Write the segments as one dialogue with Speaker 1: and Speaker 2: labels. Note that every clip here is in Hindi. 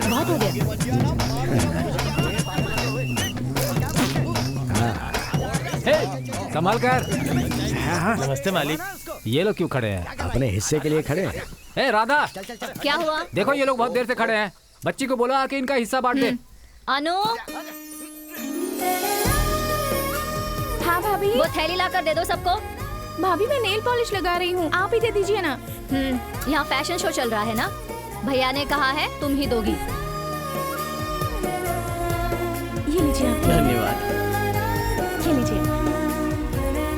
Speaker 1: बहुत हो गया।
Speaker 2: संभाल कर।
Speaker 3: नमस्ते मालिक।
Speaker 2: ये लोग क्यों खड़े हैं?
Speaker 4: अपने हिस्से के लिए खड़े हैं।
Speaker 2: ए राधा,
Speaker 1: क्या हुआ?
Speaker 2: देखो ये लोग बहुत देर से खड़े हैं। बच्ची को बोलो आके इनका हिस्सा बांट दे।
Speaker 1: अनु,
Speaker 5: हाँ भाभी।
Speaker 1: वो थैली ला कर दे दो सबको।
Speaker 5: भाभी मैं नेल पॉलिश लगा रही हूँ, आप ही दे दीजिए ना।
Speaker 1: यहाँ फैशन शो चल रहा है ना, भैया ने कहा है तुम ही दोगी।
Speaker 5: ये लीजिए आप।
Speaker 3: धन्यवाद।
Speaker 5: ये लीजिए।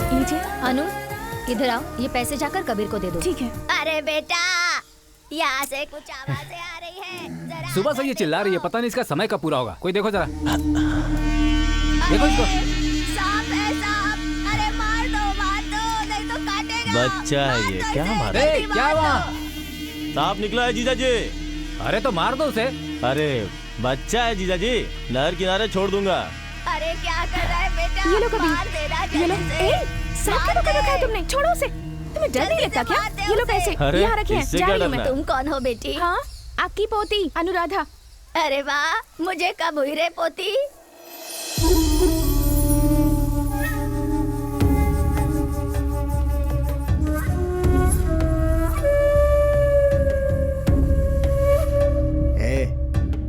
Speaker 5: लीजिए।
Speaker 1: अनु इधर आओ, ये पैसे जाकर कबीर को दे दो।
Speaker 5: ठीक है।
Speaker 1: अरे बेटा, यहाँ से कुछ आवाजें आ रही है, जरा
Speaker 2: सुबह से ये चिल्ला रही है, पता नहीं इसका समय कब पूरा होगा। कोई देखो जरा, देखो इसको।
Speaker 1: सांप है सांप, अरे मार दो नहीं तो काटेगा।
Speaker 3: बच्चा है ये, क्या मारा?
Speaker 2: ए, क्या हुआ?
Speaker 3: सांप निकला है जीजा जी।
Speaker 2: अरे तो मार दो उसे।
Speaker 3: अरे बच्चा है जीजा जी, नहर किनारे छोड़ दूंगा।
Speaker 1: अरे क्या कर रहा है बेटा?
Speaker 5: ये लो कबीर।
Speaker 1: मार देना
Speaker 5: ये लो।
Speaker 1: जल्दी
Speaker 5: ए,
Speaker 1: से।
Speaker 5: सांप क्यों पकड़ रखा है तुमने? छोड़ो उसे। तुम्हें डर नहीं लगता क्या? ये लो पैसे,
Speaker 3: अरे,
Speaker 5: यहाँ रखे हैं।
Speaker 3: इससे
Speaker 5: जा
Speaker 3: क्या
Speaker 5: रही हूँ
Speaker 3: डरना?
Speaker 5: मैं।
Speaker 1: तुम कौन हो बेटी?
Speaker 5: हाँ, आपकी पोती अनुराधा।
Speaker 1: अरे वाह, मुझे कब हुई रे पोती?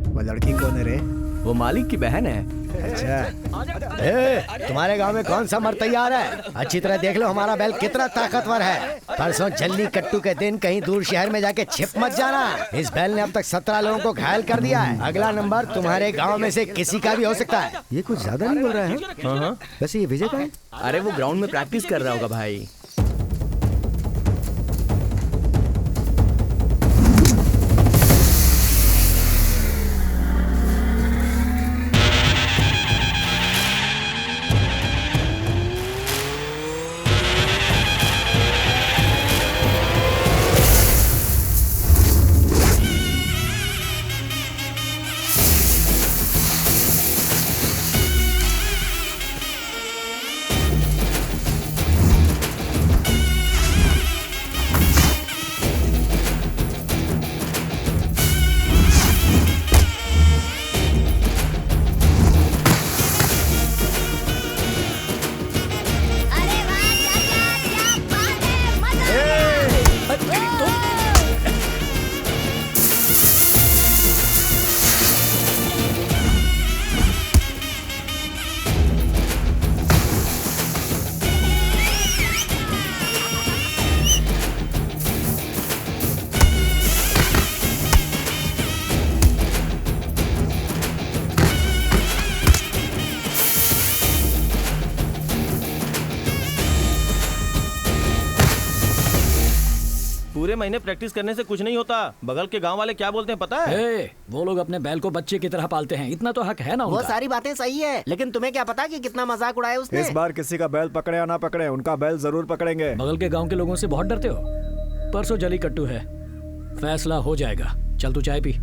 Speaker 4: वो लड़की कौन है रे?
Speaker 6: वो मालिक की बहन है।
Speaker 4: अच्छा। तुम्हारे गांव में कौन सा मर्द तैयार है? अच्छी तरह देख लो हमारा बैल कितना ताकतवर है। परसों जल्ली कट्टू के दिन कहीं दूर शहर में जाके छिप मत जाना। इस बैल ने अब तक 17 लोगों को घायल कर दिया है। अगला नंबर तुम्हारे गांव में से किसी का भी हो सकता है। ये कुछ ज्यादा नहीं बोल रहा है?
Speaker 6: हाँ।
Speaker 4: वैसे ये विजय का है?
Speaker 6: अरे वो ग्राउंड में प्रैक्टिस कर रहा होगा भाई।
Speaker 3: पूरे महीने प्रैक्टिस करने से कुछ नहीं होता। बगल के गांव वाले क्या बोलते हैं पता है?
Speaker 6: वो लोग अपने बैल को बच्चे की तरह पालते हैं, इतना तो हक है ना उनका।
Speaker 7: वो सारी बातें सही है, लेकिन तुम्हें क्या पता कि कितना मजाक उड़ाया उसने?
Speaker 8: इस बार किसी का बैल पकड़े या ना पकड़े, उनका बैल जरूर पकड़ेंगे।
Speaker 6: बगल के गांव के लोगों से बहुत डरते हो? परसों जली कट्टू है, फैसला हो जाएगा। चल तू चाय पी।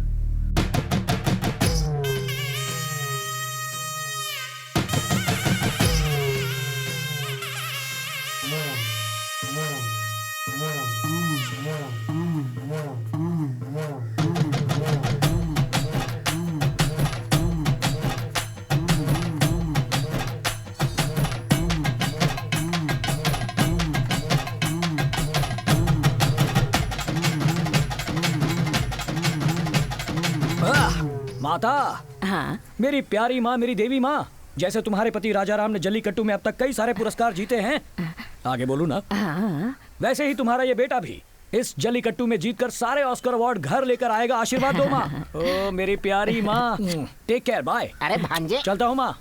Speaker 6: माता,
Speaker 5: हाँ
Speaker 6: मेरी प्यारी माँ, मेरी देवी माँ, जैसे तुम्हारे पति राजा राम ने जल्लीकट्टू में अब तक कई सारे पुरस्कार जीते हैं, आगे बोलू ना,
Speaker 5: हाँ।
Speaker 6: वैसे ही तुम्हारा ये बेटा भी इस जल्लीकट्टू में जीतकर सारे ऑस्कर अवार्ड घर लेकर आएगा। आशीर्वाद दो माँ। ओ मेरी प्यारी माँ, टेक केयर, बाय।
Speaker 7: अरे भांजे,
Speaker 6: चलता हूँ माँ।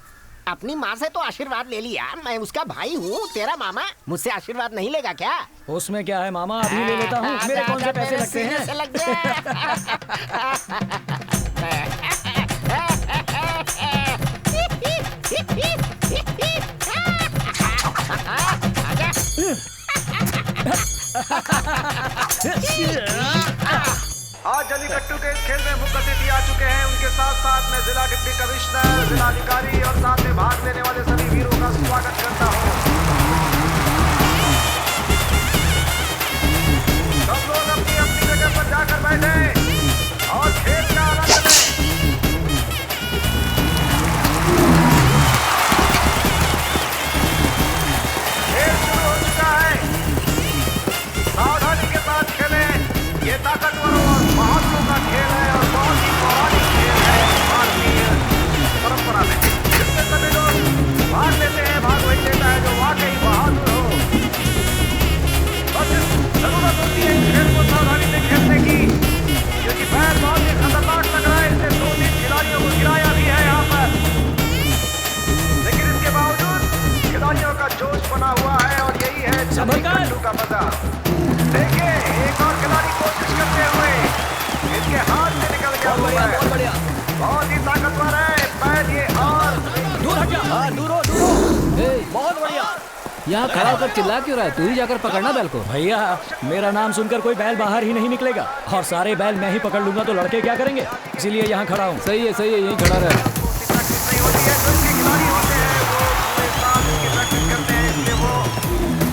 Speaker 7: अपनी माँ से तो आशीर्वाद ले लिया, मैं उसका भाई हूँ, तेरा मामा। मुझसे आशीर्वाद नहीं लेगा क्या?
Speaker 6: उसमें क्या है मामा, अभी ले लेता हूँ। मेरे कौन से पैसे लगते हैं?
Speaker 7: से लग गए।
Speaker 9: आज जल्लीकट्टू के इस खेल में मुख्य अतिथि आ चुके हैं। उनके साथ साथ मैं जिला डिप्टी कमिश्नर, जिलाधिकारी और साथ में भाग लेने वाले सभी वीरों का स्वागत करता हूँ। जोश बना हुआ है और यही है
Speaker 6: समरकंद।
Speaker 9: जल्लीकट्टू का मजा। देखिए एक और खिलाड़ी कोशिश करते हुए इसके हाथ से निकल गया हुआ है।
Speaker 6: बहुत बढ़िया।
Speaker 9: बहुत ही ताकतवर है बैल ये और
Speaker 6: दूर हट जा। दूर हो, दूर हो। बहुत बढ़िया।
Speaker 2: यहाँ खड़ा होकर चिल्ला क्यों रहा है? तू ही जाकर पकड़ना बैल को।
Speaker 6: भैया मेरा नाम सुनकर कोई बैल बाहर ही नहीं निकलेगा और सारे बैल मैं ही पकड़ लूंगा तो लड़के क्या करेंगे, इसीलिए यहाँ खड़ा हूँ।
Speaker 2: सही है यहीं खड़ा रहे।
Speaker 9: प्रैक्टिस नहीं होती है, जो इनके खिलाड़ी होते हैं वो पूरे साल की प्रैक्टिस करते हैं, इसलिए वो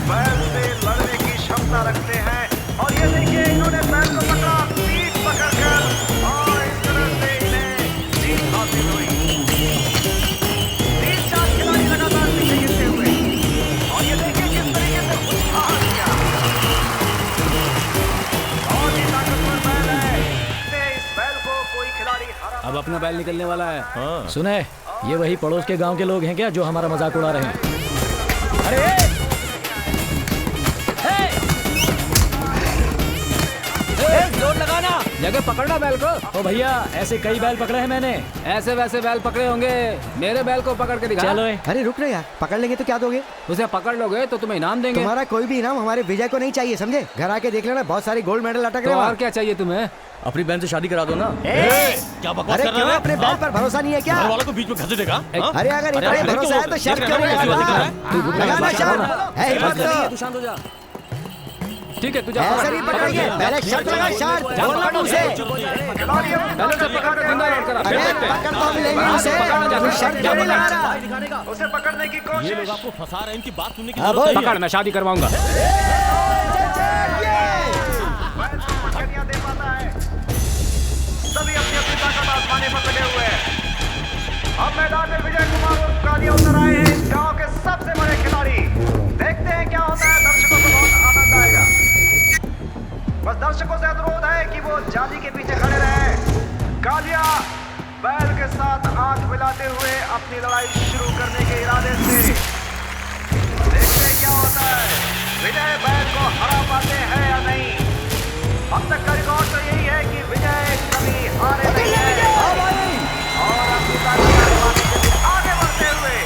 Speaker 9: बैल से लड़ने की क्षमता रखते हैं। और ये देखिए इन्होंने बैल को पकड़ा, पीठ पकड़कर, और इस तरह से इन्हें जीत हासिल हुई। 3-4 खिलाड़ी लगातार पीछे गिरते हुए, और ये देखिए किस तरीके से उछाल दिया। बहुत ही ताकतवर बैल है, इस बैल को कोई खिलाड़ी हरा।
Speaker 2: अब अपना बैल निकलने वाला है।
Speaker 6: सुने, ये वही पड़ोस के गांव के लोग हैं क्या जो हमारा मजाक उड़ा रहे हैं? अरे जोर लगाना,
Speaker 2: जगह पकड़ना बैल को।
Speaker 6: ओ भैया ऐसे कई बैल पकड़े हैं मैंने।
Speaker 2: ऐसे वैसे बैल पकड़े होंगे, मेरे बैल को पकड़ के दिखा।
Speaker 6: चलो
Speaker 4: अरे रुक रहे यार, पकड़ लेंगे तो क्या दोगे?
Speaker 2: उसे पकड़ लोगे तो तुम्हें इनाम देंगे।
Speaker 4: तुम्हारा कोई भी इनाम हमारे विजय को नहीं चाहिए, समझे? घर आके देख लेना, बहुत सारी गोल्ड मेडल अटक
Speaker 2: तो
Speaker 4: रहे हैं
Speaker 2: और क्या चाहिए तुम्हें?
Speaker 3: अपनी बहन से शादी करा दो ना।
Speaker 4: क्या बकवास कर रहे हो? अपने बैल पर भरोसा नहीं है क्या?
Speaker 3: वालों को बीच में घसीटे देगा।
Speaker 4: अरे अगर इतना ही भरोसा है तो शर्त क्यों नहीं लगाना? लगाना शर्त है, हिम्मत तो।
Speaker 6: तू शांत हो जा।
Speaker 2: ठीक है, तुझे
Speaker 4: ऐसे नहीं पकड़ेंगे, पहले शर्त लगा, शर्त बोलना मुझसे।
Speaker 2: पहले से पकड़ के जिंदा लौट कर आ।
Speaker 4: अरे पकड़ तो हम लेंगे उसे, तू शर्त क्यों नहीं लगा रहा?
Speaker 9: उसे पकड़ने की कोशिश।
Speaker 3: आपको फंसा रहे हैं, इनकी बात सुनने की
Speaker 4: हाँ,
Speaker 3: जरूरत नहीं
Speaker 2: पकड़, मैं शादी करवाऊंगा।
Speaker 9: पटकनियां दे पाता है। सभी अपनी अपनी ताकत आजमाने पर लगे हुए हैं। अब मैदान में विजय कुमार और कालिया उतर आए हैं, इस गांव के सबसे बड़े खिलाड़ी। देखते हैं क्या होता है, दर्शकों को बहुत आनंद आएगा। बस दर्शकों से अनुरोध है कि वो जाली के पीछे खड़े रहें। कालिया बैल के साथ आंख मिलाते हुए अपनी लड़ाई शुरू करने के इरादे से। देखते हैं क्या होता है, विजय बैल को हरा पाते हैं या नहीं। अब तक का रिकॉर्ड तो यही है कि विजय कभी हारे नहीं है। और अपनी ताकत आजमाने के लिए आगे बढ़ते हुए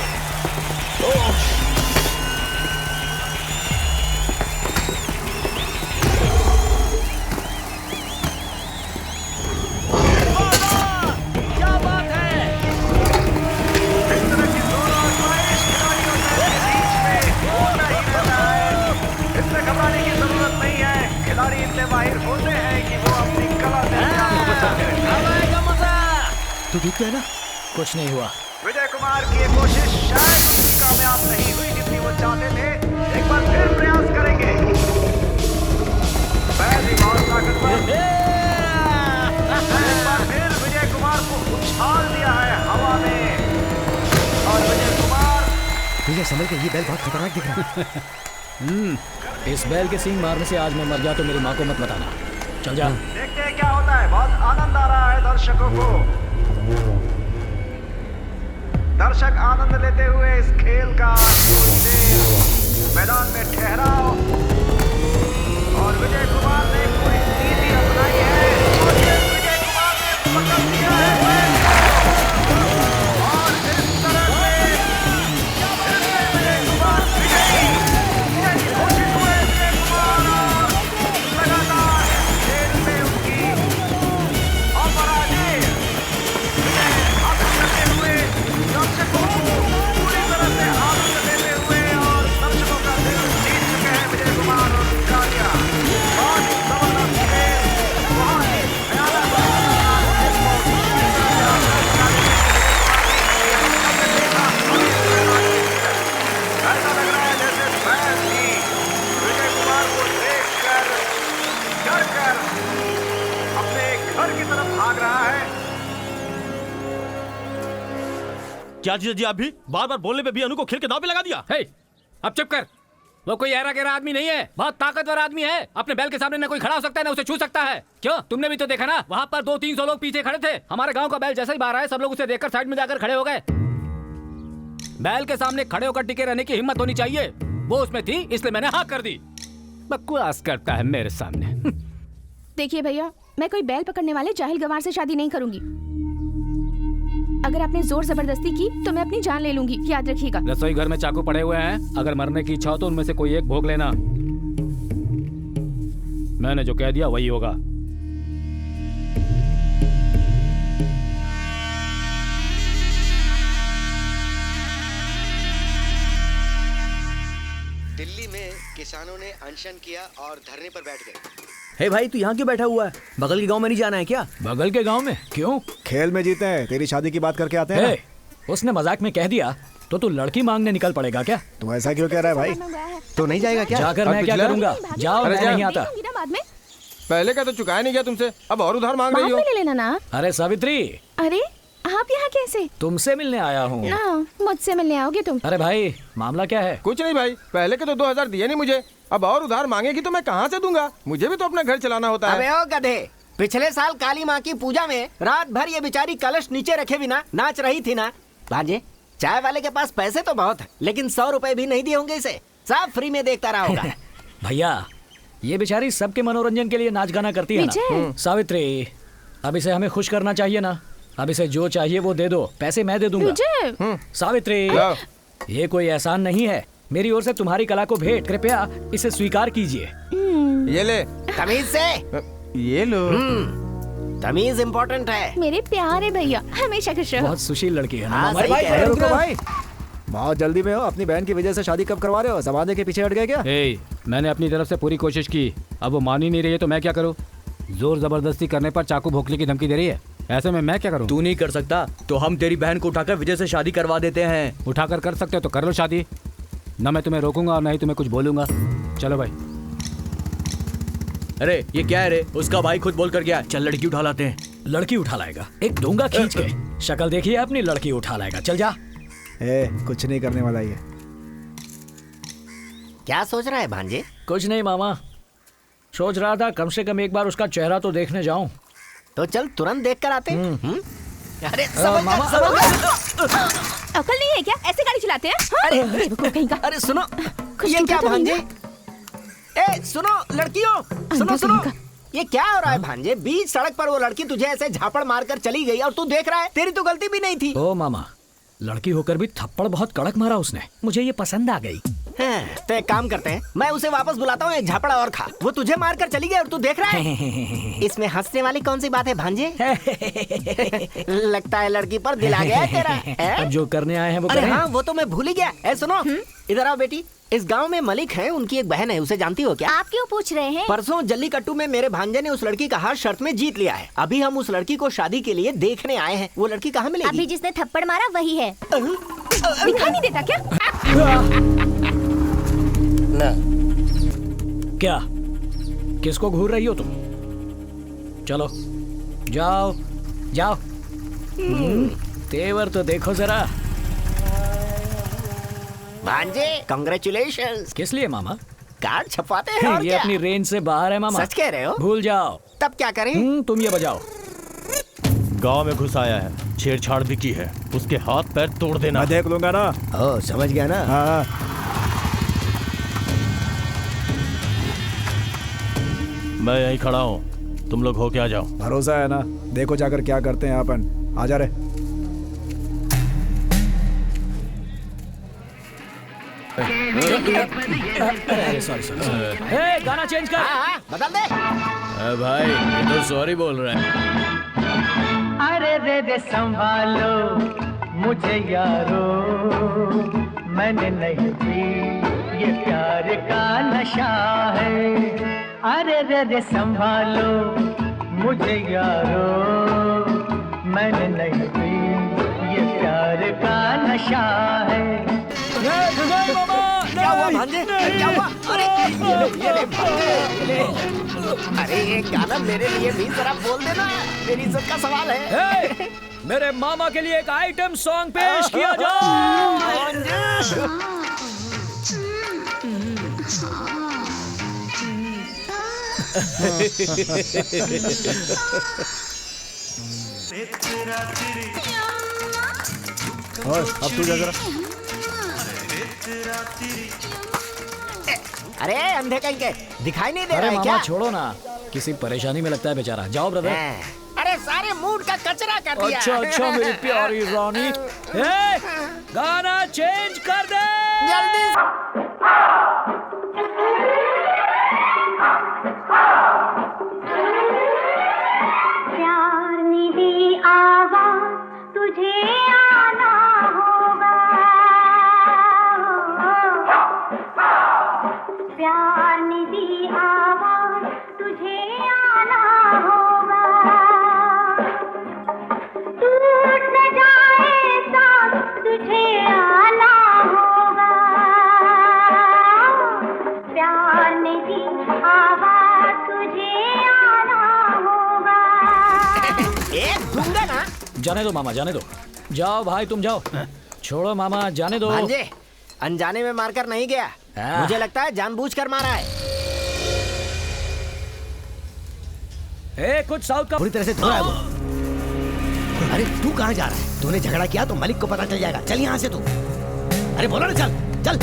Speaker 6: क्या बात है?
Speaker 9: इस तरह की दोनों आजमाइश खिलाड़ियों के बीच में होता ही रहता है। इसमें घबराने की जरूरत नहीं है, खिलाड़ी इतने माहिर होते हैं कि वो अपनी कला से जान को बचाते हैं।
Speaker 4: तू ठीक तो है ना?
Speaker 6: कुछ नहीं हुआ।
Speaker 9: विजय कुमार की ये कोशिश शायद उतनी कामयाब नहीं हुई जितनी वो चाहते थे। एक बार फिर प्रयास करेंगे। बैल भी बहुत ताकतवर। एक बार फिर विजय कुमार को उछाल दिया है हवा में, और विजय कुमार
Speaker 4: विजय समझ के, ये बैल बहुत खतरनाक दिख रहा है।
Speaker 6: इस बैल के सींग मारने से आज मैं मर गया तो मेरी माँ को मत बताना। चल जा।
Speaker 9: देखते हैं क्या होता है। बहुत आनंद आ रहा है दर्शकों को। दर्शक आनंद लेते हुए इस खेल का मैदान में ठहराव, और विजय कुमार ने पूरी नीति अपनाई है, और ये विजय कुमार ने पकड़ लिया है। और इस तरह से विजय कुमार विजयी घोषित हुए। विजय कुमार और लगातार खेल में उनकी अपराधी विजय हासिल करते हुए दर्शकों को पूरी तरह से आनंद देते हुए, और दर्शकों का दिल जीत चुके हैं विजय कुमार और कालिया। बहुत ही जबरदस्त खेल, बहुत ही भयानक। ऐसा लग रहा है जैसे बैल भी विजय कुमार को देखकर डरकर अपने घर की तरफ भाग रहा है।
Speaker 3: क्या जी आप भी बार बार बोलने पे भी अनु को खिल के दांव पे लगा दिया।
Speaker 2: हे, अब चुप कर। वो कोई ऐरा गैरा आदमी नहीं है, बहुत ताकतवर आदमी है। अपने बैल के सामने ना कोई खड़ा हो सकता है ना उसे छू सकता है। क्यों, तुमने भी तो देखा ना, वहाँ पर 200-300 लोग पीछे खड़े थे। हमारे गांव का बैल जैसे ही बाहर आया, सब लोग उसे देखकर साइड में जाकर खड़े हो गए। बैल के सामने खड़े होकर टिके रहने की हिम्मत होनी चाहिए। वो उसमें थी, इसलिए मैंने हाँ कर दी। बकवास करता है मेरे सामने।
Speaker 5: देखिए भैया, मैं कोई बैल पकड़ने वाले जाहिल गंवार से शादी नहीं करूंगी। अगर आपने जोर जबरदस्ती की तो मैं अपनी जान ले लूंगी, याद रखिएगा।
Speaker 2: रसोई घर में चाकू पड़े हुए हैं, अगर मरने की इच्छा हो तो उनमें से कोई एक भोग लेना। मैंने जो कह दिया वही होगा।
Speaker 4: दिल्ली में किसानों ने अनशन किया और धरने पर बैठ गए।
Speaker 10: हे भाई, तू यहाँ क्यों बैठा हुआ है? बगल के गांव में नहीं जाना है क्या?
Speaker 6: बगल के गांव में क्यों?
Speaker 8: खेल में जीते हैं, तेरी शादी की बात करके आते हैं
Speaker 6: ए, उसने मजाक में कह दिया तो तू लड़की मांगने निकल पड़ेगा क्या?
Speaker 8: तू ऐसा क्यों कह रहा है भाई?
Speaker 4: तो नहीं जाएगा क्या?
Speaker 6: जाकर मैं क्या करूंगा? जाओ, मैं नहीं आता।
Speaker 5: बाद में
Speaker 3: पहले का तो चुकाया नहीं गया तुमसे, अब और उधार मांग
Speaker 5: बाद
Speaker 3: रही हो।
Speaker 5: में ले लेना ना।
Speaker 6: अरे सावित्री,
Speaker 5: अरे आप यहाँ कैसे?
Speaker 6: तुमसे मिलने आया हूँ।
Speaker 5: ना, मुझसे मिलने आओगे तुम?
Speaker 6: अरे भाई, मामला क्या है?
Speaker 3: कुछ नहीं भाई, पहले के तो 2000 दिए नहीं मुझे, अब और उधार मांगेगी तो मैं कहाँ से दूंगा? मुझे भी तो अपना घर चलाना होता है।
Speaker 7: अबे ओ गधे, पिछले साल काली माँ की पूजा में रात भर ये बेचारी कलश नीचे रखे बिना नाच रही थी ना। भांजे, चाय वाले के पास पैसे तो बहुत है, लेकिन 100 रुपए भी नहीं दिए होंगे इसे, सब फ्री में देखता रहा होगा।
Speaker 6: भैया, ये बेचारी सबके मनोरंजन के लिए नाच गाना करती है ना। सावित्री, अब इसे हमें खुश करना चाहिए ना। अब इसे जो चाहिए वो दे दो, पैसे मैं दे दूंगा। सावित्री, ये कोई एहसान नहीं है, मेरी ओर से तुम्हारी कला को भेंट, कृपया इसे स्वीकार कीजिए।
Speaker 3: ये ले।
Speaker 7: तमीज से
Speaker 3: ये लो।
Speaker 7: तमीज इम्पोर्टेंट है।
Speaker 5: मेरे प्यारे भैया, हमेशा खुश रहो।
Speaker 6: बहुत सुशील लड़की है ना।
Speaker 7: हाँ,
Speaker 6: हमारी
Speaker 7: सही कह रहे हो।
Speaker 8: रुको भाई, बहुत जल्दी में हो, अपनी बहन की वजह से शादी कब करवा रहे हो? जमाने के पीछे हट गए क्या?
Speaker 2: मैंने अपनी तरफ से पूरी कोशिश की, अब वो मान ही नहीं रही है तो मैं क्या करूँ? जोर जबरदस्ती करने पर चाकू भोंकने की धमकी दे रही है, ऐसे में मैं क्या करूँ?
Speaker 10: तू नहीं कर सकता तो हम तेरी बहन को उठाकर विजय से शादी करवा देते हैं।
Speaker 2: उठाकर कर सकते हो तो कर लो शादी, ना मैं तुम्हें रोकूंगा और ना ही तुम्हें कुछ बोलूंगा। चलो भाई।
Speaker 10: अरे ये क्या है रे? उसका भाई खुद बोल कर गया, चल लड़की उठा लाते हैं।
Speaker 6: लड़की उठा लाएगा? एक डोंगा खींच के शक्ल देखिए अपनी, लड़की उठा लाएगा। चल जा।
Speaker 8: कुछ नहीं करने वाला ये।
Speaker 7: क्या सोच रहा है भांजे?
Speaker 6: कुछ नहीं मामा, सोच रहा था कम से कम एक बार उसका चेहरा तो देखने जाऊं।
Speaker 7: तो चल तुरंत देख कर आते हैं। अरे
Speaker 6: मामा,
Speaker 5: अकल नहीं है क्या? ऐसे गाड़ी चलाते हैं? अरे बेवकूफ कहीं का।
Speaker 7: अरे सुनो,
Speaker 5: कुछ
Speaker 7: ये
Speaker 5: टूटा
Speaker 7: क्या
Speaker 5: तो नहीं
Speaker 7: भांजे? ए सुनो लड़कियों, सुनो सुनो, ये क्या हो रहा है भांजे? बीच सड़क पर वो लड़की तुझे ऐसे झापड़ मारकर चली गई और तू देख रहा है? तेरी तो गलती भी नहीं थी।
Speaker 6: ओ मामा, लड़की होकर भी थप्पड़ बहुत कड़क मारा उसने, मुझे ये पसंद आ गई।
Speaker 7: तो एक काम करते हैं, मैं उसे वापस बुलाता हूँ, एक झापड़ा और खा। वो तुझे मारकर चली गई और तू देख रहा है? इसमें हंसने वाली कौन सी बात है भांजे? लगता है लड़की पर दिल आ गया है तेरा।
Speaker 6: अब जो करने आए हैं वो
Speaker 7: अरे
Speaker 6: करें।
Speaker 7: हाँ, वो तो मैं भूल ही गया। ए सुनो, इधर आओ बेटी। इस गांव में मलिक है, उनकी एक बहन है, उसे जानती हो क्या?
Speaker 1: आप क्यों पूछ रहे हैं?
Speaker 7: परसों जल्लीकट्टू में मेरे भांजे ने उस लड़की का हाथ शर्त में जीत लिया है। अभी हम उस लड़की को शादी के लिए देखने आए हैं। वो लड़की कहाँ मिलेगी?
Speaker 1: अभी जिसने थप्पड़ मारा वही है।
Speaker 5: दिखाई नहीं देता क्या?
Speaker 6: क्या किसको घूर रही हो तुम? चलो जाओ जाओ। तेवर तो देखो जरा।
Speaker 7: भांजे कांग्रेचुलेशंस।
Speaker 6: किस लिए मामा?
Speaker 7: कार्ड छपवाते हैं और
Speaker 6: ये
Speaker 7: क्या?
Speaker 6: अपनी रेंज से बाहर है मामा।
Speaker 7: सच कह रहे हो?
Speaker 6: भूल जाओ।
Speaker 7: तब क्या करें?
Speaker 6: तुम ये बजाओ।
Speaker 3: गांव में घुस आया है, छेड़छाड़ भी की है, उसके हाथ पैर तोड़ देना।
Speaker 8: मैं देख लूंगा ना।
Speaker 4: ओ समझ गया ना?
Speaker 8: हाँ।
Speaker 3: मैं यहीं खड़ा हूँ, तुम लोग हो के आ जाओ।
Speaker 8: भरोसा है ना? देखो जाकर क्या करते हैं अपन। आ जा रे।
Speaker 6: सॉरी गाना चेंज कर।
Speaker 7: हाँ, बदल दे।
Speaker 10: भाई ये तो सॉरी बोल रहा है।
Speaker 11: अरे रे संभालो मुझे यारो, मैंने नहीं पी, ये प्यार का नशा है। अरे रे संभालो मुझे यारो, मैंने नहीं पी, ये प्यार का नशा है।
Speaker 7: क्या हुआ भांजे? क्या हुआ? अरे ये ले भांजे, ये ले। अरे ये गाना मेरे लिए भी जरा बोल देना, मेरी इज्जत का सवाल है।
Speaker 6: मेरे मामा के लिए एक आइटम सॉन्ग पेश किया जाए।
Speaker 8: और अब तू जा जरा।
Speaker 7: अरे अंधे कहीं के, दिखाई नहीं दे रहा
Speaker 6: अरे
Speaker 7: है
Speaker 6: मामा
Speaker 7: क्या?
Speaker 6: छोड़ो ना, किसी परेशानी में लगता है बेचारा। जाओ ब्रदर।
Speaker 7: अरे सारे मूड का कचरा कर दिया।
Speaker 6: अच्छा अच्छा मेरी प्यारी रानी, गाना चेंज कर दे
Speaker 7: जल्दी।
Speaker 11: प्यार ने दी आवाज़, तुझे आना होगा। प्यार ने दी आवाज़, तुझे आना होगा। टूट न जाए सांस, तुझे आना होगा। प्यार ने दी आवाज़, तुझे आना होगा।
Speaker 7: एक दूंगा ना।
Speaker 6: जाने दो मामा, जाने दो। जाओ भाई तुम जाओ, छोड़ो मामा, जाने दो।
Speaker 7: भांजे, अनजाने में मारकर नहीं गया, मुझे लगता है जानबूझकर मारा है।
Speaker 6: कुछ साउथ का
Speaker 4: पूरी तरह से धो रहा है वो। अरे तू कहाँ जा रहा है? तूने झगड़ा किया तो मलिक को पता चल जाएगा। चल यहाँ से तू। अरे बोलो ना, चल चल।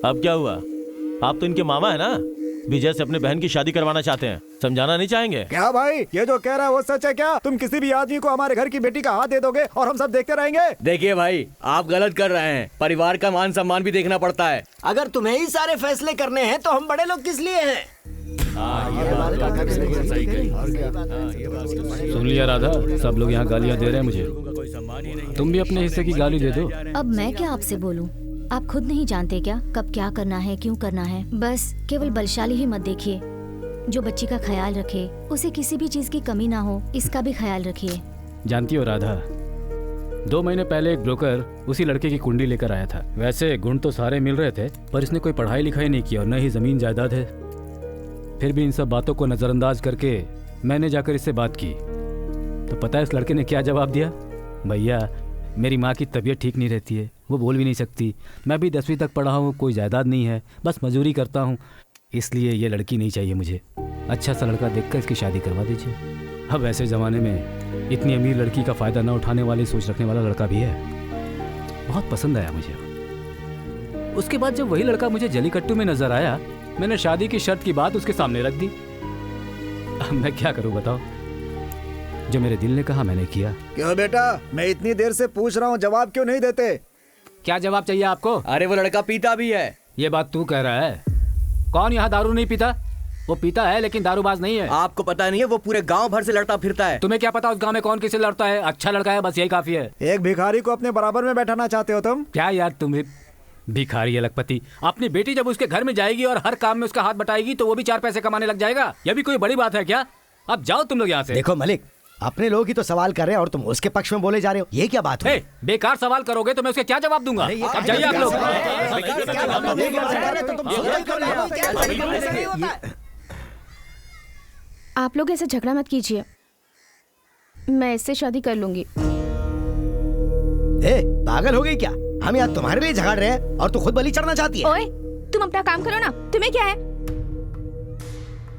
Speaker 3: अब क्या हुआ? आप तो इनके मामा है ना? विजय से अपने बहन की शादी करवाना चाहते हैं, समझाना नहीं चाहेंगे?
Speaker 8: क्या भाई, ये जो कह रहा है वो सच है क्या? तुम किसी भी आदमी को हमारे घर की बेटी का हाथ दे दोगे और हम सब देखते रहेंगे?
Speaker 10: देखिए भाई, आप गलत कर रहे हैं। परिवार का मान सम्मान भी देखना पड़ता है।
Speaker 7: अगर तुम्हें ही सारे फैसले करने हैं तो हम बड़े लोग किस लिए हैं?
Speaker 2: सुन लिया राधा, सब लोग यहाँ गालियाँ दे रहे हैं मुझे। तुम भी अपने हिस्से की गाली दे दो।
Speaker 1: अब मैं क्या आपसे बोलूं? आप खुद नहीं जानते क्या कब क्या करना है, क्यों करना है? बस केवल बलशाली ही मत देखिए। जो बच्ची का ख्याल रखे, उसे किसी भी चीज की कमी ना हो, इसका भी ख्याल रखिए।
Speaker 2: जानती हो राधा, 2 महीने पहले एक ब्रोकर उसी लड़के की कुंडली लेकर आया था। वैसे गुण तो सारे मिल रहे थे, पर इसने कोई पढ़ाई लिखाई नहीं की और न ही जमीन जायदाद है। फिर भी इन सब बातों को नजरअंदाज करके मैंने जाकर इससे बात की तो पता है इस लड़के ने क्या जवाब दिया? भैया, मेरी माँ की तबीयत ठीक नहीं रहती है, वो बोल भी नहीं सकती। मैं भी 10वीं तक पढ़ा हूँ, कोई जायदाद नहीं है, बस मजदूरी करता हूँ, इसलिए ये लड़की नहीं चाहिए मुझे। अच्छा सा लड़का देखकर इसकी शादी करवा दीजिए। अब ऐसे ज़माने में इतनी अमीर लड़की का फ़ायदा न उठाने वाली सोच रखने वाला लड़का भी है। बहुत पसंद आया मुझे। उसके बाद जब वही लड़का मुझे जलीकट्टू में नजर आया, मैंने शादी की शर्त की बात उसके सामने रख दी। अब मैं क्या करूँ बताओ? जो मेरे दिल ने कहा मैंने किया।
Speaker 8: क्यों बेटा, मैं इतनी देर से पूछ रहा हूँ, जवाब क्यों नहीं देते?
Speaker 2: क्या जवाब चाहिए आपको?
Speaker 10: अरे वो लड़का पीता भी है।
Speaker 2: ये बात तू कह रहा है? कौन यहाँ दारू नहीं पीता? वो पीता है लेकिन दारूबाज नहीं है।
Speaker 10: आपको पता नहीं है, वो पूरे गांव भर से लड़ता फिरता है।
Speaker 2: तुम्हें क्या पता उस गांव में कौन किससे लड़ता है? अच्छा लड़का है, बस यही काफी है।
Speaker 8: एक भिखारी को अपने बराबर में बैठाना चाहते हो तुम?
Speaker 2: क्या यार, तुम्हें भिखारी अलगपति। अपनी बेटी जब उसके घर में जाएगी और हर काम में उसका हाथ बटाएगी तो वो भी 4 पैसे कमाने लग जाएगा। यह भी कोई बड़ी बात है क्या? अब जाओ तुम लोग यहाँ से।
Speaker 4: देखो मलिक, अपने लोग ही तो सवाल कर रहे हैं और तुम उसके पक्ष में बोले जा रहे हो, ये क्या बात है?
Speaker 2: बेकार सवाल करोगे तो मैं उसके क्या जवाब दूंगा? अब जाइए आप लोग।
Speaker 5: आप लोग ऐसे झगड़ा मत कीजिए, मैं इससे शादी कर लूंगी।
Speaker 4: पागल हो गई क्या? हम यहाँ तुम्हारे लिए झगड़ रहे हैं और तू खुद बलि चढ़ना चाहती है।
Speaker 5: ओए, तुम अपना काम करो ना, तुम्हें क्या है?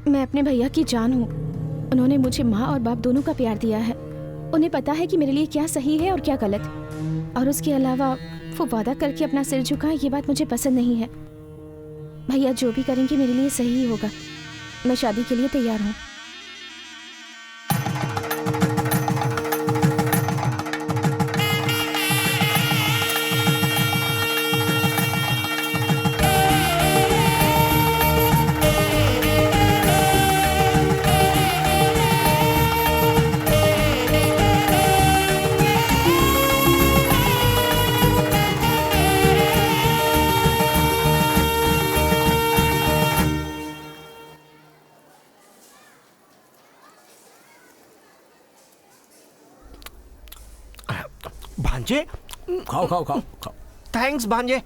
Speaker 5: मैं अपने भैया की जान हूँ। उन्होंने मुझे माँ और बाप दोनों का प्यार दिया है। उन्हें पता है कि मेरे लिए क्या सही है और क्या गलत। और उसके अलावा वो वादा करके अपना सिर झुकाए, ये बात मुझे पसंद नहीं है। भैया जो भी करेंगे मेरे लिए सही ही होगा। मैं शादी के लिए तैयार हूँ।
Speaker 7: भांजे,
Speaker 6: खाओ खाओ खाओ खाओ।
Speaker 7: थैंक्स भांजे।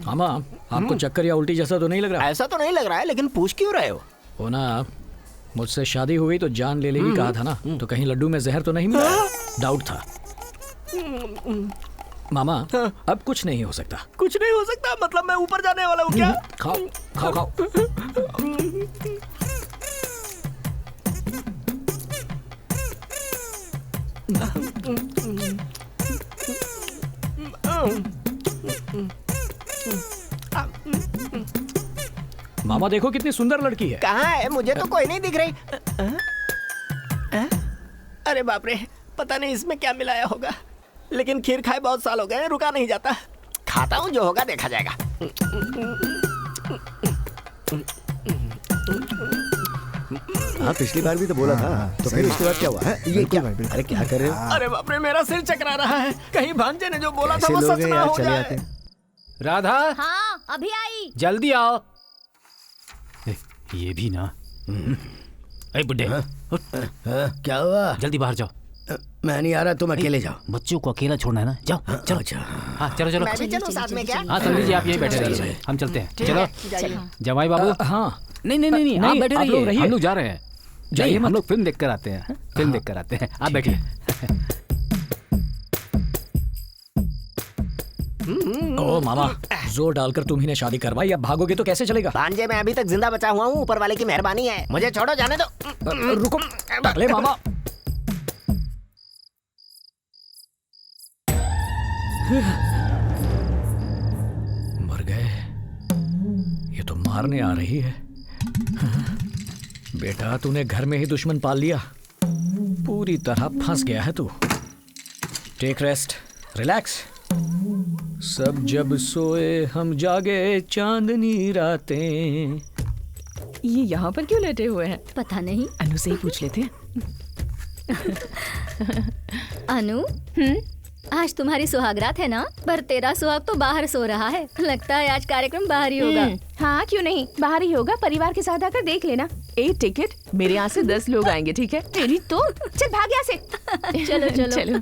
Speaker 6: मामा, आपको चक्कर या उल्टी जैसा तो नहीं लग रहा?
Speaker 7: ऐसा तो नहीं लग रहा है, लेकिन पूछ क्यों रहे हो?
Speaker 6: हो ना, मुझसे शादी हुई तो जान ले लेगी कहा था ना, तो कहीं लड्डू में जहर तो नहीं मिला? डाउट था। मामा, अब कुछ नहीं हो सकता।
Speaker 7: कुछ नहीं हो सकता मतलब मैं ऊपर जाने वाला हूँ क्या?
Speaker 6: खाओ खाओ खाओ। मामा देखो कितनी सुंदर लड़की है।
Speaker 7: कहाँ है? मुझे तो कोई नहीं दिख रही। अरे बाप रे, पता नहीं इसमें क्या मिलाया होगा, लेकिन खीर खाए बहुत साल हो गए, रुका नहीं जाता। खाता हूँ, जो होगा देखा जाएगा।
Speaker 4: हाँ, पिछली बार भी तो बोला था। तो फिर उसके बाद क्या हुआ है? ये क्या? अरे क्या कर रहे हो?
Speaker 7: अरे बाप रे, मेरा सिर चकरा रहा है। कहीं भांजे ने जो बोला था
Speaker 4: ऐसे
Speaker 7: वो
Speaker 4: लोग
Speaker 7: सच
Speaker 4: हैं
Speaker 7: ना
Speaker 4: यार,
Speaker 7: हो
Speaker 4: चले
Speaker 7: जाए।
Speaker 4: आते हैं।
Speaker 2: राधा,
Speaker 1: हाँ अभी आई।
Speaker 2: जल्दी आओ। ये भी ना। अरे बुड्ढे,
Speaker 4: क्या हुआ?
Speaker 2: जल्दी बाहर जाओ।
Speaker 4: मैं नहीं आ रहा, तुम अकेले जाओ।
Speaker 2: बच्चों को अकेला छोड़ना है ना, जाओ। चलो
Speaker 4: अच्छा।
Speaker 2: हाँ चलो चलो।
Speaker 7: मैं भी चलूं साथ में क्या?
Speaker 2: हाँ समझ लीजिए, आप यहीं बैठे रहिए, हम चलते हैं। चलो जमाई बाबू।
Speaker 6: हाँ
Speaker 2: नहीं नहीं नहीं, आप बैठे
Speaker 6: आप लोग
Speaker 2: रहिए,
Speaker 6: रहिए।
Speaker 2: हम लोग जा रहे हैं।
Speaker 6: जाइए
Speaker 2: नहीं, हम
Speaker 6: मत।
Speaker 2: लोग फिल्म देख कर आते हैं। फिल्म देख कर आते हैं, आप बैठिए।
Speaker 6: ओ मामा, जोर डालकर तुम ही ने शादी करवाई, अब भागोगे तो कैसे चलेगा?
Speaker 7: भांजे, मैं अभी तक जिंदा बचा हुआ हूँ, ऊपर वाले की मेहरबानी है। मुझे छोड़ो, जाने दो।
Speaker 6: रुको, अगले मामा। मर गए, ये तो मारने आ रही है। बेटा, तूने घर में ही दुश्मन पाल लिया, पूरी तरह फंस गया है तू। Take rest, relax. सब जब सोए हम जागे, चांदनी रातें।
Speaker 5: ये यहाँ पर क्यों लेटे हुए हैं?
Speaker 1: पता नहीं।
Speaker 5: अनु से ही पूछ लेते हैं।
Speaker 1: अनु, आज तुम्हारी सुहागरात है ना? पर तेरा सुहाग तो बाहर सो रहा है। लगता है आज कार्यक्रम बाहर ही होगा।
Speaker 5: हाँ क्यों नहीं, बाहर ही होगा। परिवार के साथ आकर देख लेना। 8 टिकट, मेरे यहाँ से 10 लोग आएंगे, ठीक है? तेरी तो चल भाग यहाँ से।
Speaker 1: चलो चलो
Speaker 5: चलो।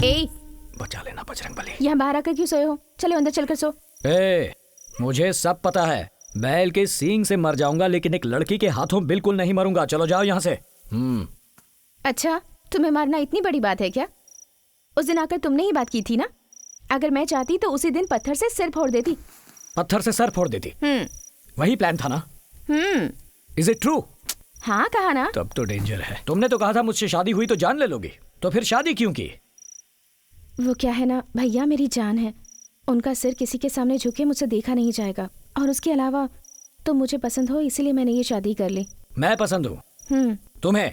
Speaker 5: ए,
Speaker 6: बचा लेना बजरंगबली।
Speaker 5: यहाँ बाहर आकर क्यों सोए हो? चलो अंदर चलकर सो।
Speaker 6: ए, मुझे सब पता है। बैल के सींग से मर जाऊंगा, लेकिन एक लड़की के हाथों बिल्कुल नहीं मरूंगा। चलो जाओ यहाँ से।
Speaker 5: अच्छा, तुम्हें मारना इतनी बड़ी बात है क्या? उस दिन आकर तुमने ही बात की थी ना? अगर मैं चाहती तो उसी दिन पत्थर से सिर फोड़ देती।
Speaker 6: पत्थर से सर फोड़ देती? वही प्लान था ना? Is it true?
Speaker 5: हाँ कहा ना।
Speaker 6: तब तो डेंजर है। तुमने तो कहा था मुझसे शादी हुई तो जान ले लोगी, तो फिर शादी क्यों की?
Speaker 5: वो क्या है ना भैया, मेरी जान है। उनका सिर किसी के सामने झुके मुझसे देखा नहीं जाएगा, और उसके अलावा तुम मुझे पसंद हो, इसीलिए मैंने ये शादी कर ली।
Speaker 6: मैं पसंद हूँ तुम्हें?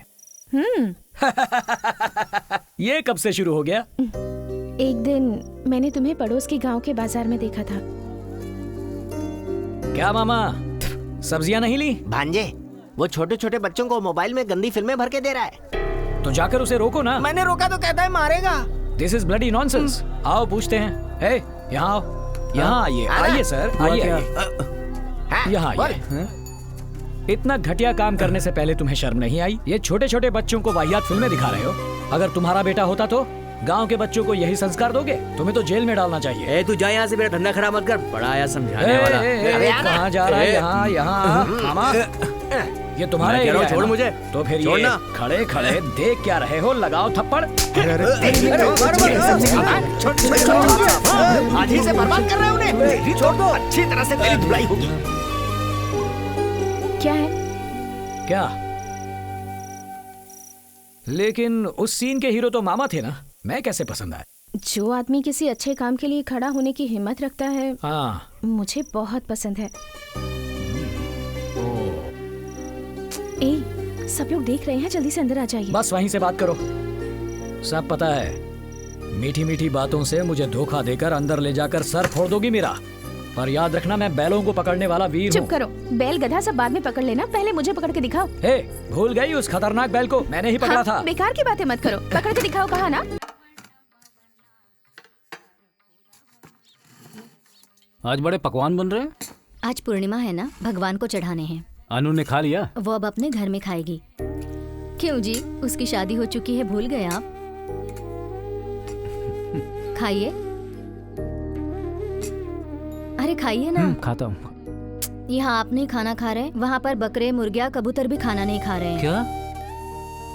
Speaker 6: ये कब से शुरू हो गया?
Speaker 5: एक दिन मैंने तुम्हें पड़ोस के गांव के बाजार में देखा था।
Speaker 6: क्या मामा, सब्जियां नहीं ली?
Speaker 7: भांजे, वो छोटे छोटे बच्चों को मोबाइल में गंदी फिल्में भर के दे रहा है।
Speaker 6: तो जाकर उसे रोको ना।
Speaker 7: मैंने रोका तो कहता है मारेगा।
Speaker 6: This is bloody nonsense. आओ पूछते हैं। हे, यहाँ आओ, यहाँ आइए। आइए सर, आइए यहाँ आइए। इतना घटिया काम करने से पहले तुम्हें शर्म नहीं आई? ये छोटे छोटे बच्चों को वाहियात फिल्में दिखा रहे हो। अगर तुम्हारा बेटा होता तो गांव के बच्चों को यही संस्कार दोगे? तुम्हें तो जेल में डालना चाहिए।
Speaker 10: तू जा यहाँ से, मेरा धंधा खराब मत कर। बड़ा आया समझाने वाला।
Speaker 6: कहाँ जा रहा है? यहाँ यहाँ मामा, ये तुम्हारा एरिया है
Speaker 10: छोड़
Speaker 6: ना?
Speaker 10: मुझे।
Speaker 6: तो फिर
Speaker 10: छोड़ना।
Speaker 6: ये खड़े खड़े देख क्या रहे हो? लगाओ थप्पड़।
Speaker 7: आज ही से बर्बाद कर रहे हो उन्हें। छोड़ दो, अच्छी तरह से तेरी धुलाई होगी।
Speaker 5: क्या है?
Speaker 6: क्या? लेकिन उस सीन के हीरो तो मामा थे ना, मैं कैसे पसंद आए?
Speaker 5: जो आदमी किसी अच्छे काम के लिए खड़ा होने की हिम्मत रखता है,
Speaker 6: हाँ,
Speaker 5: मुझे बहुत पसंद है। ए, सब लोग देख रहे हैं, जल्दी से अंदर आ जाइए।
Speaker 6: बस वहीं से बात करो। सब पता है, मीठी मीठी बातों से मुझे धोखा देकर अंदर ले जाकर सर फोड़ दोगी मेरा। पर याद रखना, मैं बैलों को पकड़ने वाला वीर हूँ।
Speaker 5: चुप करो, बैल गधा सब बाद में पकड़ लेना, पहले मुझे पकड़ के दिखाओ।
Speaker 6: हे, भूल गई उस खतरनाक बैल को? मैंने ही पकड़ा था।
Speaker 5: बेकार की बातें मत करो, पकड़ के दिखाओ, कहा ना।
Speaker 2: आज बड़े पकवान बन रहे हैं।
Speaker 1: आज पूर्णिमा है ना, भगवान को चढ़ाने हैं।
Speaker 2: अनु ने खा लिया?
Speaker 1: वो अब अपने घर में खाएगी। क्यों जी, उसकी शादी हो चुकी है, भूल गए आप? खाइए, अरे खाइए ना।
Speaker 2: खाता हूँ।
Speaker 1: यहाँ आप नहीं खाना खा रहे, वहाँ पर बकरे, मुर्गियाँ, कबूतर भी खाना नहीं खा रहे हैं।
Speaker 2: क्या?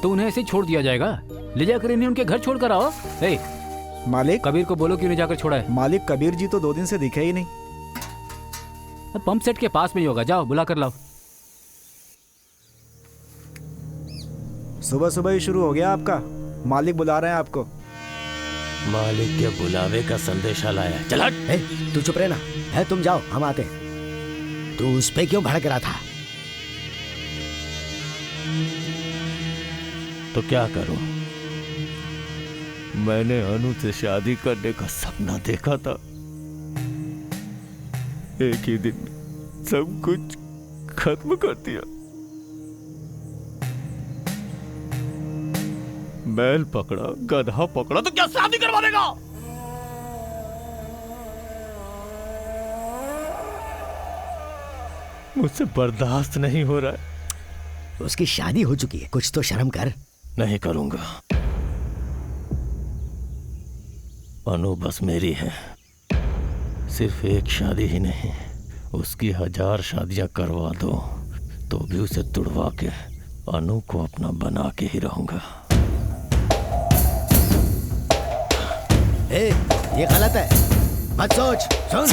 Speaker 2: तो उन्हें ऐसे छोड़ दिया जाएगा? ले जाकर इन्हें उनके घर छोड़ कर आओ।
Speaker 8: मालिक,
Speaker 2: कबीर को बोलो क्यों नहीं जाकर छोड़ा है।
Speaker 8: मालिक, कबीर जी तो 2 दिन से दिखे ही नहीं।
Speaker 2: पंप सेट के पास में ही होगा, जाओ बुला कर लाओ।
Speaker 8: सुबह सुबह ही शुरू हो गया आपका। मालिक बुला रहे हैं आपको।
Speaker 3: मालिक के बुलावे का संदेशा लाया। चल हट।
Speaker 4: ए, तू चुप रहे ना। है तुम जाओ, हम आते हैं। तू उस पे क्यों भड़क रहा था?
Speaker 3: तो क्या करूं? मैंने अनु से शादी करने का सपना देखा था। एक ही दिन सब कुछ खत्म कर दिया। बैल पकड़ा, गधा पकड़ा, तो क्या शादी करवा देगा? मुझसे बर्दाश्त नहीं हो रहा है।
Speaker 4: उसकी शादी हो चुकी है, कुछ तो शर्म कर।
Speaker 3: नहीं करूंगा। अनु बस मेरी है। सिर्फ एक शादी ही नहीं, उसकी 1000 शादियां करवा दो तो भी उसे तुड़वा के अनु को अपना बना के ही रहूंगा।
Speaker 4: ए, ये गलत है, मत सोच। सुन,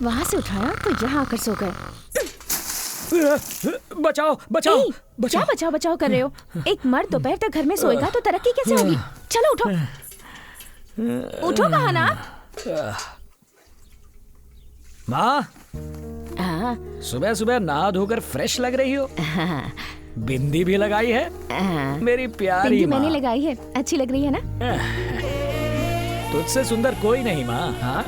Speaker 5: वहां से उठाया तो यहाँ आकर सो गए।
Speaker 6: बचाओ बचाओ
Speaker 5: क्या बचाओ बचाओ कर रहे हो? एक मर्द दोपहर तक घर में सोएगा तो तरक्की कैसे होगी? चलो उठो, उठो कहा ना।
Speaker 6: माँ,
Speaker 5: हाँ,
Speaker 6: सुबह सुबह नहा धोकर फ्रेश लग रही हो। बिंदी भी लगाई है मेरी प्यारी
Speaker 5: बिंदी
Speaker 6: माँ।
Speaker 5: मैंने लगाई है, अच्छी लग रही है ना?
Speaker 6: तुझसे सुंदर कोई नहीं माँ। हाँ?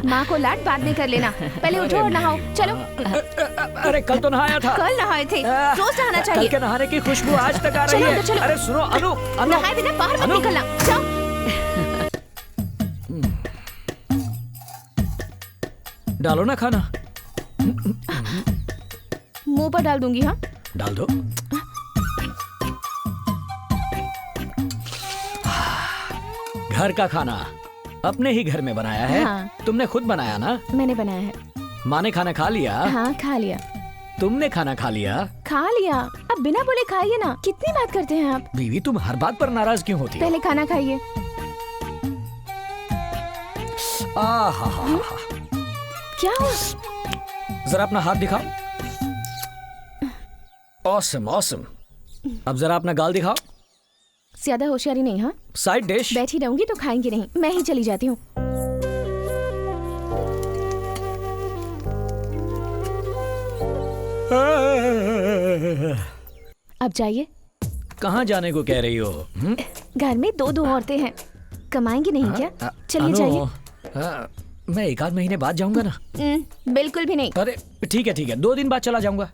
Speaker 5: माँ को लाड बाद में कर लेना, पहले उठो और नहाओ। चलो।
Speaker 6: अरे कल तो नहाया था।
Speaker 5: कल नहाए थे, रोज नहाना चाहिए।
Speaker 6: कल के नहाने की खुशबू आज तक आ रही है।
Speaker 5: चलो।
Speaker 6: अरे सुनो अनु,
Speaker 5: नहाए बिना बाहर मत निकलना। जाओ।
Speaker 6: डालो ना खाना।
Speaker 5: मुंह पर डाल दूंगी। हाँ,
Speaker 6: डाल दो। घर का खाना अपने ही घर में बनाया है।
Speaker 5: हाँ।
Speaker 6: तुमने खुद बनाया ना?
Speaker 5: मैंने बनाया है।
Speaker 6: माँ ने खाना खा लिया?
Speaker 5: हाँ, खा लिया।
Speaker 6: तुमने खाना खा लिया?
Speaker 5: खा लिया। अब बिना बोले खाइए ना, कितनी बात करते हैं आप।
Speaker 6: बीवी, तुम हर बात पर नाराज क्यों होती हो?
Speaker 5: पहले खाना खाइए। क्या हो?
Speaker 6: जरा अपना हाथ दिखाओ। Awesome awesome. अब जरा अपना गाल दिखाओ।
Speaker 5: ज्यादा होशियारी नहीं। हाँ,
Speaker 6: साइड डिश।
Speaker 5: बैठी रहूंगी तो खाएंगे नहीं, मैं ही चली जाती हूँ। अब जाइए।
Speaker 6: कहाँ जाने को कह रही हो?
Speaker 5: घर में 2 औरतें हैं, कमाएंगी नहीं क्या? चलिए जाइए।
Speaker 6: मैं 1 आध महीने बाद जाऊंगा ना।
Speaker 5: बिल्कुल भी नहीं।
Speaker 6: अरे ठीक है 2 दिन बाद चला जाऊंगा।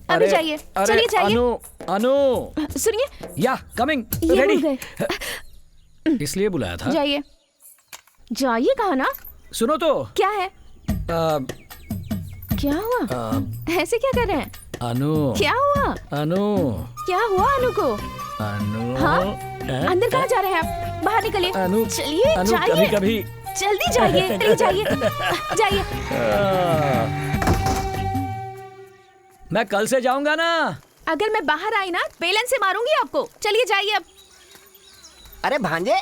Speaker 5: अभी जाइए, चलिए जाइए।
Speaker 6: अनु
Speaker 5: सुनिए।
Speaker 6: या कमिंग
Speaker 5: ये
Speaker 6: रेडी। इसलिए बुलाया था।
Speaker 5: जाइए जाइए कहा ना।
Speaker 6: सुनो तो।
Speaker 5: क्या है? क्या हुआ? ऐसे क्या कर रहे हैं?
Speaker 6: अनु।
Speaker 5: क्या हुआ?
Speaker 6: अनु।
Speaker 5: क्या हुआ अनु को?
Speaker 6: अनु।
Speaker 5: हाँ? अंदर कहाँ जा रहे हैं आप? बाहर निकलिए।
Speaker 6: अनु।
Speaker 5: चलिए
Speaker 6: अनु,
Speaker 5: जाइए।
Speaker 6: कभी
Speaker 5: जल्दी जाइए, चलिए जाइए। जाइए।
Speaker 6: मैं कल से जाऊंगा ना।
Speaker 5: अगर मैं बाहर आई ना, बेलन से मारूंगी आपको। चलिए जाइए अब।
Speaker 7: अरे भांजे।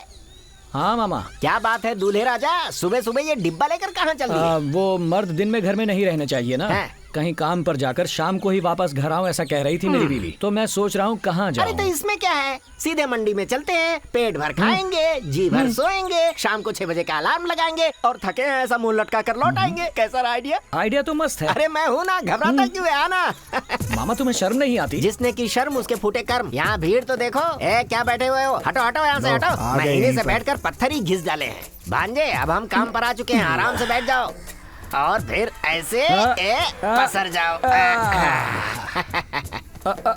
Speaker 6: हाँ मामा।
Speaker 7: क्या बात है दूल्हे राजा, सुबह सुबह ये डिब्बा लेकर कहाँ चल रही है?
Speaker 6: वो मर्द दिन में घर में नहीं रहने चाहिए ना। कहीं काम पर जाकर शाम को ही वापस घर आऊं, ऐसा कह रही थी मेरी बीवी। तो मैं सोच रहा हूँ कहाँ जाऊं।
Speaker 7: अरे तो इसमें क्या है, सीधे मंडी में चलते हैं, पेट भर खाएंगे, जी भर सोएंगे, शाम को 6 बजे का अलार्म लगाएंगे और थके हैं ऐसा मुंह लटका कर लौट आएंगे। कैसा आइडिया?
Speaker 6: आइडिया तो मस्त है।
Speaker 7: अरे मैं हूँ ना, घबराता क्यों है? आना।
Speaker 6: मामा तुम्हें शर्म नहीं आती?
Speaker 7: जिसने की शर्म उसके फूटे कर्म। यहाँ भीड़ तो देखो। क्या बैठे हुए हो? हटो हटो यहाँ से हटो। महीने से बैठकर पत्थर ही घिस डाले हैं। भांजे अब हम काम पर आ चुके हैं, आराम से बैठ जाओ और फिर ऐसे पसर जाओ।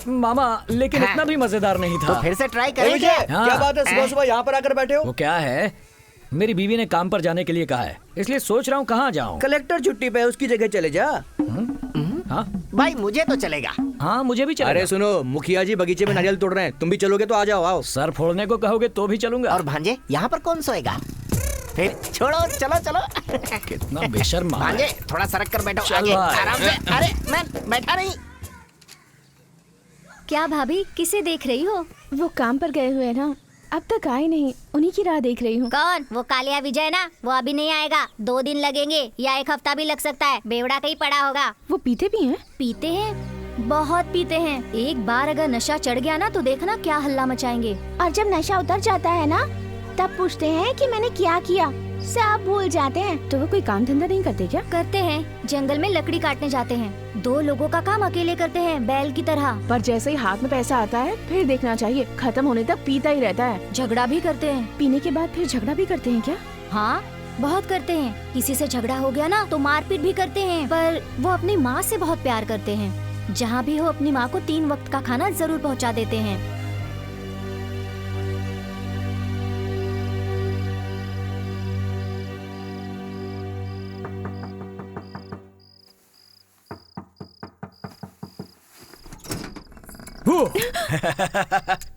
Speaker 6: मामा लेकिन इतना भी मजेदार नहीं था।
Speaker 7: तो फिर से ट्राई करेंगे।
Speaker 10: क्या बात है, सुबह सुबह यहाँ पर आकर बैठे हो?
Speaker 6: वो क्या है, मेरी बीवी ने काम पर जाने के लिए कहा है, इसलिए सोच रहा हूँ कहाँ जाऊँ।
Speaker 10: कलेक्टर छुट्टी पे, उसकी जगह चले जा।
Speaker 6: हाँ
Speaker 7: भाई मुझे तो चलेगा।
Speaker 6: हाँ मुझे भी चलेगा।
Speaker 10: अरे सुनो, मुखिया जी बगीचे में नारियल तोड़ रहे हैं, तुम भी चलोगे तो आ जाओ। आओ।
Speaker 6: सर फोड़ने को कहोगे तो भी चलूंगा।
Speaker 7: और भांजे यहाँ पर कौन सोएगा? फिर छोड़ो, चलो चलो।
Speaker 6: कितना बेशर्म है।
Speaker 7: भांजे थोड़ा सरक कर बैठो
Speaker 6: चल
Speaker 7: आगे,
Speaker 6: भाई।
Speaker 7: आराम से। अरे मैं बैठा नहीं।
Speaker 1: क्या भाभी, किसे देख रही हो?
Speaker 5: वो काम पर गए हुए हैं ना, अब तक आए नहीं, उन्हीं की राह देख रही हूँ।
Speaker 1: कौन? वो कालिया विजय ना? वो अभी नहीं आएगा, 2 दिन लगेंगे या 1 हफ्ता भी लग सकता है। बेवड़ा कहीं पड़ा होगा।
Speaker 5: वो पीते भी हैं?
Speaker 1: पीते हैं, बहुत पीते हैं। एक बार अगर नशा चढ़ गया ना तो देखना क्या हल्ला मचाएंगे।
Speaker 5: और जब नशा उतर जाता है ना, तब पूछते हैं कि मैंने क्या किया, सब भूल जाते हैं। तो वो कोई काम धंधा नहीं करते क्या?
Speaker 1: करते हैं, जंगल में लकड़ी काटने जाते हैं। 2 लोगों का काम अकेले करते हैं, बैल की तरह।
Speaker 5: पर जैसे ही हाथ में पैसा आता है फिर देखना चाहिए, खत्म होने तक पीता ही रहता है।
Speaker 1: झगड़ा भी करते हैं।
Speaker 5: पीने के बाद फिर झगड़ा भी करते हैं क्या?
Speaker 1: हाँ, बहुत करते हैं। किसी से झगड़ा हो गया ना तो मारपीट भी करते हैं। पर वो अपनी माँ से बहुत प्यार करते हैं। जहाँ भी हो अपनी माँ को 3 वक्त का खाना जरूर पहुँचा देते हैं।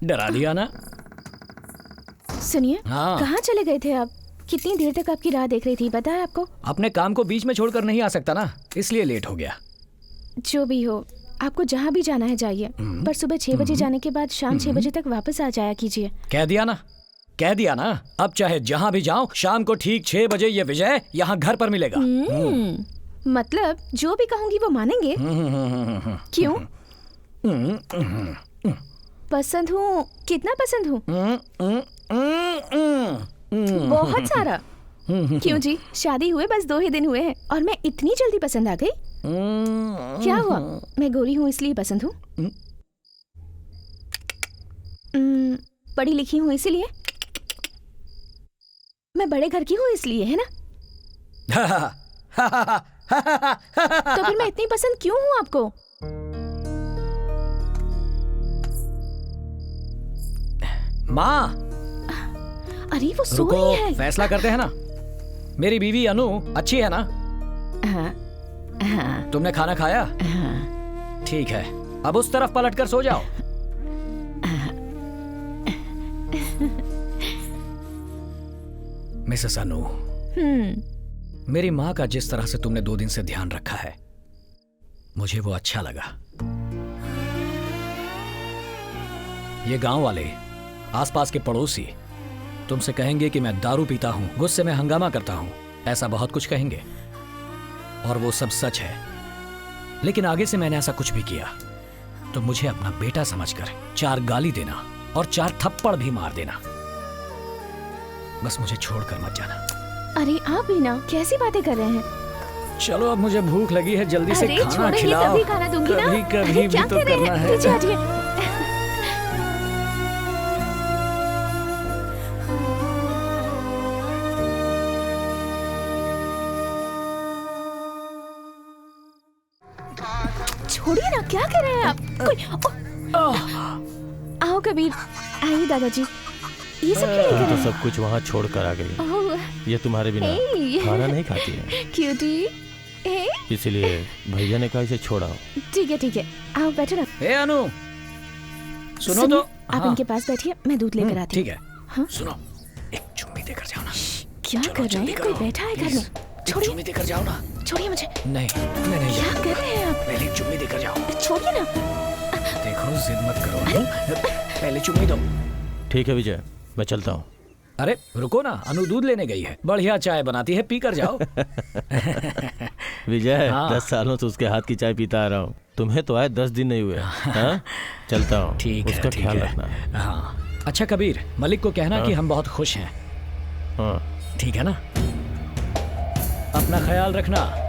Speaker 6: डरा दिया ना?
Speaker 5: सुनिए,
Speaker 6: हाँ।
Speaker 5: कहाँ चले गए थे आप? कितनी देर तक आपकी राह देख रही थी, पता है आपको?
Speaker 6: अपने काम को बीच में छोड़कर नहीं आ सकता ना, इसलिए लेट हो गया।
Speaker 5: जो भी हो, आपको जहाँ भी जाना है जाइए, पर सुबह 6 बजे जाने के बाद शाम 6 बजे तक वापस आ जाया कीजिए।
Speaker 6: कह दिया ना, कह दिया ना। अब चाहे जहाँ भी जाऊँ, शाम को ठीक 6 बजे ये विजय यहाँ घर पर मिलेगा।
Speaker 5: मतलब जो भी कहूँगी वो मानेंगे? क्यों? पसंद हूँ? कितना पसंद हूँ? बहुत सारा। क्यों जी, शादी हुए बस 2 ही दिन हुए हैं और मैं इतनी जल्दी पसंद आ गई? क्या हुआ? मैं गोरी हूँ इसलिए पसंद हूँ? पढ़ी लिखी हूँ इसलिए? मैं बड़े घर की हूँ इसलिए, है ना? तो फिर मैं इतनी पसंद क्यों हूँ आपको?
Speaker 6: माँ,
Speaker 5: अरे वो सो
Speaker 6: रुको,
Speaker 5: रही है।
Speaker 6: फैसला करते हैं ना। मेरी बीवी अनु अच्छी है ना?
Speaker 5: हाँ, हाँ,
Speaker 6: तुमने खाना खाया?
Speaker 5: हाँ।
Speaker 6: ठीक है, अब उस तरफ पलटकर सो जाओ। मिसेस अनु, मेरी माँ का जिस तरह से तुमने 2 दिन से ध्यान रखा है, मुझे वो अच्छा लगा। ये गांव वाले, आसपास के पड़ोसी तुमसे कहेंगे कि मैं दारू पीता हूं, गुस्से में हंगामा करता हूं, ऐसा बहुत कुछ कहेंगे और वो सब सच है। लेकिन आगे से मैंने ऐसा कुछ भी किया तो मुझे अपना बेटा समझकर 4 गाली देना और 4 थप्पड़ भी मार देना। बस मुझे छोड़कर मत जाना।
Speaker 5: अरे आप भी ना, कैसी बातें कर रहे हैं?
Speaker 6: चलो, अब मुझे भूख लगी है, जल्दी से खाना
Speaker 5: छोड़ेंगे
Speaker 6: खिलाओ।
Speaker 5: तभी खाना दूंगी ना।
Speaker 6: कभी कभी
Speaker 5: क्या
Speaker 6: भी तो
Speaker 5: कर रहे
Speaker 6: करना
Speaker 5: हैं?
Speaker 6: है।
Speaker 5: पीछे हटिए। छोड़िए ना, क्या कर रहे हैं आप? आओ कबीर, आइए दादाजी। ये सब क्यों कर
Speaker 3: तो
Speaker 5: रहे हैं?
Speaker 3: सब कुछ वहाँ छोड़ कर आ गई।
Speaker 5: ओह,
Speaker 3: ये तुम्हारे बिना
Speaker 5: हे।
Speaker 3: खाना नहीं खाती है,
Speaker 5: क्यूटी। ए,
Speaker 3: इसलिए भैया ने कहा इसे छोड़ाओ।
Speaker 5: ठीक है, आओ बैठो ना।
Speaker 6: ए अनु, सुनो
Speaker 5: सुनिए,
Speaker 6: तो।
Speaker 5: आप
Speaker 6: हाँ,
Speaker 5: इनके पास बैठिए, मैं दूध लेकर आती
Speaker 6: ठीक
Speaker 5: हूँ।
Speaker 6: है।
Speaker 5: हाँ?
Speaker 6: सुनो, एक चुम्मी देकर जाओ ना।
Speaker 5: क्या
Speaker 6: चलो,
Speaker 5: कर रहे
Speaker 6: जल्दी
Speaker 5: हैं? कोई
Speaker 6: करो,
Speaker 5: बैठा है घर
Speaker 6: प्लीज।
Speaker 5: में?
Speaker 6: एक
Speaker 5: छोड़िए,
Speaker 6: चुम्मी देकर जाओ ना।
Speaker 5: छोड़िए मुझे।
Speaker 6: नहीं, मैं नहीं
Speaker 5: क्या
Speaker 6: जाऊंगा।
Speaker 5: कर रहे हैं आप?
Speaker 6: पहले एक चुम्मी देकर जाओ।
Speaker 5: छोड़िए ना।
Speaker 6: देखो, जिद मत करो अनु, पहले चुम्मी दो।
Speaker 3: ठीक है विजय, मैं चलता हूँ।
Speaker 6: अरे रुको ना, अनु दूध लेने गई है, बढ़िया चाय बनाती है, पी कर जाओ।
Speaker 3: विजय,
Speaker 6: हाँ।
Speaker 3: 10 सालों से उसके हाथ की चाय पीता आ रहा हूँ। तुम्हें तो आए 10 दिन नहीं हुए। हाँ? चलता हूँ।
Speaker 6: ठीक है,
Speaker 3: उसका
Speaker 6: ठीक
Speaker 3: ख्याल
Speaker 6: है।
Speaker 3: रखना।
Speaker 6: हाँ, अच्छा कबीर, मलिक को कहना कि हम बहुत खुश हैं।
Speaker 3: हाँ।
Speaker 6: ठीक है ना? अपना ख्याल रखना।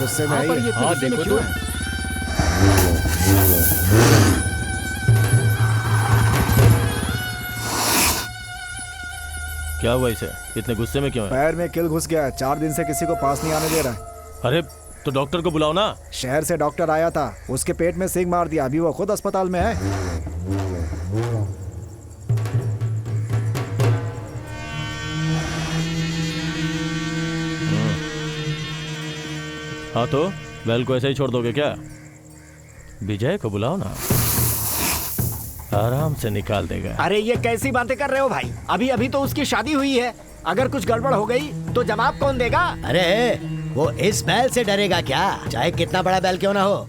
Speaker 8: गुस्से में
Speaker 6: हाँ, पर
Speaker 8: आई
Speaker 6: ये
Speaker 8: है।
Speaker 6: इतने गुस्से में क्यों है?
Speaker 3: क्या हुआ इसे? इतने गुस्से में क्यों है?
Speaker 8: पैर में किल घुस गया है, 4 दिन से किसी को पास नहीं आने दे रहा है।
Speaker 3: अरे तो डॉक्टर को बुलाओ ना।
Speaker 8: शहर से डॉक्टर आया था, उसके पेट में सींग मार दिया, अभी वो खुद अस्पताल में है।
Speaker 3: हाँ तो बैल को ऐसे ही छोड़ दोगे क्या? विजय को बुलाओ ना, आराम से निकाल देगा।
Speaker 7: अरे ये कैसी बातें कर रहे हो भाई? अभी अभी तो उसकी शादी हुई है, अगर कुछ गड़बड़ हो गई तो जवाब कौन देगा?
Speaker 4: अरे वो इस बैल से डरेगा क्या? चाहे कितना बड़ा बैल क्यों ना हो,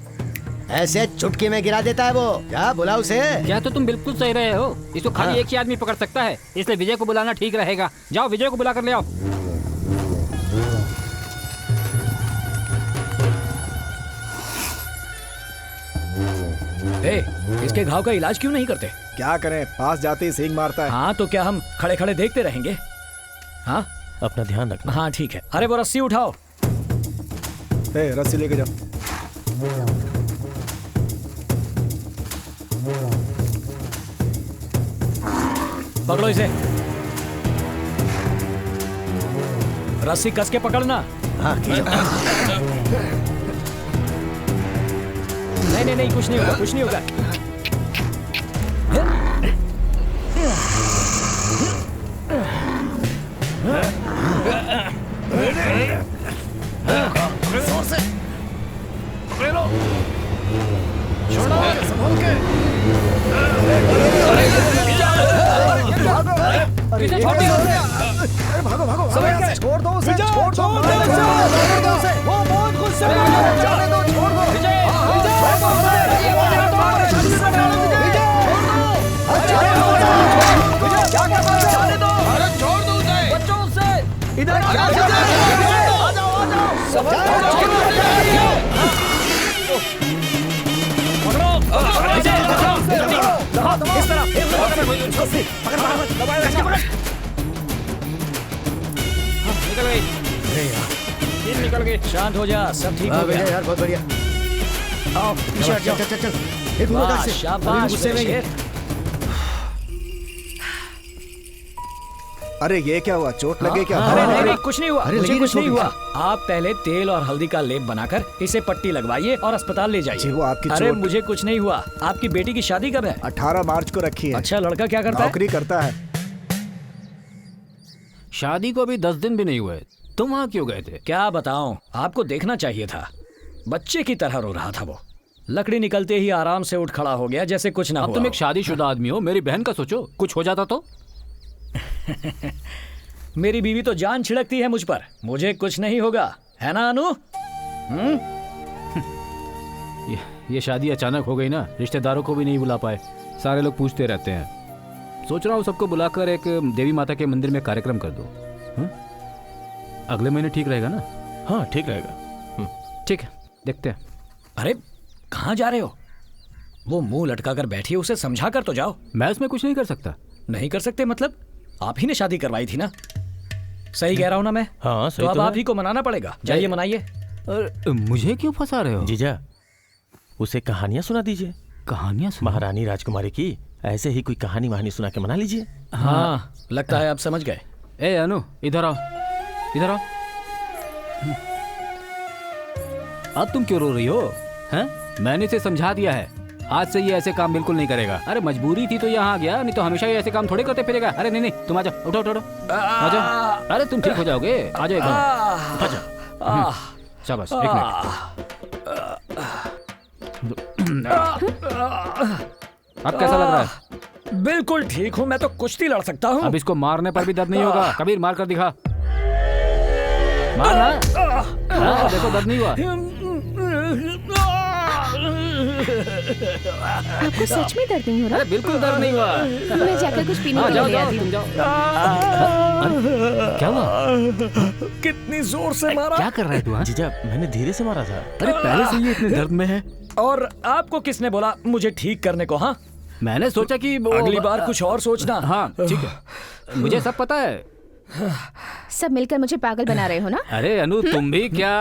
Speaker 4: ऐसे चुटकी में गिरा देता है वो। क्या बुला उसे?
Speaker 2: क्या तो तुम बिल्कुल सही रहे हो, इसको खाली एक ही आदमी पकड़ सकता है, इसलिए विजय को बुलाना ठीक रहेगा। जाओ विजय को बुला कर ले आओ।
Speaker 6: इसके घाव का इलाज क्यों नहीं करते?
Speaker 8: क्या करें, पास जाते ही सींग मारता है।
Speaker 6: हाँ तो क्या हम खड़े खड़े देखते रहेंगे? हाँ
Speaker 3: अपना ध्यान रखना।
Speaker 6: हाँ ठीक है। अरे वो रस्सी उठाओ।
Speaker 8: रस्सी लेके जाओ।
Speaker 6: पकड़ो इसे, रस्सी कस के पकड़ना।
Speaker 4: हाँ
Speaker 6: नहीं नहीं कुछ नहीं होगा, कुछ नहीं होगा।
Speaker 2: पकड़ लो, छोड़ो, संभल के।
Speaker 8: अरे भागो भागो, छोड़ दो उसे, छोड़ दो उसे, वो बहुत गुस्से में है, जाने दो, छोड़ दो। इधर
Speaker 2: निकल गई।
Speaker 6: शांत हो जा, सब ठीक हो गया
Speaker 4: यार, बहुत बढ़िया।
Speaker 6: आओ
Speaker 4: चल चल चल चल, एक
Speaker 6: वाह,
Speaker 4: से
Speaker 6: शाबाश
Speaker 4: गुस्से में
Speaker 6: शेर।
Speaker 8: अरे ये क्या हुआ, चोट लगे क्या?
Speaker 6: अरे नहीं नहीं कुछ नहीं हुआ,
Speaker 4: अरे
Speaker 6: मुझे
Speaker 4: लगी
Speaker 6: कुछ नहीं
Speaker 4: चोट।
Speaker 6: हुआ। आप पहले तेल और हल्दी का लेप बनाकर इसे पट्टी लगवाइए और अस्पताल ले
Speaker 8: जी,
Speaker 6: जाइए।
Speaker 8: वो आपकी
Speaker 6: अरे
Speaker 8: चोट।
Speaker 6: मुझे कुछ नहीं हुआ। आपकी बेटी की शादी कब है?
Speaker 8: 18 मार्च को रखी है।
Speaker 6: अच्छा, लड़का क्या करता है?
Speaker 8: नौकरी करता है।
Speaker 2: शादी को अभी 10 दिन भी नहीं हुए, तुम वहाँ क्यों गए थे?
Speaker 6: क्या बताऊं, आपको देखना चाहिए था। बच्चे की तरह रो रहा था वो। लकड़ी निकलते ही आराम से उठ खड़ा हो गया जैसे कुछ ना
Speaker 2: अब
Speaker 6: हुआ
Speaker 2: तुम
Speaker 6: हो।
Speaker 2: एक शादीशुदा आदमी हो, मेरी बहन का सोचो, कुछ हो जाता तो।
Speaker 6: मेरी बीवी तो जान छिड़कती है मुझ पर, मुझे कुछ नहीं होगा, है ना अनु?
Speaker 2: ये शादी अचानक हो गई ना, रिश्तेदारों को भी नहीं बुला पाए, सारे लोग पूछते रहते हैं। सोच रहा हूँ सबको बुलाकर एक देवी माता के मंदिर में कार्यक्रम कर दो। अगले महीने ठीक रहेगा ना?
Speaker 3: हाँ ठीक रहेगा।
Speaker 2: ठीक है, देखते हैं।
Speaker 6: अरे कहाँ जा रहे हो? वो मुंह लटका कर बैठी है, उसे समझा कर तो जाओ।
Speaker 2: मैं उसमें कुछ नहीं कर सकता।
Speaker 6: नहीं कर सकते मतलब? आप ही ने शादी करवाई थी ना? सही कह रहा हूँ ना मैं?
Speaker 3: हाँ सही
Speaker 6: तो अब
Speaker 3: तो
Speaker 6: आप
Speaker 3: है।
Speaker 6: ही को मनाना पड़ेगा। जाइए मनाइए।
Speaker 2: अरे मुझे क्यों फंसा रहे हो?
Speaker 3: जीजा, उसे कहानियां सुना दीजिए।
Speaker 2: कहानियां?
Speaker 3: महारानी राजकुमारी की ऐसे ही कोई कहानी सुना के मना लीजिए।
Speaker 6: हाँ लगता है आप समझ गए।
Speaker 2: ए अनु, इधर आओ, इधर आओ। अब तुम क्यों रो रही हो? हैं? मैंने इसे समझा दिया है, आज से ये ऐसे काम बिल्कुल नहीं करेगा। अरे मजबूरी थी तो यहाँ आ गया, नहीं तो हमेशा ये ऐसे काम थोड़े करते फिरेगा। अरे नहीं नहीं, तुम आ जाओ, उठो उठो आ जाओ। अरे तुम ठीक हो जाओगे, आ जाओ एकदम, आ जाओ। शाबाश, एक मिनट। अब कैसा लग रहा है?
Speaker 6: बिल्कुल ठीक हूँ, मैं तो कुश्ती लड़ सकता हूँ।
Speaker 2: अब इसको मारने पर भी दर्द नहीं होगा। कबीर मार कर दिखा, मारना। हाँ, देखो दर्द नहीं हुआ।
Speaker 5: आपको सच में दर्द नहीं हो रहा?
Speaker 2: अरे बिल्कुल दर्द नहीं हुआ।
Speaker 5: मैं जाकर कुछ पीने के लिए ले आती हूँ।
Speaker 2: तुम जाओ। क्या हुआ?
Speaker 6: कितनी जोर से मारा?
Speaker 2: क्या कर रहा है तू?
Speaker 3: जीजा, मैंने धीरे से मारा था।
Speaker 2: अरे पहले से ही इतने दर्द में है।
Speaker 6: और आपको किसने बोला मुझे ठीक करने को? हाँ
Speaker 2: मैंने सोचा कि
Speaker 6: अगली बार कुछ और सोचना।
Speaker 2: हाँ ठीक है, मुझे सब पता है।
Speaker 5: सब मिलकर मुझे पागल बना रहे हो ना?
Speaker 2: अरे अनु, तुम भी क्या?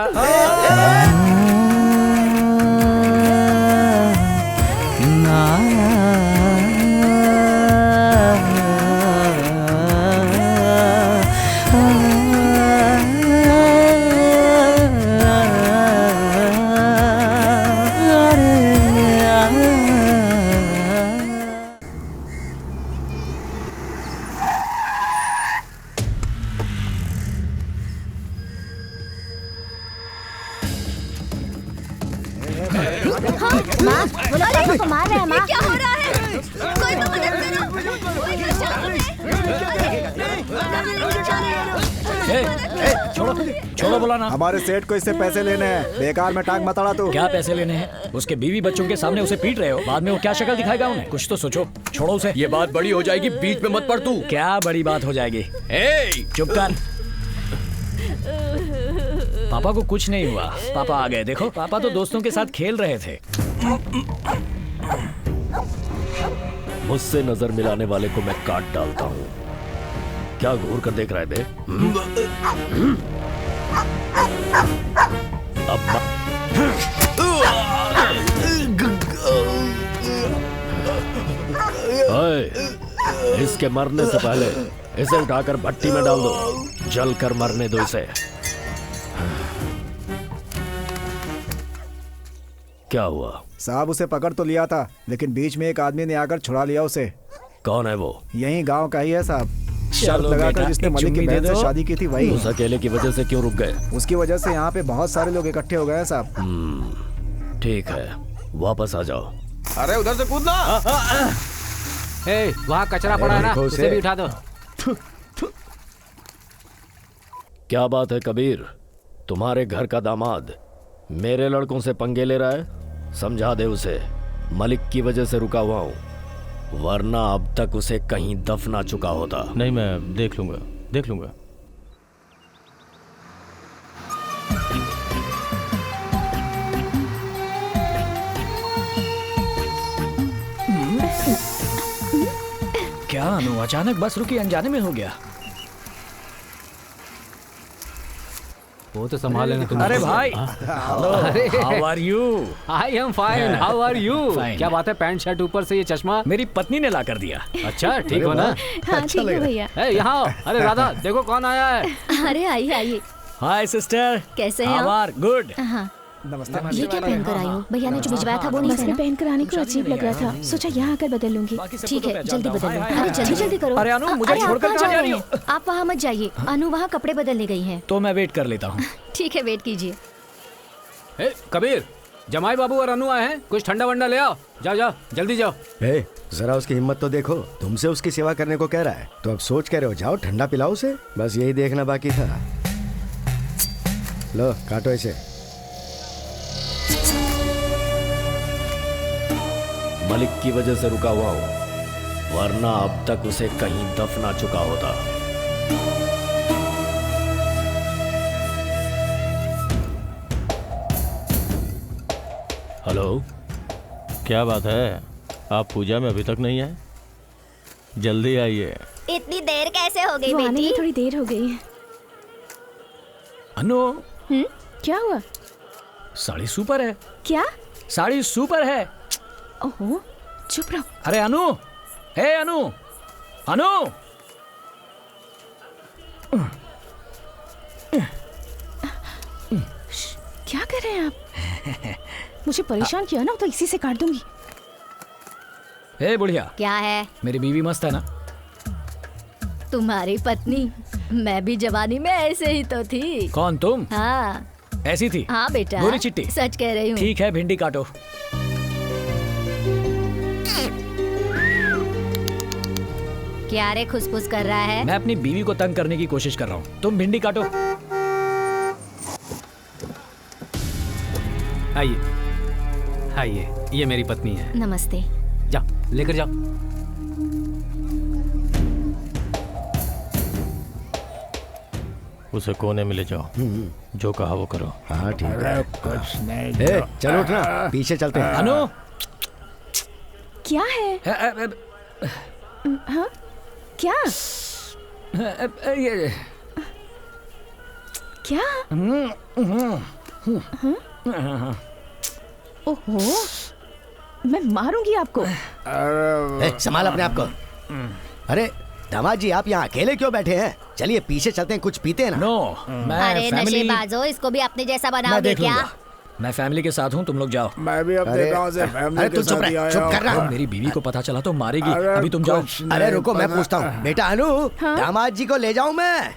Speaker 5: पापा को मार रहे हैं माँ।
Speaker 12: क्या हो रहा है? कोई तो मदद करो। कोई बचाओ हमें।
Speaker 6: छोड़ो बोला ना।
Speaker 8: हमारे सेठ को इससे पैसे लेने हैं, बेकार में टांग मत अड़ा तू।
Speaker 6: क्या पैसे लेने हैं? उसके बीवी बच्चों के सामने उसे पीट रहे हो, बाद में वो क्या शक्ल दिखाएगा उन्हें? कुछ तो सोचो। छोड़ो उसे।
Speaker 10: ये बात बड़ी हो जाएगी, बीच में मत पड़ तू।
Speaker 6: क्या बड़ी बात हो जाएगी? चुप कर। पापा को कुछ नहीं हुआ। पापा आ गए, देखो पापा तो दोस्तों के साथ खेल रहे थे।
Speaker 3: मुझसे नजर मिलाने वाले को मैं काट डालता हूँ। क्या घूर कर देख रहा है बे? अब इसके मरने से पहले इसे उठाकर भट्टी में डाल दो, जल कर मरने दो इसे। क्या हुआ?
Speaker 8: साहब उसे पकड़ तो लिया था, लेकिन बीच में एक आदमी ने आकर छुड़ा लिया उसे।
Speaker 3: कौन है वो?
Speaker 8: यही गांव का ही है साहब। शर्त
Speaker 6: चलो
Speaker 8: लगाकर
Speaker 6: बेटा,
Speaker 8: जिसने
Speaker 6: एक
Speaker 8: मलिक की
Speaker 6: चुम्मी दे
Speaker 8: बहन से
Speaker 6: दो।
Speaker 8: शादी की थी वही।
Speaker 3: उस अकेले की वजह से क्यों रुक गए?
Speaker 8: उसकी वजह से यहाँ पे बहुत सारे लोग इकट्ठे हो गए हैं साहब।
Speaker 3: ठीक है, वापस आ जाओ।
Speaker 10: अरे उधर से कूदना।
Speaker 2: वहाँ कचरा पड़ा है ना, उसे भी उठा दो।
Speaker 3: क्या बात है कबीर, तुम्हारे घर का दामाद मेरे लड़कों से पंगे ले रहा है? समझा दे उसे, मलिक की वजह से रुका हुआ हूं, वरना अब तक उसे कहीं दफना चुका होता।
Speaker 13: नहीं, मैं देख लूंगा, देख लूंगा।
Speaker 6: क्या अनु, अचानक बस रुकी, अनजाने में हो गया।
Speaker 2: वो तो संभाल लेना तुम।
Speaker 6: अरे भाई, how are you?
Speaker 2: I am fine, how are you? क्या बात है, पैंट शर्ट ऊपर से ये चश्मा
Speaker 6: मेरी पत्नी ने ला कर दिया।
Speaker 2: अच्छा ठीक हो ना?
Speaker 5: हाँ ठीक है भैया।
Speaker 2: यहाँ आओ। अरे राधा देखो कौन आया है।
Speaker 1: अरे आइए आइए।
Speaker 6: हाय सिस्टर,
Speaker 1: कैसे हैं आप?
Speaker 6: How are good.
Speaker 1: हाँ,
Speaker 8: नमस्ते।
Speaker 1: ये क्या पहनकर आई हो? भैया ने जो भिजवाया था वो नहीं
Speaker 5: बस में
Speaker 1: पहना?
Speaker 5: पहनकर आने को अजीब लग रहा था, सोचा यहाँ आकर बदल लूंगी।
Speaker 1: ठीक है, जल्दी बदल लो। अरे जल्दी जल्दी करो।
Speaker 6: अरे अनु, मुझे
Speaker 1: अरे, आप
Speaker 6: छोड़कर
Speaker 1: कहाँ
Speaker 6: कहाँ
Speaker 1: जा
Speaker 6: जा
Speaker 1: रहे
Speaker 6: रही
Speaker 1: हैं? आप वहाँ मत जाइए, अनु वहाँ कपड़े बदलने गई हैं।
Speaker 6: तो मैं वेट कर लेता हूँ।
Speaker 1: ठीक है, वेट कीजिए।
Speaker 2: कबीर, जमाई बाबू और अनु आए हैं, कुछ ठंडा वंडा ले आओ। जाओ जाओ, जल्दी जाओ।
Speaker 4: जरा उसकी हिम्मत तो देखो, तुमसे उसकी सेवा करने को कह रहा है तो अब सोच कह रहे हो, जाओ ठंडा पिलाओ उसे। बस यही देखना बाकी था। लो काटो इसे।
Speaker 3: मलिक की वजह से रुका हुआ हूं, वरना अब तक उसे कहीं दफना चुका होता।
Speaker 13: हेलो, क्या बात है? आप पूजा में अभी तक नहीं आए? जल्दी आइए।
Speaker 12: इतनी देर कैसे हो गई
Speaker 5: वो आने
Speaker 12: बेटी?
Speaker 5: में थोड़ी देर हो गई है।
Speaker 6: अनु,
Speaker 5: क्या हुआ?
Speaker 6: साड़ी सुपर है।
Speaker 5: क्या?
Speaker 6: साड़ी सुपर है।
Speaker 5: ओहो, चुप रहो।
Speaker 6: अरे अनु, हे अनु, अनु।
Speaker 5: क्या कर रहे हैं आप? मुझे परेशान किया ना तो इसी से काट दूंगी।
Speaker 6: हे बुढ़िया,
Speaker 1: क्या है?
Speaker 6: मेरी बीवी मस्त है ना?
Speaker 1: तुम्हारी पत्नी? मैं भी जवानी में ऐसे ही तो थी।
Speaker 6: कौन तुम?
Speaker 1: हाँ
Speaker 6: ऐसी थी?
Speaker 1: हाँ बेटा,
Speaker 6: गोरी चिट्टी?
Speaker 1: सच कह रही हूँ।
Speaker 6: ठीक है, भिंडी काटो।
Speaker 1: क्या रे खुसफुस कर रहा है?
Speaker 6: मैं अपनी बीवी को तंग करने की कोशिश कर रहा हूँ, तुम भिंडी काटो।
Speaker 2: आइए आइए, ये मेरी पत्नी है।
Speaker 1: नमस्ते।
Speaker 2: जाओ लेकर जाओ।
Speaker 13: उसे कोने में ले जाओ, जो कहा वो करो।
Speaker 4: हाँ ठीक है। कुछ नहीं। चलो उठना, पीछे चलते हैं।
Speaker 6: अनु,
Speaker 5: क्या है? हाँ क्या?
Speaker 6: ये
Speaker 5: क्या? ओहो, मैं मारूंगी आपको।
Speaker 4: संभाल अपने आप को। अरे दामाद जी, आप यहाँ अकेले क्यों बैठे हैं? चलिए पीछे चलते हैं, कुछ पीते हैं ना।
Speaker 6: नो, मैं
Speaker 1: अरे नशेबाजो, इसको भी अपने जैसा बनाओगे क्या?
Speaker 6: मैं फैमिली के साथ हूँ, तुम लोग जाओ।
Speaker 8: मैं भी अपने गांव से फैमिली के साथ ही आया
Speaker 4: चुप कर रहा।
Speaker 6: मेरी बीवी को पता चला तो मारेगी। अभी तुम जाओ।
Speaker 4: अरे रुको, मैं पूछता हूँ। बेटा अनु, दामाद जी को ले जाऊँ मैं?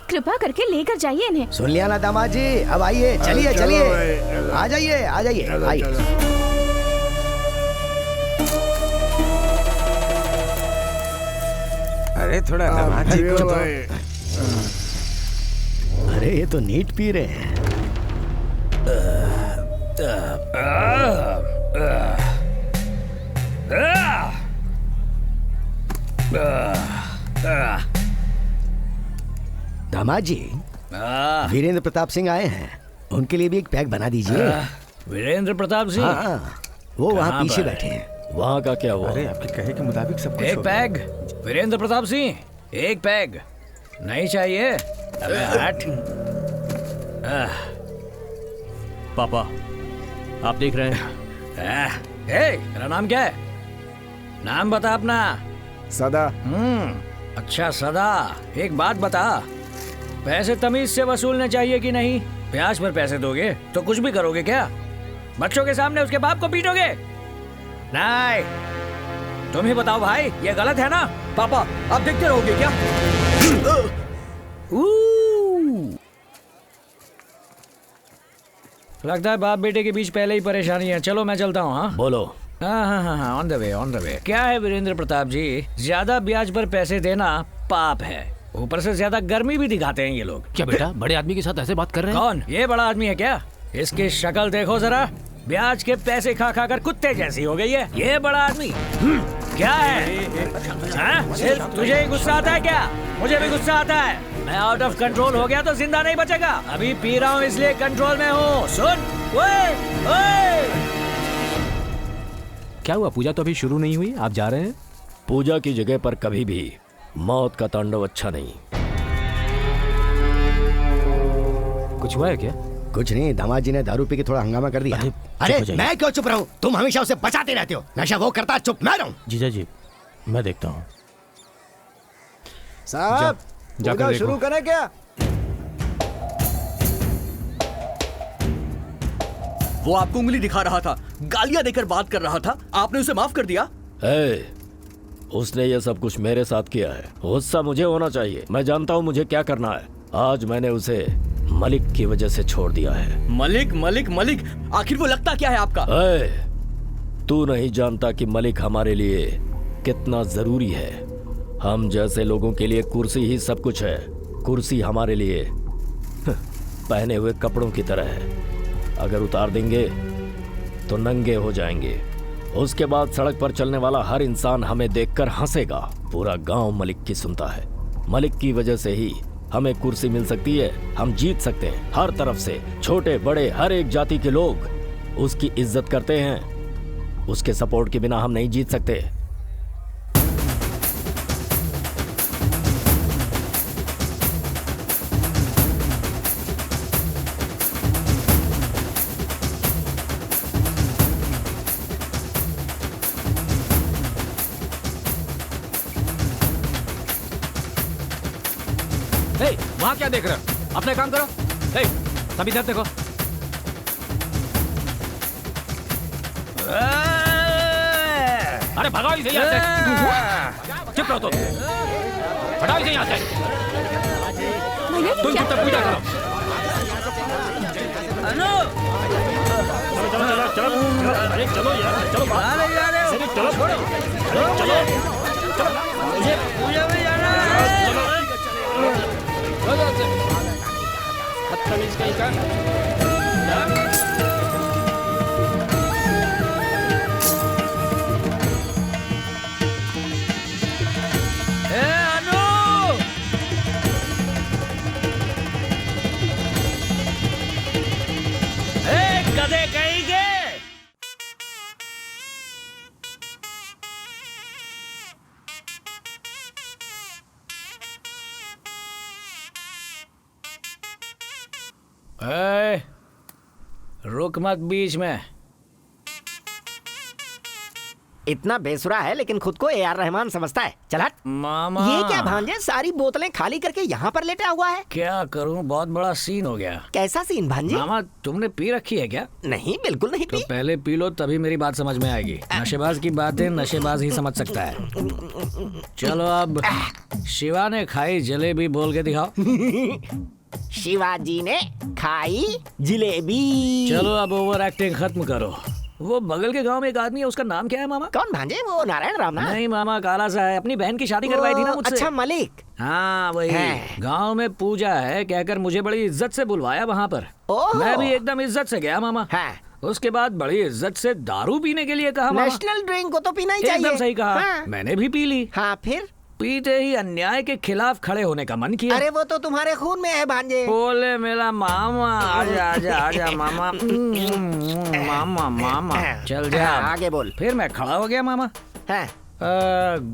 Speaker 5: कृपा करके लेकर जाइए इन्हें।
Speaker 4: सुन लिया ना दामाद जी, अब आइए, चलिए चलिए, आ जाइए आ जाइए, आइए।
Speaker 8: अरे थोड़ा
Speaker 4: अरे ये तो नीट पी रहे हैं। दामाद जी, वीरेंद्र प्रताप सिंह आए हैं, उनके लिए भी एक पैक बना दीजिए।
Speaker 6: वीरेंद्र प्रताप सिंह?
Speaker 4: हाँ, वो वहाँ पीछे बैठे हैं।
Speaker 6: वहाँ का क्या हुआ?
Speaker 8: अरे आपके कहे के मुताबिक सब कुछ
Speaker 6: एक
Speaker 8: हो गया।
Speaker 6: पैग। वीरेंद्र प्रताप सिंह, एक पैग नहीं चाहिए? अबे हट।
Speaker 13: पापा, आप देख रहे हैं?
Speaker 6: तेरा नाम क्या है? नाम बता अपना।
Speaker 8: सदा।
Speaker 6: अच्छा सदा, एक बात बता, पैसे तमीज से वसूलने चाहिए कि नहीं? ब्याज पर पैसे दोगे तो कुछ भी करोगे क्या? बच्चों के सामने उसके बाप को पीटोगे? नहीं, तुम ही बताओ भाई, ये गलत है ना?
Speaker 10: पापा, आप देखते रहोगे क्या?
Speaker 6: लगता है बाप बेटे के बीच पहले ही परेशानी है। चलो मैं चलता हूँ। हाँ
Speaker 2: बोलो।
Speaker 6: हाँ, ऑन द वे। क्या है वीरेंद्र प्रताप जी, ज्यादा ब्याज पर पैसे देना पाप है, ऊपर से ज्यादा गर्मी भी दिखाते हैं ये लोग।
Speaker 2: क्या बेटा, बड़े आदमी के साथ ऐसे बात कर रहे हैं?
Speaker 6: कौन? ये बड़ा आदमी है क्या? इसकी शक्ल देखो जरा, ब्याज के पैसे खा खा कर कुत्ते जैसी हो गई है। ये बड़ा आदमी क्या है? सिर्फ तुझे ही गुस्सा आता है क्या? मुझे भी गुस्सा आता है। मैं आउट ऑफ कंट्रोल हो गया तो जिंदा नहीं बचेगा। अभी पी रहा हूँ इसलिए कंट्रोल में हूँ। सुन, ओए।
Speaker 2: क्या हुआ? पूजा तो अभी शुरू नहीं हुई, आप जा रहे हैं?
Speaker 3: पूजा की जगह पर कभी भी मौत का तांडव अच्छा नहीं।
Speaker 2: कुछ हुआ है क्या?
Speaker 4: कुछ नहीं, दामाद जी ने दारू पी के थोड़ा हंगामा कर दिया। अरे मैं क्यों चुप रहूं? तुम हमेशा उसे बचाते रहते हो। नशा वो करता है, चुप मैं रहूं।
Speaker 3: जीजा जी, मैं देखता हूँ।
Speaker 8: साहब, पूजा शुरू करें क्या?
Speaker 10: वो आपको उंगली दिखा रहा था, गालियां देकर बात कर रहा था, आपने उसे माफ कर दिया?
Speaker 3: उसने ये सब कुछ मेरे साथ किया है, गुस्सा मुझे होना चाहिए। मैं जानता हूँ मुझे क्या करना है। आज मैंने उसे मलिक की वजह से छोड़ दिया है।
Speaker 10: मलिक मलिक मलिक, आखिर वो लगता क्या है आपका?
Speaker 3: तू नहीं जानता कि मलिक हमारे लिए कितना जरूरी है। हम जैसे लोगों के लिए कुर्सी ही सब कुछ है। कुर्सी हमारे लिए पहने हुए कपड़ों की तरह है, अगर उतार देंगे तो नंगे हो जाएंगे। उसके बाद सड़क पर चलने वाला हर इंसान हमें देखकर हंसेगा। पूरा गांव मलिक की सुनता है। मलिक की वजह से ही हमें कुर्सी मिल सकती है। हम जीत सकते हैं। हर तरफ से छोटे बड़े हर एक जाति के लोग उसकी इज्जत करते हैं। उसके सपोर्ट के बिना हम नहीं जीत सकते।
Speaker 2: वहाँ क्या देख रहे हो? अपने काम करो। सब इधर देखो। अरे भगाओ इसे यहाँ से। चुप रहो तुम। हटाओ इसे यहाँ से। तुम चुपचाप पूजा करो। चलो यार, चलो मुझे पूजा में जाना है। बदतमीज कहीं का।
Speaker 6: गधे कहीं के। रुक मत बीच में।
Speaker 7: इतना बेसुरा है लेकिन खुद को ए आर रहमान समझता है। चल हट।
Speaker 6: मामा,
Speaker 7: ये क्या भांजे, सारी बोतलें खाली करके यहाँ पर लेटा हुआ है?
Speaker 6: क्या करूँ, बहुत बड़ा सीन हो गया।
Speaker 7: कैसा सीन भांजे?
Speaker 6: मामा, तुमने पी रखी है क्या?
Speaker 7: नहीं, बिल्कुल नहीं पी।
Speaker 6: तो पहले पी लो तभी मेरी बात समझ में आएगी। नशेबाज की बातें नशेबाज ही समझ सकता है। चलो अब शिवा ने खाई जलेबी बोल के दिखाओ।
Speaker 7: शिवाजी ने खाई जलेबी।
Speaker 6: चलो अब ओवर एक्टिंग खत्म करो। वो बगल के गांव में एक आदमी है, उसका नाम क्या है मामा?
Speaker 7: कौन भांजे? वो नारायण राम ना?
Speaker 6: नहीं मामा, काला सा है, अपनी बहन की शादी करवाई थी ना मुझसे।
Speaker 7: अच्छा, मलिक।
Speaker 6: हाँ वही। गांव में पूजा है कहकर मुझे बड़ी इज्जत से बुलवाया वहाँ पर। मैं भी एकदम इज्जत से गया मामा। उसके बाद बड़ी इज्जत से दारू पीने के लिए कहा।
Speaker 7: नेशनल ड्रिंक को तो पीना ही चाहिए।
Speaker 6: एकदम सही कहा। मैंने भी पी ली।
Speaker 7: हाँ, फिर
Speaker 6: पीते ही अन्याय के खिलाफ खड़े होने का मन किया।
Speaker 7: अरे वो तो तुम्हारे खून में है भांजे।
Speaker 6: बोले मेरा मामा, आजा आजा आजा मामा। मामा मामा चल जा,
Speaker 7: आगे बोल।
Speaker 6: फिर मैं खड़ा हो गया मामा।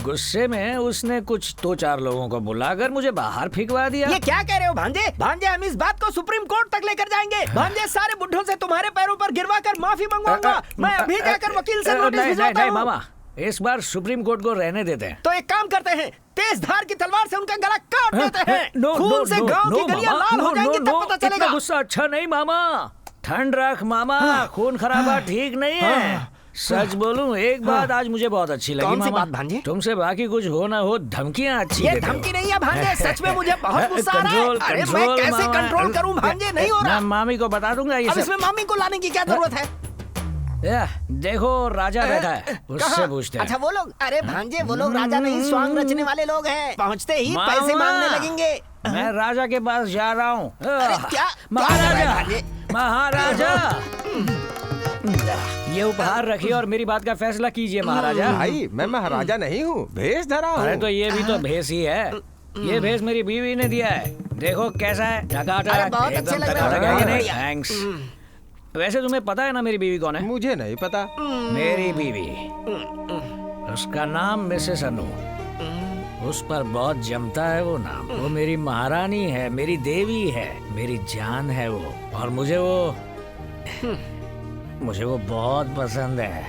Speaker 6: गुस्से में उसने कुछ 2-4 लोगों को बुलाकर मुझे बाहर फेंकवा दिया।
Speaker 7: ये क्या कह रहे हो भांजे? भांजे, हम इस बात को सुप्रीम कोर्ट तक लेकर जाएंगे। भांजे, सारे बुड्ढों से तुम्हारे पैरों पर गिरवा कर माफी मंगवाऊंगा। मैं अभी जाकर वकील से नोटिस भिजवाता हूं।
Speaker 6: मामा, इस बार सुप्रीम कोर्ट को रहने देते हैं।
Speaker 7: तो एक काम करते हैं, तेज धार की तलवार से उनका गला काट देते हैं। खून से गांव की गलियां लाल हो जाएंगी, तब पता चलेगा।
Speaker 6: इतना गुस्सा अच्छा नहीं मामा, ठंड रख मामा। खून खराबा ठीक नहीं है। सच बोलूं, एक बात आज मुझे बहुत अच्छी लगी
Speaker 7: कौन सी
Speaker 6: मामा।
Speaker 7: बात भांजे?
Speaker 6: तुमसे बाकी कुछ हो ना हो, धमकियां अच्छी
Speaker 7: ये
Speaker 6: देते हो।
Speaker 7: धमकी नहीं है भांजे, सच में मुझे बहुत गुस्सा आ रहा है। अरे मैं कैसे कंट्रोल करूं भांजे? नहीं हो रहा।
Speaker 6: मैं मामी को बता दूंगा ये
Speaker 7: अब
Speaker 6: सब।
Speaker 7: इसमें मामी को लाने की क्या जरूरत है?
Speaker 6: देखो राजा बैठा है, उससे पूछते हैं।
Speaker 7: अच्छा वो लोग? अरे भांजे, वो लोग राजा नहीं, स्वांग रचने वाले लोग हैं। पहुंचते ही पैसे मांगने लगेंगे।
Speaker 6: मैं राजा के पास जा रहा हूँ।
Speaker 7: क्या?
Speaker 6: महाराजा, महाराजा, ये उपहार रखिए और मेरी बात का फैसला कीजिए महाराजा।
Speaker 14: भाई, मैं महाराजा नहीं हूँ, भेष धरा हूँ।
Speaker 6: अरे तो ये भी तो भेष ही है। ये भेष मेरी बीवी ने दिया है, देखो कैसा है।
Speaker 7: बहुत अच्छे लग रहे हैं।
Speaker 6: थैंक्स। वैसे तुम्हें पता है ना मेरी बीवी कौन है?
Speaker 14: मुझे नहीं पता।
Speaker 6: मेरी बीवी, उसका नाम मिसेस अनु। उस पर बहुत जमता है वो नाम। वो मेरी महारानी है, मेरी देवी है, मेरी जान है वो। और मुझे वो बहुत पसंद है।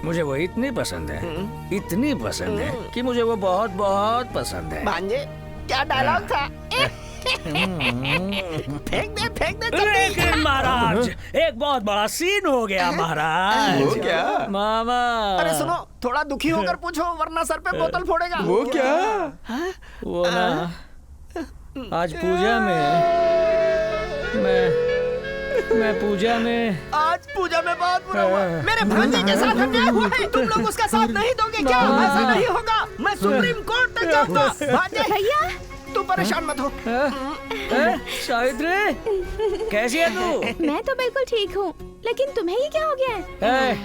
Speaker 6: मुझे वो इतनी पसंद है कि मुझे वो बहुत बहुत पसंद है।
Speaker 7: भांजे, क्या डायलॉग था? फेंक दे
Speaker 6: लेकिन महाराज, एक बहुत बड़ा सीन हो गया महाराज।
Speaker 14: वो क्या?
Speaker 6: मामा,
Speaker 7: अरे सुनो, थोड़ा दुखी होकर पूछो, वरना सर पे बोतल फोड़ेगा।
Speaker 14: वो क्या?
Speaker 6: वो ना, आज पूजा में मैं पूजा में
Speaker 7: आज पूजा में बहुत बुरा हुआ। मेरे भांजे के साथ अन्याय हुआ है, तुम लोग उसका साथ नहीं दोगे क्या? ऐसा नहीं होगा, मैं सुप्रीम कोर्ट तक जाऊंगा। भांजे भैया, तू परेशान मत हो।
Speaker 6: सावित्री, कैसी है तू?
Speaker 5: मैं तो बिल्कुल ठीक हूँ, लेकिन तुम्हें ही क्या हो गया है?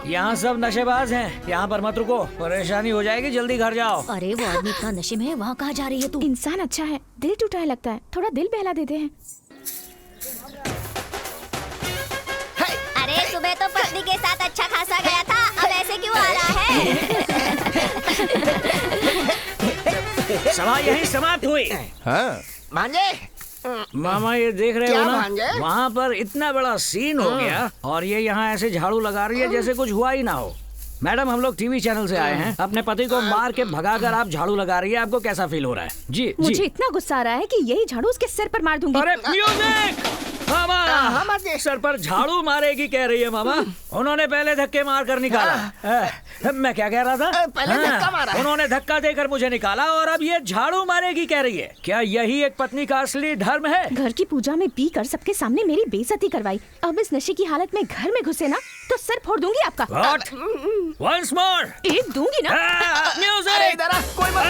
Speaker 6: यहाँ सब नशेबाज हैं, यहाँ पर मत रुको, परेशानी हो जाएगी, जल्दी घर जाओ।
Speaker 1: अरे वो आदमी इतना नशे में है, वहाँ कहाँ जा रही है तू?
Speaker 5: इंसान अच्छा है, दिल टूटा है लगता है, थोड़ा दिल बहला देते हैं।
Speaker 12: अरे सुबह तो पत्नी के साथ अच्छा खासा गया था, अब ऐसे क्यों आ रहा है?
Speaker 6: सभा यहीं समाप्त हुई।
Speaker 14: हाँ
Speaker 7: भांजे,
Speaker 6: मामा ये देख रहे हो ना,
Speaker 7: भांजे?
Speaker 6: वहाँ पर इतना बड़ा सीन हो गया और ये यहाँ ऐसे झाड़ू लगा रही है जैसे कुछ हुआ ही ना हो। मैडम, हम लोग टीवी चैनल से आए हैं, अपने पति को मार के भगाकर आप झाड़ू लगा रही है, आपको कैसा फील हो रहा है? जी,
Speaker 5: मुझे इतना गुस्सा आ रहा है कि यही झाड़ू उसके सिर पर मार दूंगी।
Speaker 6: अरे म्यूजिक! मामा, सर पर झाड़ू मारेगी कह रही है मामा। उन्होंने पहले धक्के मार कर निकाला। मैं क्या कह रहा था?
Speaker 7: पहले धक्का मारा।
Speaker 6: उन्होंने धक्का देकर मुझे निकाला और अब ये झाड़ू मारेगी कह रही है। क्या यही एक पत्नी का असली धर्म है?
Speaker 5: घर की पूजा में पी कर सबके सामने मेरी बेइज्जती करवाई। अब इस नशे की हालत में घर में घुसे ना तो सर फोड़ दूंगी आपका।
Speaker 6: What? Once more?
Speaker 5: एक दूंगी ना।
Speaker 6: म्यूजिक!
Speaker 7: कोई मत।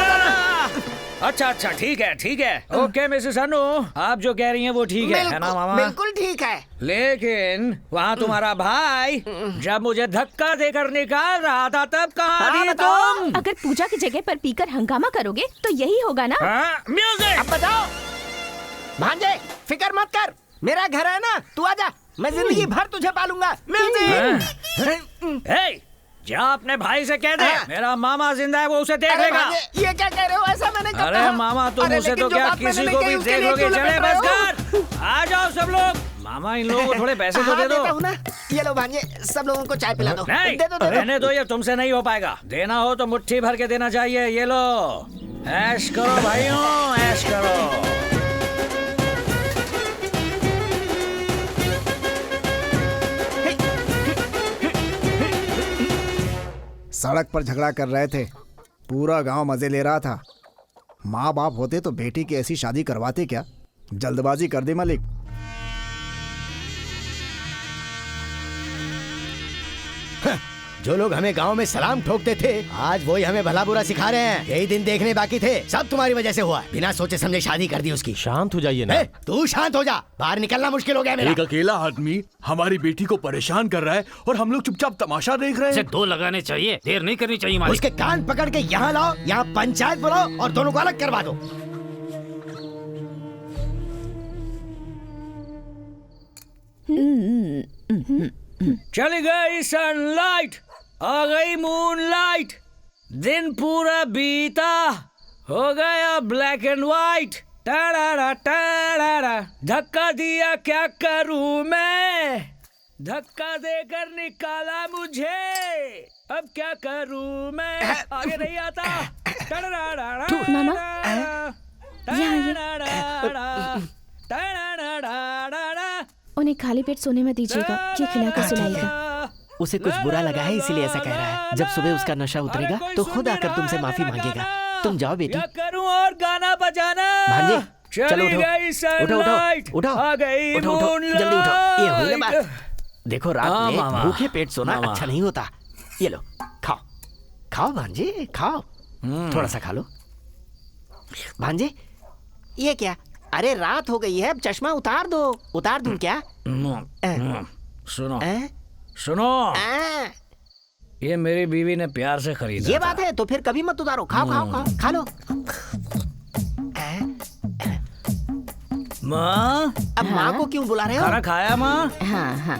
Speaker 6: अच्छा ठीक है। ओके मिसेस अनु, आप जो कह रही हैं वो ठीक है ना मामा?
Speaker 7: बिल्कुल ठीक है।
Speaker 6: लेकिन वहाँ तुम्हारा भाई जब मुझे धक्का देकर निकाल रहा था तब कहाँ थी तुम?
Speaker 5: अगर पूजा की जगह पर पीकर हंगामा करोगे तो यही होगा ना।
Speaker 6: म्यूजिक!
Speaker 7: अब बताओ भांजे, फिक्र मत कर, मेरा घर है ना, तू आजा, मैं जिंदगी भर तुझे पालूंगा। म्यूजिक!
Speaker 6: जा अपने भाई से कह दे मेरा मामा जिंदा है, वो उसे देख लेगा।
Speaker 7: ये क्या कह रहे हो? ऐसा मैंने कहा।
Speaker 6: अरे मामा, तुम उसे तो क्या किसी को भी देख लोगे? चले बस घर, आ जाओ सब लोग। मामा, इन लोगों को थोड़े पैसे तो दे दो।
Speaker 7: ये लो भांजे, सब लोगों को चाय पिला दो।
Speaker 6: नहीं,
Speaker 7: दे दो।
Speaker 6: रहने दो, ये तुमसे नहीं हो पाएगा। देना हो तो मुट्ठी भर के देना चाहिए। ये लो, ऐश करो भाइयों, ऐश करो।
Speaker 8: सड़क पर झगड़ा कर रहे थे, पूरा गांव मजे ले रहा था। माँ बाप होते तो बेटी की ऐसी शादी करवाते क्या? जल्दबाजी कर दी मालिक।
Speaker 4: जो लोग हमें गांव में सलाम ठोकते थे आज वही हमें भला बुरा सिखा रहे हैं। यही दिन देखने बाकी थे, सब तुम्हारी वजह से हुआ। बिना सोचे समझे शादी कर दी उसकी।
Speaker 13: शांत हो जाइए ना।
Speaker 4: तू शांत हो जा, बाहर निकलना मुश्किल हो गया मेरा।
Speaker 15: एक अकेला आदमी हमारी बेटी को परेशान कर रहा है और हम लोग चुपचाप तमाशा देख रहे हैं।
Speaker 2: दो लगाने चाहिए, देर नहीं करनी चाहिए मालिक।
Speaker 4: उसके कान पकड़ के यहाँ लाओ, यहाँ पंचायत बुलाओ और दोनों को अलग करवा दो।
Speaker 6: चली गई सनलाइट, आ गई मूनलाइट, दिन पूरा बीता हो गया black and white. Ta-da ta-da धक्का दिया क्या करूं मैं, धक्का देकर निकाला मुझे, अब क्या करूं मैं, आगे नहीं आता।
Speaker 5: मामा उन्हें खाली पेट सोने में दीजिएगा, ये खिलाकर सुलाइएगा।
Speaker 7: उसे कुछ बुरा लगा है इसीलिए ऐसा कह रहा है। जब सुबह उसका नशा उतरेगा तो खुद आकर तुमसे माफी मांगेगा। तुम जाओ बेटी।
Speaker 6: करूं और गाना बजाना।
Speaker 7: भांजे चलो उठो उठो उठो उठो
Speaker 6: आ गई
Speaker 7: उठो उठो जल्दी उठो। ये हुई ना बात। देखो रात में भूखे पेट सोना अच्छा नहीं होता। ये लो खाओ खाओ भांजे खाओ, थोड़ा सा खा लो। भांजे ये क्या, अरे रात हो गई है, अब चश्मा उतार दो। उतार दूं क्या?
Speaker 6: सुनो सुनो, ये मेरी बीवी ने प्यार से खरीदा।
Speaker 7: ये बात है तो फिर कभी मत उतारो। खाओ खाओ खाओ खा लो।
Speaker 6: माँ,
Speaker 7: अब माँ को क्यों बुला रहे हो?
Speaker 6: खाना खाया माँ?
Speaker 1: हाँ हाँ।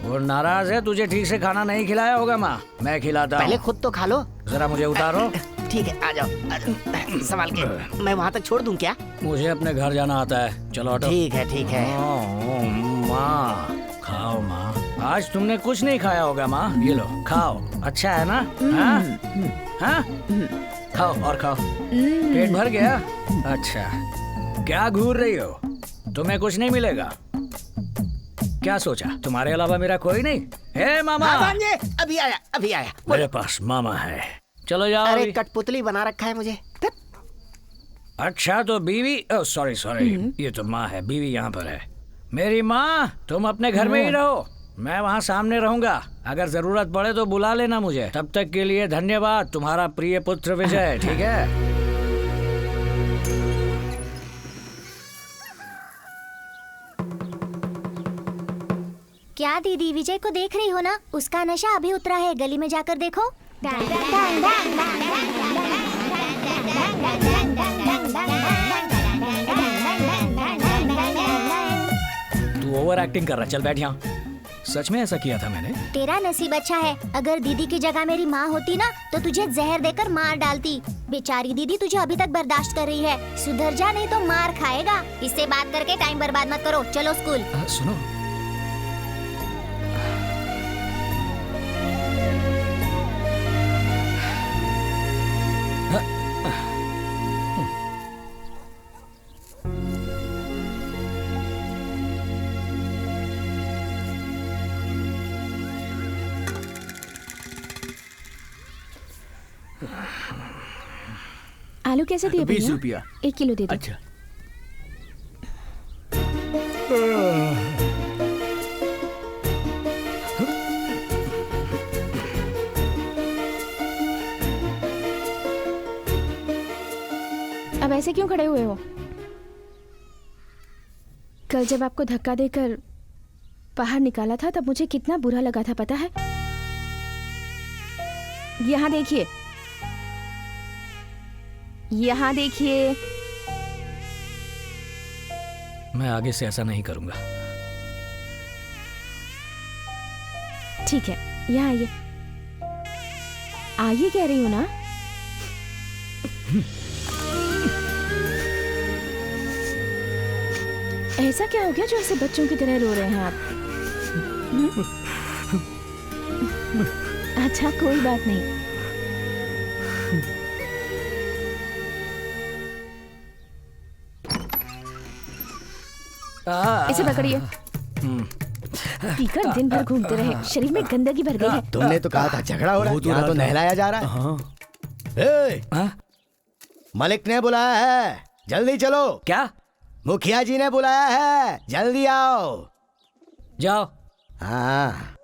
Speaker 6: वो नाराज है, तुझे ठीक से खाना नहीं खिलाया होगा माँ, मैं खिलाता हूँ।
Speaker 7: पहले खुद तो खा लो।
Speaker 6: जरा मुझे उतारो।
Speaker 7: ठीक है आ जाओ संभाल के। मैं वहाँ तक छोड़ दूं क्या?
Speaker 6: मुझे अपने घर जाना आता है, चलो हटो।
Speaker 7: ठीक है ठीक है।
Speaker 6: माँ खाओ माँ, आज तुमने कुछ नहीं खाया होगा माँ, ये लो खाओ, अच्छा है ना? हाँ खाओ और खाओ, पेट भर गया? अच्छा, क्या घूर रही हो, तुम्हें कुछ नहीं मिलेगा? क्या सोचा तुम्हारे अलावा मेरा कोई नहीं? हे मामा।
Speaker 7: अभी आया अभी आया।
Speaker 6: मेरे पास मामा है, चलो जाओ।
Speaker 7: अरे कठपुतली बना रखा है मुझे।
Speaker 6: अच्छा तो बीवी, ओह सॉरी सॉरी, ये तो माँ है, बीवी यहाँ पर है। मेरी माँ, तुम अपने घर में ही रहो, मैं वहाँ सामने रहूंगा, अगर जरूरत पड़े तो बुला लेना मुझे। तब तक के लिए धन्यवाद, तुम्हारा प्रिय पुत्र विजय। ठीक है?
Speaker 12: क्या दीदी विजय को देख रही हो ना? उसका नशा अभी उतरा है, गली में जाकर देखो।
Speaker 6: तू ओवर एक्टिंग कर रहा, चल बैठ यहाँ। सच में ऐसा किया था मैंने?
Speaker 12: तेरा नसीब अच्छा है, अगर दीदी की जगह मेरी माँ होती ना तो तुझे जहर देकर मार डालती। बेचारी दीदी तुझे अभी तक बर्दाश्त कर रही है, सुधर जा नहीं तो मार खाएगा। इससे बात करके टाइम बर्बाद मत करो, चलो स्कूल।
Speaker 6: सुनो,
Speaker 5: आलू कैसे दिए?
Speaker 10: 20 रुपया।
Speaker 5: 1 किलो दे दो।
Speaker 10: अच्छा।
Speaker 5: अब ऐसे क्यों खड़े हुए हो? कल जब आपको धक्का देकर बाहर निकाला था तब मुझे कितना बुरा लगा था, पता है? यहाँ देखिए, यहाँ देखिए।
Speaker 6: मैं आगे से ऐसा नहीं करूंगा।
Speaker 5: ठीक है, यहाँ आइए। आइए कह रही हूँ ना। ऐसा क्या हो गया जो ऐसे बच्चों की तरह रो रहे हैं आप? अच्छा कोई बात नहीं। इसे पकड़िए। पीकर दिन भर घूमते रहे, शरीर में गंदगी भर गई है।
Speaker 4: तुमने तो कहा था झगड़ा हो रहा है, यहाँ तो नहलाया जा रहा है। मलिक ने बुलाया है, जल्दी चलो।
Speaker 6: क्या?
Speaker 4: मुखिया जी ने बुलाया है, जल्दी आओ।
Speaker 6: जाओ।
Speaker 4: हाँ।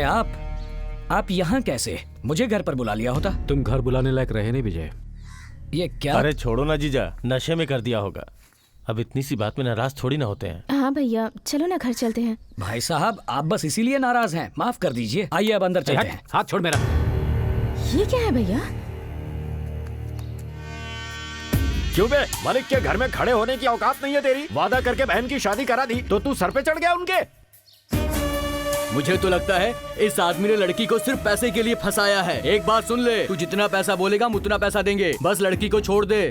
Speaker 6: आप यहाँ कैसे? मुझे घर पर बुला लिया होता।
Speaker 2: तुम घर बुलाने लायक रहे नहीं विजय।
Speaker 6: ये क्या?
Speaker 3: अरे छोड़ो ना जीजा, नशे में कर दिया होगा। अब इतनी सी बात में नाराज थोड़ी ना होते हैं।
Speaker 5: हाँ भैया, चलो ना घर चलते हैं।
Speaker 6: भाई साहब, आप बस इसीलिए नाराज हैं। माफ कर दीजिए। आइए अब अंदर चलते हैं।
Speaker 2: हाथ छोड़ मेरा।
Speaker 5: ये क्या है भैया?
Speaker 16: क्यों बे? मालिक के घर में खड़े होने की औकात नहीं है तेरी? वादा करके बहन की शादी करा दी तो तू सर पे चढ़ गया उनके?
Speaker 10: मुझे तो लगता है इस आदमी ने लड़की को सिर्फ पैसे के लिए फंसाया है। एक बात सुन ले, तू जितना पैसा बोलेगा हम उतना पैसा देंगे, बस लड़की को छोड़ दे।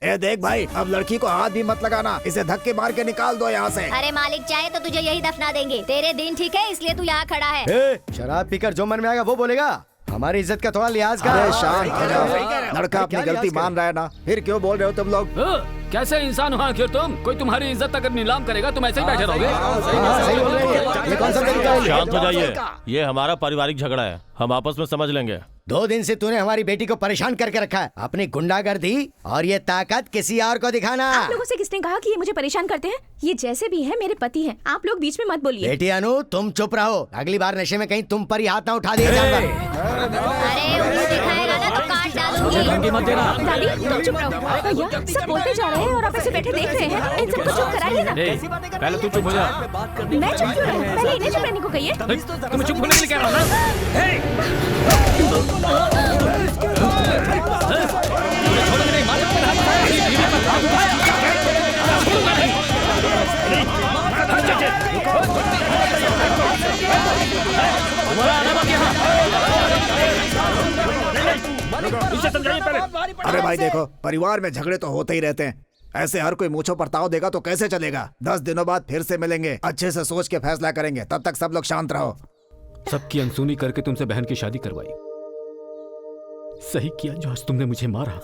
Speaker 8: ए देख भाई, अब लड़की को हाथ भी मत लगाना, इसे धक्के मार के निकाल दो यहाँ से।
Speaker 12: अरे मालिक चाहे तो तुझे यही दफना देंगे। तेरे दिन ठीक है इसलिए तू यहाँ खड़ा है।
Speaker 4: शराब पीकर जो मन में आएगा वो बोलेगा। हमारी इज्जत का थोड़ा लिहाज कर।
Speaker 8: अरे शांत हो जाओ, लड़का अपनी गलती मान रहा है ना, फिर क्यों बोल रहे हो तुम लोग?
Speaker 2: कैसे इंसान हो आखिर तुम? कोई तुम्हारी इज्जत अगर नीलाम करेगा तुम ऐसे ही बैठे रहोगे?
Speaker 4: सही बोल रहे हैं। ये कौन सा तरीका है?
Speaker 3: शांत हो जाइए, ये हमारा पारिवारिक झगड़ा है, हम आपस में समझ लेंगे।
Speaker 4: 2 दिन से तूने हमारी बेटी को परेशान करके रखा है। अपनी गुंडागर्दी और ये ताकत किसी और को दिखाना।
Speaker 5: आप लोगों से किसने कहा कि ये मुझे परेशान करते हैं? ये जैसे भी है मेरे पति हैं। आप लोग बीच में मत बोलिए।
Speaker 4: बेटी अनु, तुम चुप रहो। अगली बार नशे में कहीं तुम पर ही हाथ ना उठा दिए।
Speaker 12: अरे उंगली दिखाएगा ना तो काट डालूंगी।
Speaker 6: मत देना।
Speaker 5: दादी तुम चुप रहो। भैया सब बोलते जा रहे हैं और आप ऐसे बैठे देख रहे हैं। इन सबको चुप कराइए ना।
Speaker 2: पहले तू चुप हो जा।
Speaker 5: मैं चुप क्यों रहूं? पहले इन्हें चुप रहने को कहिए।
Speaker 2: तुम चुप होने के लिए कह रहा हूं
Speaker 8: अरे भाई देखो, परिवार में झगड़े तो होते ही रहते हैं। ऐसे हर कोई मूंछों पर ताव देगा तो कैसे चलेगा? 10 दिनों बाद फिर से मिलेंगे, अच्छे से सोच के फैसला करेंगे। तब तक सब लोग शांत रहो।
Speaker 2: सबकी अनसुनी करके तुमसे बहन की शादी करवाई। सही किया जो आज तुमने मुझे मारा।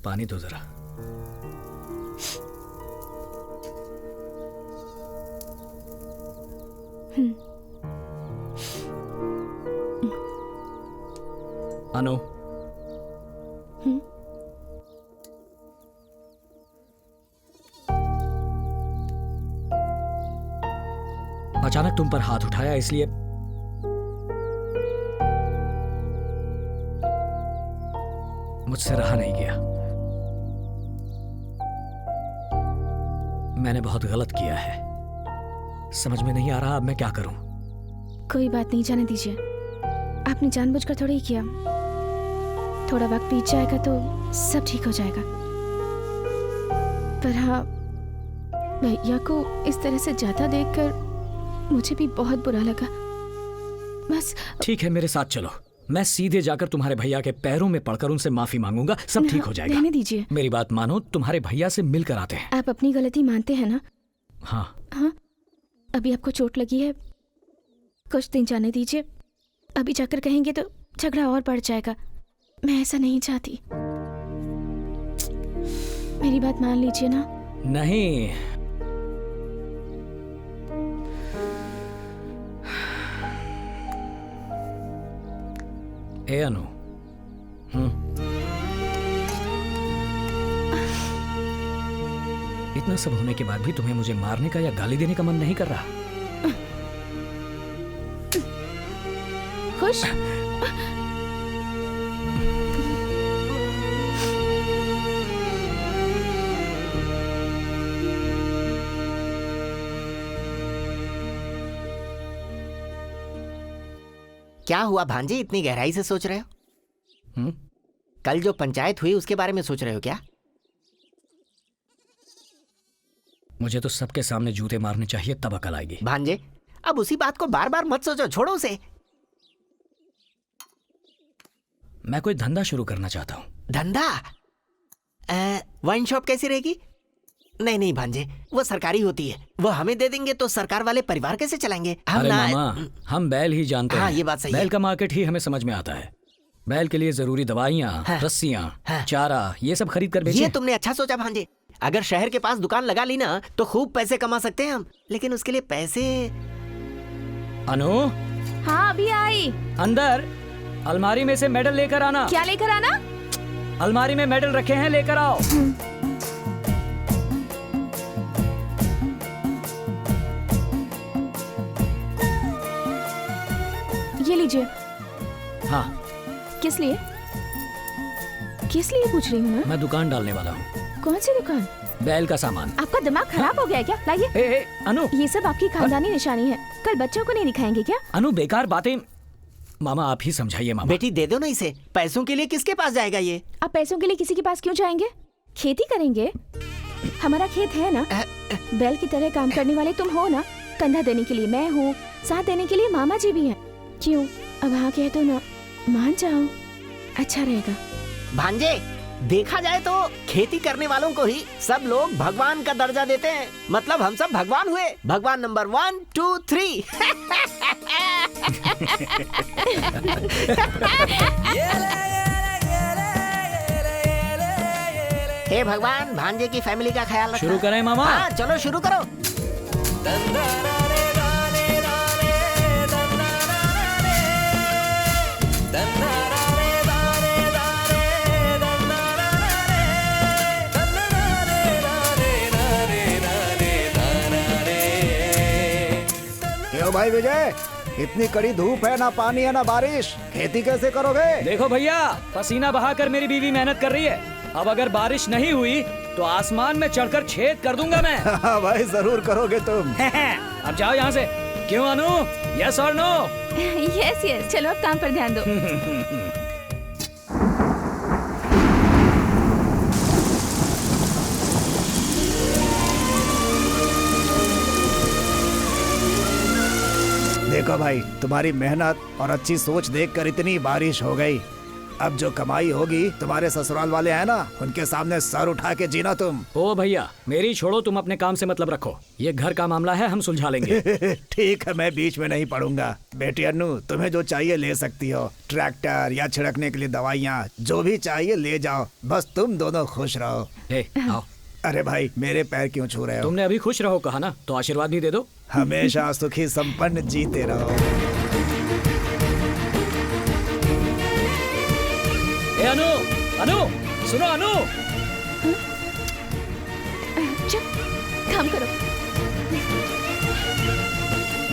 Speaker 2: पानी दो जरा। अनु, अचानक तुम पर हाथ उठाया इसलिए मुझसे रहा नहीं गया। मैंने बहुत गलत किया है। समझ में नहीं आ रहा अब मैं क्या करूं।
Speaker 5: कोई बात नहीं, जाने दीजिए। आपने जानबूझकर थोड़ा ही किया। थोड़ा वक्त बीत जाएगा तो सब ठीक हो जाएगा। पर हाँ, भैया को इस तरह से जाता देखकर मुझे भी बहुत बुरा लगा। बस
Speaker 6: ठीक है, मेरे साथ चलो। मैं सीधे जाकर तुम्हारे भैया के पैरों में पड़कर उनसे माफी मांगूंगा। सब ठीक हो जाएगा।
Speaker 5: रहने दीजिए।
Speaker 6: मेरी बात मानो, तुम्हारे भैया से मिलकर आते हैं।
Speaker 5: आप अपनी गलती मानते हैं ना?
Speaker 6: हाँ।
Speaker 5: हाँ, अभी आपको चोट लगी है, कुछ दिन जाने दीजिए। अभी जाकर कहेंगे तो झगड़ा और बढ़ जाएगा। मैं ऐसा नहीं चाहती। मेरी बात मान लीजिए ना।
Speaker 6: नहीं, ए अनु, इतना सब होने के बाद भी तुम्हें मुझे मारने का या गाली देने का मन नहीं कर रहा?
Speaker 5: खुश?
Speaker 7: क्या हुआ भांजे, इतनी गहराई से सोच रहे हो? कल जो पंचायत हुई उसके बारे में सोच रहे हो क्या?
Speaker 6: मुझे तो सबके सामने जूते मारने चाहिए, तब अकल आएगी।
Speaker 7: भांजे, अब उसी बात को बार बार मत सोचो, छोड़ो उसे।
Speaker 6: मैं कोई धंधा शुरू करना चाहता हूँ।
Speaker 7: धंधा? वाइन शॉप कैसी रहेगी? नहीं नहीं भांजे, वो सरकारी होती है, वो हमें दे देंगे तो सरकार वाले परिवार कैसे चलाएंगे? हम
Speaker 6: अरे
Speaker 7: ना
Speaker 6: मामा, हम बैल ही जानते
Speaker 7: हाँ,
Speaker 6: हैं।
Speaker 7: ये बात सही
Speaker 6: बैल
Speaker 7: है।
Speaker 6: का मार्केट ही हमें समझ में आता है। बैल के लिए जरूरी दवाइयाँ, रस्सियाँ, चारा, ये सब खरीद कर बेचें।
Speaker 7: ये तुमने अच्छा सोचा भांजे। अगर शहर के पास दुकान लगा ली ना तो खूब पैसे कमा सकते हैं हम, लेकिन उसके लिए पैसे।
Speaker 6: अनु,
Speaker 5: हाँ अभी आई।
Speaker 6: अंदर अलमारी में से मेडल लेकर आना।
Speaker 5: क्या लेकर आना?
Speaker 6: अलमारी में मेडल रखे हैं, लेकर आओ।
Speaker 5: ये लीजिए।
Speaker 6: हाँ,
Speaker 5: किस लिए? किस लिए पूछ रही हूँ मैं?
Speaker 6: मैं दुकान डालने वाला हूँ।
Speaker 5: कौन सी दुकान?
Speaker 6: बैल का सामान।
Speaker 5: आपका दिमाग खराब हो गया है क्या? लाइए।
Speaker 6: अनु,
Speaker 5: ये सब आपकी खानदानी निशानी है, कल बच्चों को नहीं दिखाएंगे क्या?
Speaker 6: अनु बेकार बातें। मामा आप ही समझाइए। मामा
Speaker 7: बेटी दे दो ना इसे, पैसों के लिए किसके पास जाएगा ये?
Speaker 5: आप पैसों के लिए किसी के पास क्यों जाएंगे? खेती करेंगे, हमारा खेत है ना। बैल की तरह काम करने वाले तुम हो ना, कंधा देने के लिए मैं हूँ, साथ देने के लिए मामा जी भी हैं। क्यों अब हाँ कह दो ना, मान जाओ, अच्छा रहेगा।
Speaker 7: भांजे देखा जाए तो खेती करने वालों को ही सब लोग भगवान का दर्जा देते हैं, मतलब हम सब भगवान हुए, भगवान नंबर 1 2 3। हे भगवान, भांजे की फैमिली का ख्याल रखना।
Speaker 6: शुरू करें मामा?
Speaker 7: हाँ चलो शुरू करो।
Speaker 8: क्यों भाई विजय, इतनी कड़ी धूप है, ना पानी है ना बारिश, खेती कैसे करोगे?
Speaker 6: देखो भैया, पसीना बहाकर मेरी बीवी मेहनत कर रही है। अब अगर बारिश नहीं हुई तो आसमान में चढ़कर छेद कर दूंगा मैं।
Speaker 8: हाँ भाई जरूर करोगे तुम।
Speaker 6: अब जाओ यहाँ से। क्यों अनु, यस और नो?
Speaker 5: यस यस, चलो अब काम पर ध्यान दो।
Speaker 8: देखो भाई, तुम्हारी मेहनत और अच्छी सोच देखकर इतनी बारिश हो गई। अब जो कमाई होगी तुम्हारे ससुराल वाले हैं ना, उनके सामने सर उठा के जीना तुम।
Speaker 6: ओ भैया मेरी छोड़ो, तुम अपने काम से मतलब रखो। ये घर का मामला है, हम सुलझा लेंगे।
Speaker 8: ठीक है, मैं बीच में नहीं पड़ूंगा। बेटी अन्नू, तुम्हें जो चाहिए ले सकती हो, ट्रैक्टर या छिड़कने के लिए दवाइयाँ, जो भी चाहिए ले जाओ, बस तुम दोनों खुश रहो।
Speaker 6: आओ।
Speaker 8: अरे भाई मेरे पैर क्यों छू रहे हो?
Speaker 6: तुमने अभी खुश रहो कहा ना, तो आशीर्वाद भी दे दो।
Speaker 8: हमेशा सुखी संपन्न जीते रहो।
Speaker 6: ए अनु, अनु सुनो अनु।
Speaker 5: चुप, काम करो।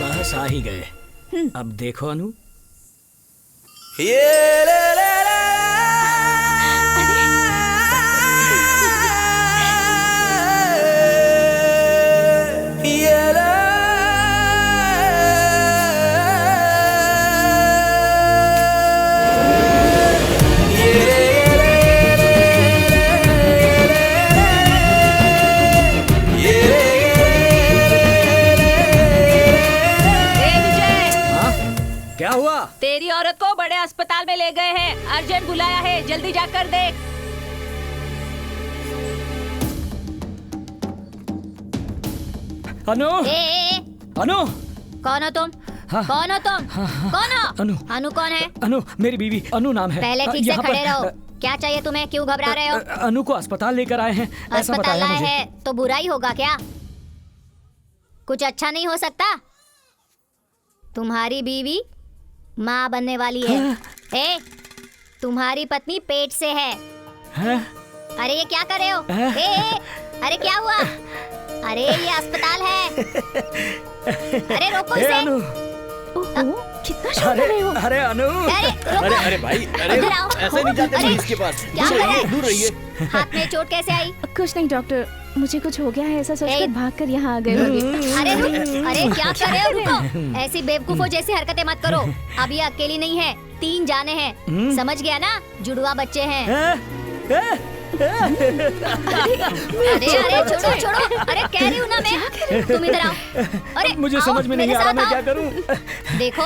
Speaker 6: बस आ ही गए। अब देखो अनु। क्या हुआ?
Speaker 17: तेरी औरत को बड़े अस्पताल में ले गए हैं, अर्जेंट बुलाया है, जल्दी जाकर देख।
Speaker 6: अनु, अनु,
Speaker 12: कौन हो तुम?
Speaker 6: हाँ।
Speaker 12: कौन हो तुम? कौन हो?
Speaker 6: अनु।
Speaker 12: अनु कौन है?
Speaker 6: अनु मेरी बीवी, अनु नाम है।
Speaker 12: पहले ठीक से
Speaker 6: यहाँ
Speaker 12: खड़े
Speaker 6: पर-
Speaker 12: रहो। क्या चाहिए तुम्हें? क्यों घबरा रहे हो?
Speaker 6: अनु को अस्पताल लेकर आए हैं, ऐसा
Speaker 12: अस्पताल
Speaker 6: बताया
Speaker 12: आए
Speaker 6: मुझे।
Speaker 12: हैं तो बुरा ही होगा क्या? कुछ अच्छा नहीं हो सकता? तुम्हारी बीवी माँ बनने वाली है। ए, तुम्हारी पत्नी पेट से है। अरे ये क्या कर रहे हो? अरे क्या हुआ? अरे ये अस्पताल है। अरे रोको इसे।
Speaker 5: कितना शोर कर रहे हो?
Speaker 6: अरे अनु,
Speaker 12: अरे
Speaker 10: अरे भाई, अरे
Speaker 12: इधर आओ।
Speaker 10: ऐसे नहीं जाते
Speaker 12: अरे,
Speaker 10: पुलिस के पास।
Speaker 12: क्या कर रहे?
Speaker 10: दूर रहिए।
Speaker 12: हाथ में चोट कैसे आई?
Speaker 5: कुछ नहीं डॉक्टर, मुझे कुछ हो गया है ऐसा सोचकर भागकर यहाँ आ गए होंगे।
Speaker 12: अरे अरे क्या कर रहे हो? रुको, ऐसी बेवकूफों जैसी हरकतें मत करो। अब ये अकेली नहीं है, 3 जाने हैं। समझ गया ना? जुड़वा बच्चे हैं। अरे छोड़ो छोड़ो। अरे कह रही हूँ ना मैं, तुम इधर आओ। अरे
Speaker 6: मुझे
Speaker 12: आओ,
Speaker 6: समझ में नहीं
Speaker 12: मेरे
Speaker 6: आ रहा
Speaker 12: साथ
Speaker 6: मैं
Speaker 12: आओ।
Speaker 6: क्या करूं।
Speaker 12: देखो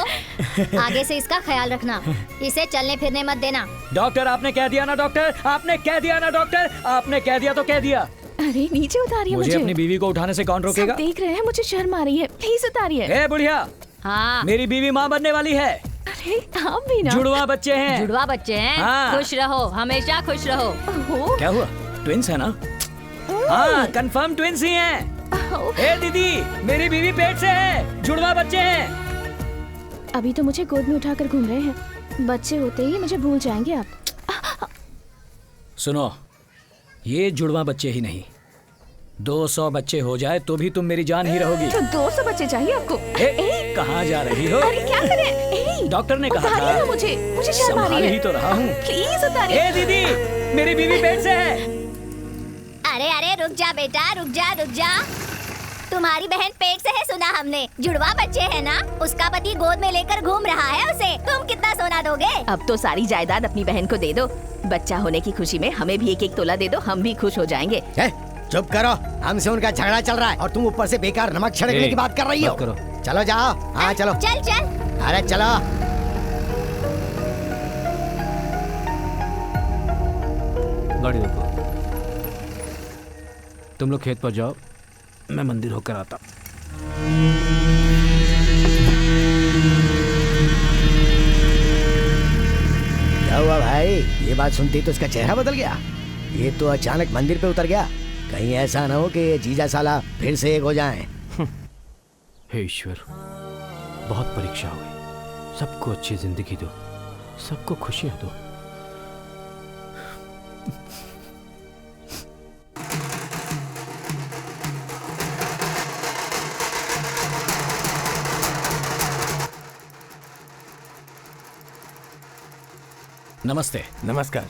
Speaker 12: आगे से इसका ख्याल रखना, इसे चलने फिरने मत देना।
Speaker 6: डॉक्टर आपने कह दिया ना, डॉक्टर आपने कह दिया ना, डॉक्टर आपने कह दिया तो कह दिया।
Speaker 5: अरे नीचे उतारिए
Speaker 6: मुझे अपनी बीवी को उठाने से कौन रोकेगा?
Speaker 5: सब देख रहे हैं, मुझे शर्म आ रही है, प्लीज उतारिए।
Speaker 6: ए बुढ़िया,
Speaker 17: हाँ
Speaker 6: मेरी बीवी माँ बनने वाली है।
Speaker 5: अरे आप भी ना।
Speaker 6: जुड़वा बच्चे हैं।
Speaker 17: जुड़वा बच्चे हैं।
Speaker 6: हाँ।
Speaker 17: खुश रहो, हमेशा खुश रहो।
Speaker 6: क्या हुआ? ट्विंस है ना? हाँ, कंफर्म ट्विंस ही हैं। ए दीदी, मेरी बीवी पेट से है, जुड़वा बच्चे हैं।
Speaker 5: अभी तो मुझे गोद में उठाकर घूम रहे हैं, बच्चे होते ही मुझे भूल जाएंगे आप।
Speaker 6: सुनो, ये जुड़वा बच्चे ही नहीं, 200 बच्चे हो जाए तो भी तुम मेरी जान ही रहोगी।
Speaker 5: तो 200 बच्चे चाहिए आपको?
Speaker 6: कहाँ जा रही हो?
Speaker 5: अरे क्या करें?
Speaker 6: डॉक्टर ने कहा
Speaker 5: उतारिए ना मुझे शर्म आ रही है।
Speaker 6: संभाल ही तो रहा हूँ।
Speaker 5: प्लीज उतारिए।
Speaker 6: ए दीदी, मेरी बीवी पेट से है।
Speaker 12: अरे अरे रुक जा बेटा, रुक जा। तुम्हारी बहन पेट से है, सुना हमने। जुड़वा बच्चे है ना, उसका पति गोद में लेकर घूम रहा है उसे। तुम कितना सोना दोगे?
Speaker 18: अब तो सारी जायदाद अपनी बहन को दे दो। बच्चा होने की खुशी में हमें भी 1-1 तोला दे दो, हम भी खुश हो जाएंगे।
Speaker 4: चुप करो, हमसे उनका झगड़ा चल रहा है और तुम ऊपर से बेकार नमक छिड़कने की बात कर रही हो। चलो जाओ। हाँ चलो।
Speaker 12: चल।
Speaker 4: अरे चलो।
Speaker 2: गाड़ी रोको। तुम लोग खेत पर जाओ, मैं मंदिर होकर आता।
Speaker 4: क्या हुआ भाई? ये बात सुनती तो इसका चेहरा बदल गया। ये तो अचानक मंदिर पे उतर गया। कहीं ऐसा ना हो कि ये जीजा साला फिर से एक हो जाएं।
Speaker 2: हे ईश्वर, बहुत परीक्षा हुई, सबको अच्छी जिंदगी दो, सबको खुशियां दो।
Speaker 6: नमस्ते।
Speaker 3: नमस्कार।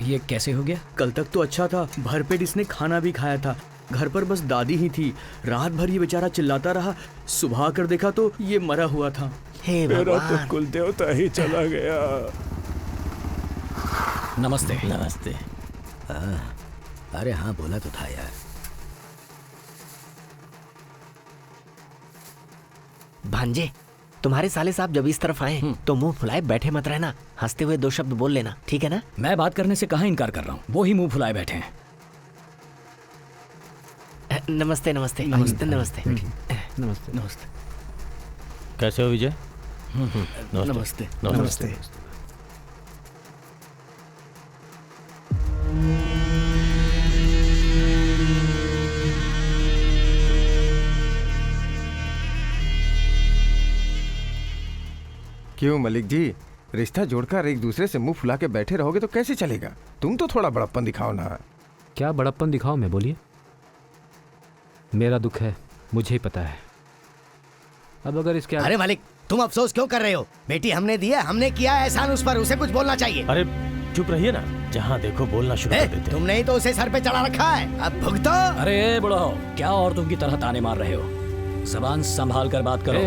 Speaker 6: ये कैसे हो गया?
Speaker 10: कल तक तो अच्छा था, भरपेट इसने खाना भी खाया था। घर पर बस दादी ही थी। रात भर ये बेचारा चिल्लाता रहा। सुबह कर देखा तो ये मरा हुआ था।
Speaker 4: हे
Speaker 16: मेरा तो कुल देवता ही चला गया।
Speaker 6: नमस्ते।
Speaker 3: नमस्ते।
Speaker 4: अरे हाँ, बोला तो था यार।
Speaker 7: भांजे, तुम्हारे साले साहब जब इस तरफ आए तो मुंह फुलाए बैठे मत रहना, हंसते हुए 2 शब्द बोल लेना, ठीक है ना?
Speaker 6: मैं बात करने से कहाँ इनकार कर रहा हूँ, वो ही मुंह फुलाए बैठे हैं।
Speaker 7: नमस्ते। नमस्ते।
Speaker 3: नमस्ते। कैसे हो विजय?
Speaker 7: नमस्ते।
Speaker 14: क्यों मलिक जी, रिश्ता जोड़कर एक दूसरे से मुंह फुला के बैठे रहोगे तो कैसे चलेगा? तुम तो थोड़ा बड़प्पन दिखाओ ना।
Speaker 2: क्या बड़प्पन दिखाओ मैं? बोलिए। मेरा दुख है, मुझे ही पता है। अब अगर इसके
Speaker 4: अरे मालिक, तुम अफसोस क्यों कर रहे हो? बेटी हमने दिया, हमने किया एहसान उस पर, उसे कुछ बोलना चाहिए।
Speaker 3: अरे चुप रहिए ना, जहाँ देखो बोलना शुरू कर देते।
Speaker 4: तुमने ही तो उसे सर पे चढ़ा रखा है, अब भुगतो।
Speaker 6: अरे बुढ़ो, क्या औरतों की तरह ताने मार रहे हो? ज़बान संभाल कर बात करो।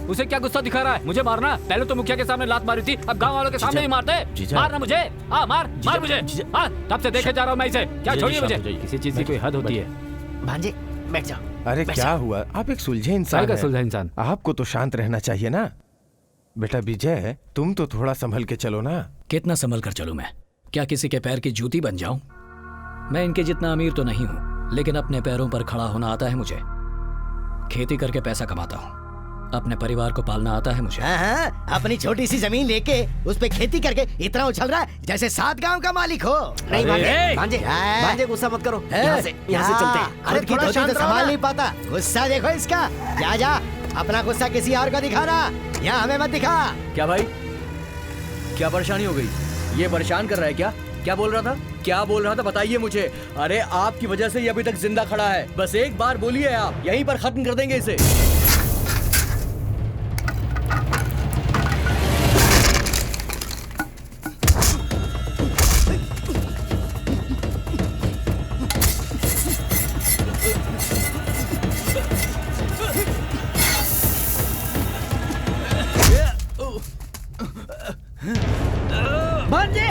Speaker 2: उसे क्या गुस्सा दिखा रहा है? मुझे मारना? पहले तो मुखिया के सामने लात मारी थी, अब गांव वालों के सामने ही मारते। मारना मुझे? हाँ मार मुझे। हाँ, तब से देखे जा रहा हूँ मैं इसे। क्या छोड़िए मुझे। किसी चीज की कोई हद होती है।
Speaker 7: भांजे बैठ जाओ।
Speaker 14: अरे क्या हुआ? आप एक सुलझे इंसान हैं। आपको तो शांत रहना चाहिए ना। बेटा विजय, तुम तो थोड़ा संभल के चलो ना।
Speaker 6: कितना संभल कर चलूं मैं? क्या किसी के पैर की जूती बन जाऊं? मैं इनके जितना अमीर तो नहीं हूं, लेकिन अपने पैरों पर खड़ा होना आता है मुझे। खेती करके पैसा कमाता हूं, अपने परिवार को पालना आता है मुझे।
Speaker 4: हाँ, अपनी छोटी सी जमीन लेके उस पे खेती करके इतना उछल रहा है जैसे 7 गांव का मालिक हो।
Speaker 7: नहीं भांजे गुस्सा मत करो। यहाँ से चलते हैं।
Speaker 4: अरे थोड़ा शांत रहो, संभाल नहीं पाता। गुस्सा देखो इसका। जा अपना गुस्सा किसी और को दिखाना, यहाँ हमें मत दिखा।
Speaker 10: क्या भाई, क्या परेशानी हो गई? ये परेशान कर रहा है क्या? क्या बोल रहा था बताइए मुझे। अरे आपकी वजह से ये अभी तक जिंदा खड़ा है। बस एक बार बोलिए, आप यहीं पर खत्म कर देंगे इसे।
Speaker 7: भांजे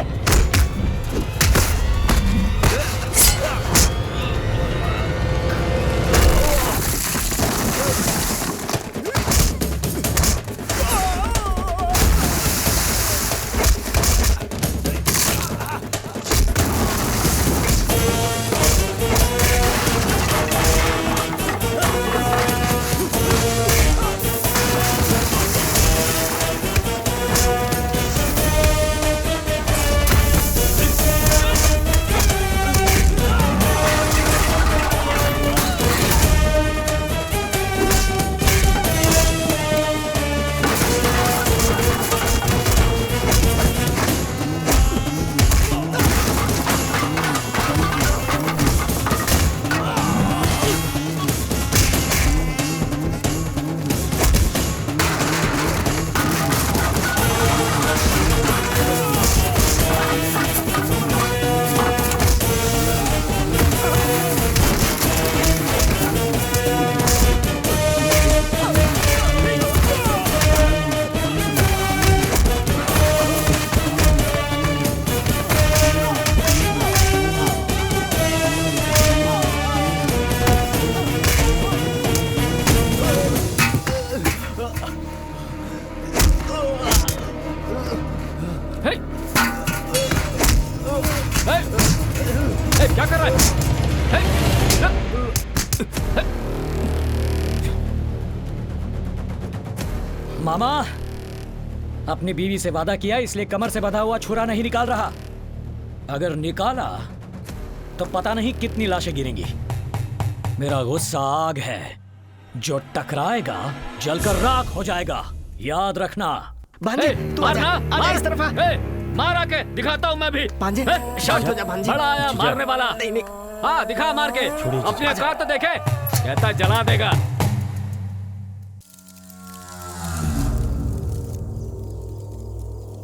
Speaker 6: मामा, अपनी बीवी से वादा किया, इसलिए कमर से बंधा हुआ छुरा नहीं निकाल रहा। अगर निकाला तो पता नहीं कितनी लाशें गिरेंगी। मेरा गुस्सा आग है, जो टकराएगा जलकर राख हो जाएगा, याद रखना।
Speaker 7: भांजे, तू आजा, आजा इस तरफ आ।
Speaker 2: मार आके दिखाता हूँ मैं भी।
Speaker 7: भांजे, शांत हो जा भांजे।
Speaker 2: बड़ा आया मारने वाला।
Speaker 7: नहीं।
Speaker 2: हाँ दिखा मार के, अपनी औकात तो देखे, कहता जला देगा।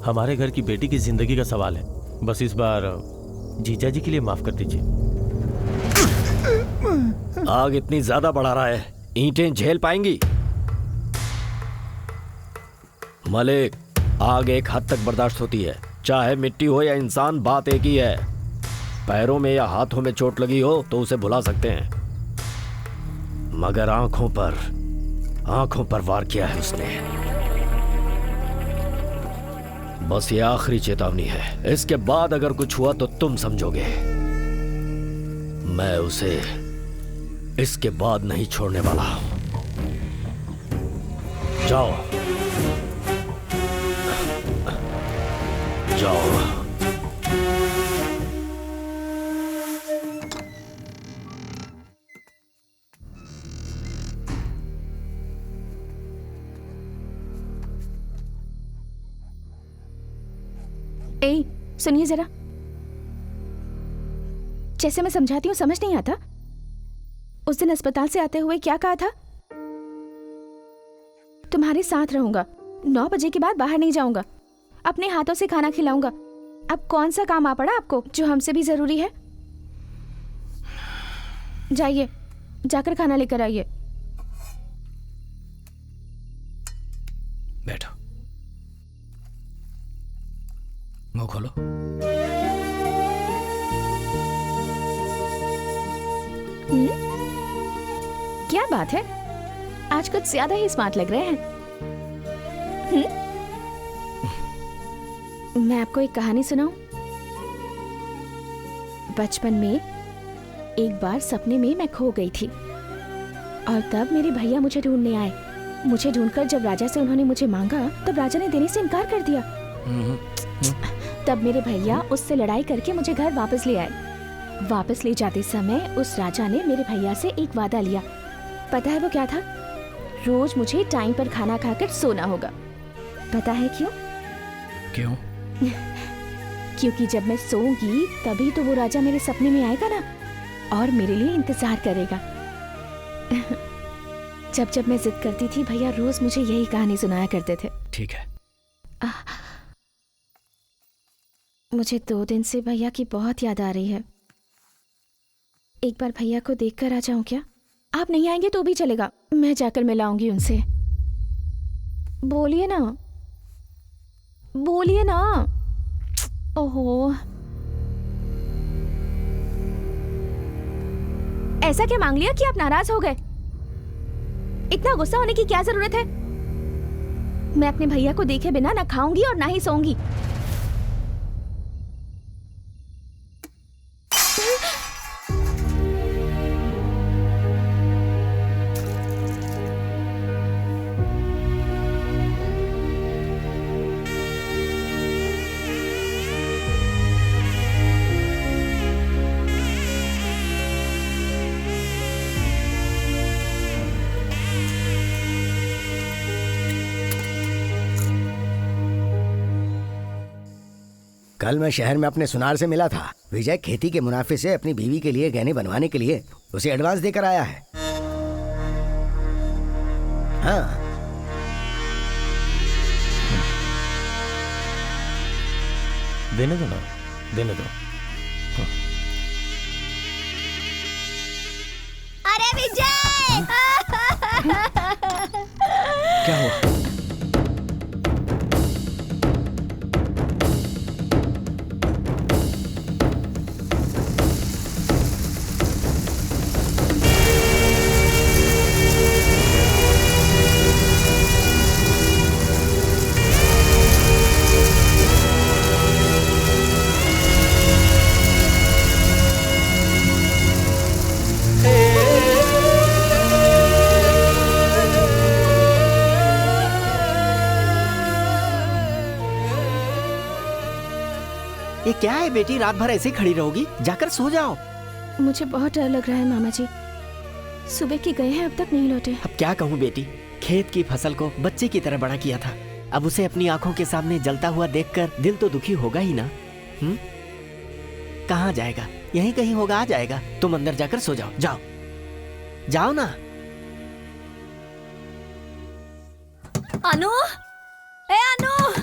Speaker 3: हमारे घर की बेटी की जिंदगी का सवाल है, बस इस बार जीजा जी के लिए माफ कर दीजिए।
Speaker 16: आग इतनी ज्यादा बढ़ा रहा है, ईंटें झेल पाएंगी? मलिक, आग एक हद तक बर्दाश्त होती है, चाहे मिट्टी हो या इंसान, बात एक ही है। पैरों में या हाथों में चोट लगी हो तो उसे भुला सकते हैं, मगर आंखों पर वार किया है उसने। बस ये आखिरी चेतावनी है, इसके बाद अगर कुछ हुआ तो तुम समझोगे। मैं उसे इसके बाद नहीं छोड़ने वाला। जाओ जाओ।
Speaker 5: ए, सुनिए जरा, जैसे मैं समझाती हूँ समझ नहीं आता। उस दिन अस्पताल से आते हुए क्या कहा था? तुम्हारे साथ रहूंगा, 9 बजे के बाद बाहर नहीं जाऊंगा, अपने हाथों से खाना खिलाऊंगा। अब कौन सा काम आ पड़ा आपको जो हमसे भी जरूरी है? जाइए, जाकर खाना लेकर आइए।
Speaker 6: बैठो, मुंह खोलो।
Speaker 5: क्या बात है, आज कुछ ज्यादा ही स्मार्ट लग रहे हैं। मैं आपको एक कहानी सुनाऊं? बचपन में एक बार सपने में मैं खो गई थी और तब मेरे भैया मुझे ढूंढने आए। मुझे ढूंढकर जब राजा से उन्होंने मुझे मांगा तब राजा ने देने से इनकार कर दिया। तब मेरे भैया उससे लड़ाई करके मुझे घर वापस ले आए। वापस ले जाते समय उस राजा ने मेरे भैया से एक वादा लिया। पता है वो क्या था? रोज मुझे टाइम पर खाना खाकर सोना होगा। पता है क्यों?
Speaker 6: क्यों?
Speaker 5: क्योंकि जब मैं सोऊंगी तभी तो वो राजा मेरे सपने में आएगा ना, और मेरे लिए इंतजार करेगा। जब जब मैं जिद करती थी भैया रोज मुझे यही कहानी सुनाया करते थे।
Speaker 6: ठीक है।
Speaker 5: मुझे 2 दिन से भैया की बहुत याद आ रही है। एक बार भैया को देखकर आ जाऊं क्या? आप नहीं आएंगे तो भी चलेगा, मैं जाकर मिलाऊंगी उनसे। बोलिए ना, बोलिए ना। ओहो, ऐसा क्या मांग लिया कि आप नाराज हो गए? इतना गुस्सा होने की क्या जरूरत है? मैं अपने भैया को देखे बिना ना खाऊंगी और ना ही सोऊंगी।
Speaker 4: कल मैं शहर में अपने सुनार से मिला था। विजय खेती के मुनाफे से अपनी बीवी के लिए गहने बनवाने के लिए उसे एडवांस देकर आया है। हाँ,
Speaker 3: देने दो ना, देने दो।
Speaker 12: अरे विजय!
Speaker 6: क्या हुआ?
Speaker 7: क्या है बेटी, रात भर ऐसे ही खड़ी रहोगी? जाकर सो जाओ।
Speaker 5: मुझे बहुत डर लग रहा है मामा जी। सुबह के गए हैं, अब तक नहीं लौटे।
Speaker 7: अब क्या कहूँ बेटी, खेत की फसल को बच्चे की तरह बड़ा किया था, अब उसे अपनी आंखों के सामने जलता हुआ देखकर दिल तो दुखी होगा ही ना। कहाँ जाएगा? यहीं कहीं होगा, आ जाएगा। तुम अंदर जाकर सो जाओ, जाओ जाओ ना।
Speaker 18: अनु, ए अनु,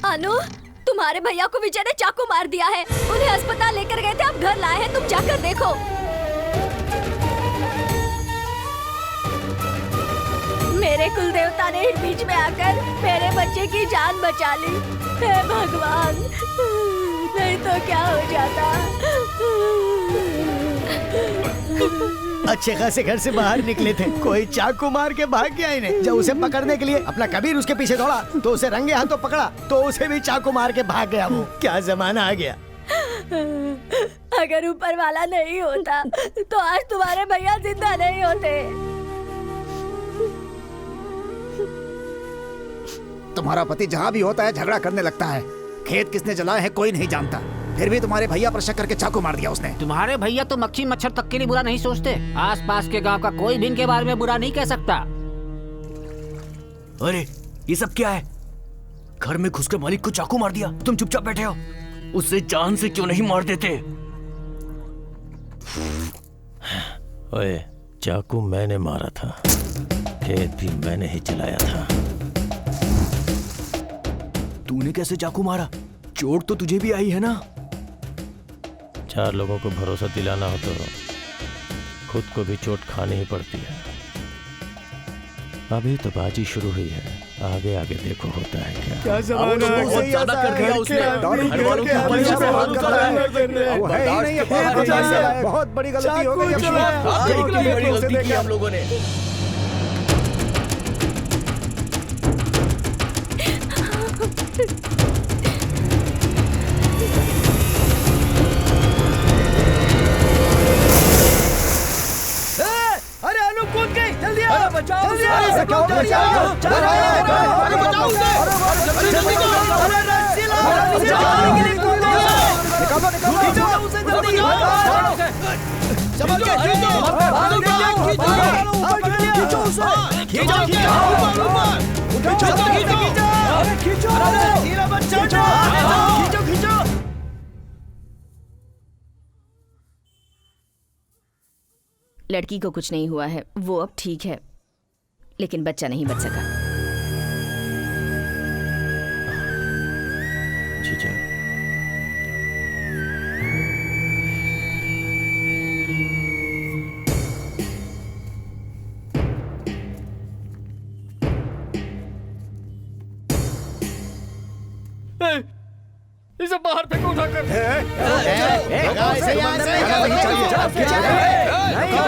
Speaker 18: अनु, तुम्हारे भैया को विजय ने चाकू मार दिया है। उन्हें अस्पताल लेकर गए थे, अब घर लाए हैं, तुम जाकर देखो। मेरे कुल देवता ने बीच में आकर मेरे बच्चे की जान बचा ली। हे भगवान, नहीं तो क्या हो जाता।
Speaker 4: अच्छे खासे घर से बाहर निकले थे, कोई चाकू मार के भाग गया इन्हें। जब उसे पकड़ने के लिए अपना कबीर उसके पीछे दौड़ा तो उसे रंगे हाथों पकड़ा तो उसे भी चाकू मार के भाग गया। वो क्या जमाना आ गया।
Speaker 18: अगर ऊपर वाला नहीं होता तो आज तुम्हारे भैया जिंदा नहीं होते।
Speaker 8: तुम्हारा पति जहाँ भी होता है झगड़ा करने लगता है। खेत किसने जलाए है कोई नहीं जानता, फिर भी तुम्हारे भैया पर शक करके चाकू मार दिया उसने।
Speaker 2: तुम्हारे भैया तो मक्खी मच्छर तक के लिए बुरा नहीं सोचते। आसपास के गांव का कोई भी इनके बारे में बुरा नहीं कह सकता।
Speaker 10: अरे ये सब क्या है? घर में घुसकर मालिक को चाकू मार दिया, तुम चुपचाप बैठे हो। उसे जान से क्यों नहीं मार देते?
Speaker 3: ओए, चाकू मैंने मारा था, खेत भी मैंने ही चलाया था।
Speaker 10: तूने कैसे चाकू मारा? चोट तो तुझे भी आई है ना?
Speaker 3: 4 लोगों को भरोसा दिलाना हो तो खुद को भी चोट खानी ही पड़ती है। अभी तो बाजी शुरू हुई है, आगे आगे देखो होता है क्या।
Speaker 15: क्या जमाना है, बहुत ज्यादा कर दिया उसने। घर वालों के पैसे पे हाथ कर रहा है।
Speaker 8: वो है ही नहीं, ये बहुत बड़ी गलती हो गई।
Speaker 10: बड़ी गलती की हम लोगों ने।
Speaker 4: अरे अनु कूद गई, जल्दी आओ,
Speaker 10: अरे बचाओ उसे,
Speaker 4: अरे बचाओ,
Speaker 10: जल्दी
Speaker 4: बचाओ,
Speaker 10: आओ,
Speaker 4: अरे बचाओ उसे, जल्दी करो, अरे रस्सी लाओ, निकालो, खींचो उसे, जल्दी संभल के खींचो, खींचो उसे, खींचो, खींचो।
Speaker 18: लड़की को कुछ नहीं हुआ है, वो अब ठीक है, लेकिन बच्चा नहीं बच सका।
Speaker 3: जीजा,
Speaker 2: इसे बाहर फेंको उठाकर।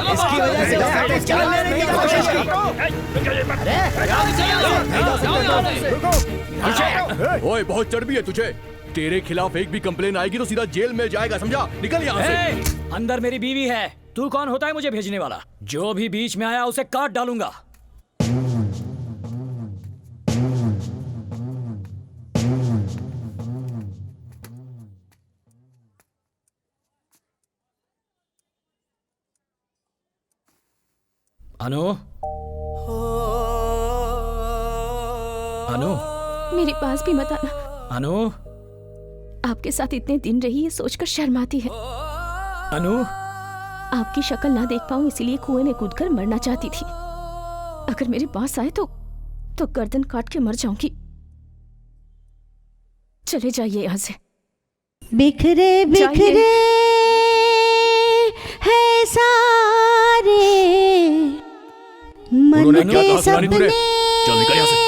Speaker 4: इसकी वजह से जान लेने की कोशिश की।
Speaker 15: ओए, बहुत चर्बी है तुझे। तेरे खिलाफ एक भी कंप्लेन आएगी तो सीधा जेल में जाएगा, समझा? निकल यहाँ से।
Speaker 6: अंदर मेरी बीवी है, तू कौन होता है मुझे भेजने वाला? जो भी बीच में आया उसे काट डालूंगा। अनु, अनु,
Speaker 5: मेरे पास भी मत आना।
Speaker 6: अनु,
Speaker 5: आपके साथ इतने दिन रही है सोचकर शर्म आती है।
Speaker 6: अनु,
Speaker 5: आपकी शक्ल ना देख पाऊं इसलिए कुएं में कूदकर मरना चाहती थी। अगर मेरे पास आए तो गर्दन काट के मर जाऊंगी। चले जाइए यहाँ से।
Speaker 11: बिखरे बिखरे है सारे मन के सपने,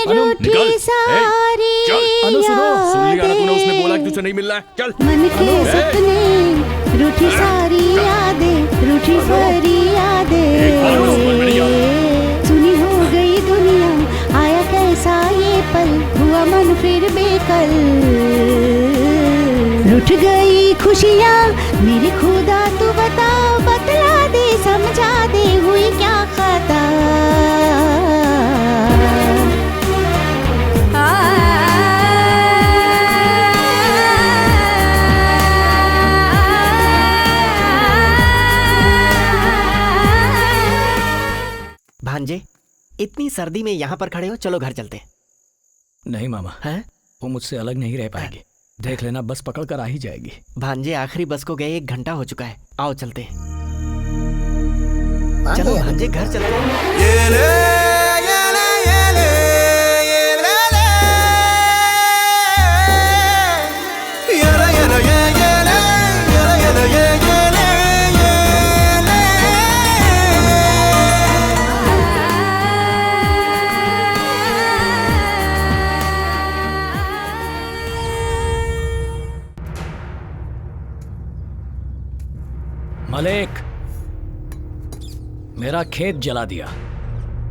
Speaker 11: रूठी सारी
Speaker 15: सुन लिया ना तूने? उसने बोला कि तुझसे नहीं मिलना है, चल।
Speaker 11: मन के सपने, रूठी सारी यादें, रूठी सारी यादें, सुनी हो गई दुनिया, आया कैसा ये पल, हुआ मन फिर बेकल, रूठ गई खुशियाँ मेरी खुदा, तू बता, बतला दे, समझा दे, हुई क्या खता।
Speaker 7: भांजे, इतनी सर्दी में यहाँ पर खड़े हो, चलो घर चलते हैं।
Speaker 6: नहीं मामा,
Speaker 7: है
Speaker 6: वो मुझसे अलग नहीं रह पाएगी। देख लेना, बस पकड़ कर आ ही जाएगी।
Speaker 7: भांजे, आखिरी बस को गए 1 घंटा हो चुका है, आओ चलते हैं। चलो भांजे, घर चलते हैं।
Speaker 6: मालिक, मेरा खेत जला दिया,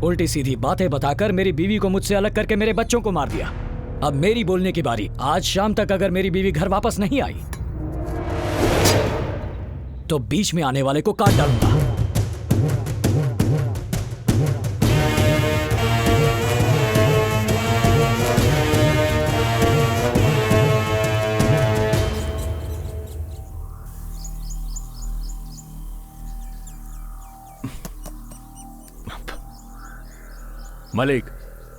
Speaker 6: उल्टी सीधी बातें बताकर मेरी बीवी को मुझसे अलग करके मेरे बच्चों को मार दिया। अब मेरी बोलने की बारी। आज शाम तक अगर मेरी बीवी घर वापस नहीं आई तो बीच में आने वाले को काट डालूंगा।
Speaker 15: मलिक,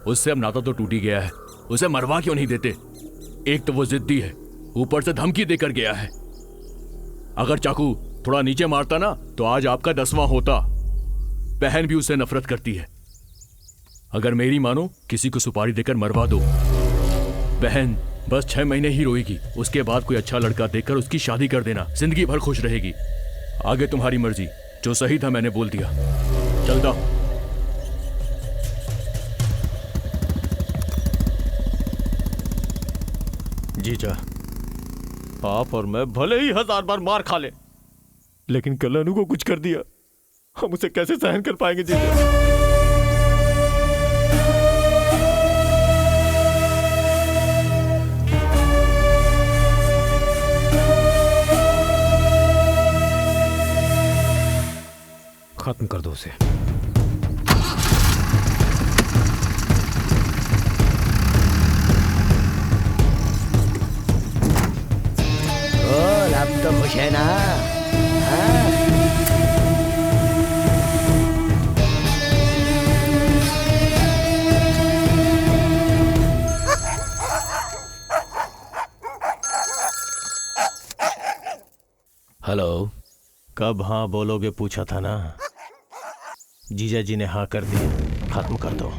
Speaker 15: उससे अब नाता तो टूट ही गया है, उसे मरवा क्यों नहीं देते? एक तो वो जिद्दी है, ऊपर से धमकी देकर गया है। अगर चाकू थोड़ा नीचे मारता ना तो आज आपका 10वां होता। बहन भी उससे नफरत करती है। अगर मेरी मानो, किसी को सुपारी देकर मरवा दो। बहन बस 6 महीने ही रोएगी, उसके बाद कोई अच्छा लड़का देखकर उसकी शादी कर देना, जिंदगी भर खुश रहेगी। आगे तुम्हारी मर्जी, जो सही था मैंने बोल दिया। चलता हूं।
Speaker 3: जीजा, आप और मैं भले ही 1000 बार मार खा ले, लेकिन कल अनु को कुछ कर दिया, हम उसे कैसे सहन कर पाएंगे जीजा?
Speaker 2: खत्म कर दो उसे।
Speaker 4: अब तो खुश है ना? हाँ?
Speaker 3: हेलो, कब हाँ बोलोगे पूछा था ना? जीजा जी ने हाँ कर दी, खत्म कर दो।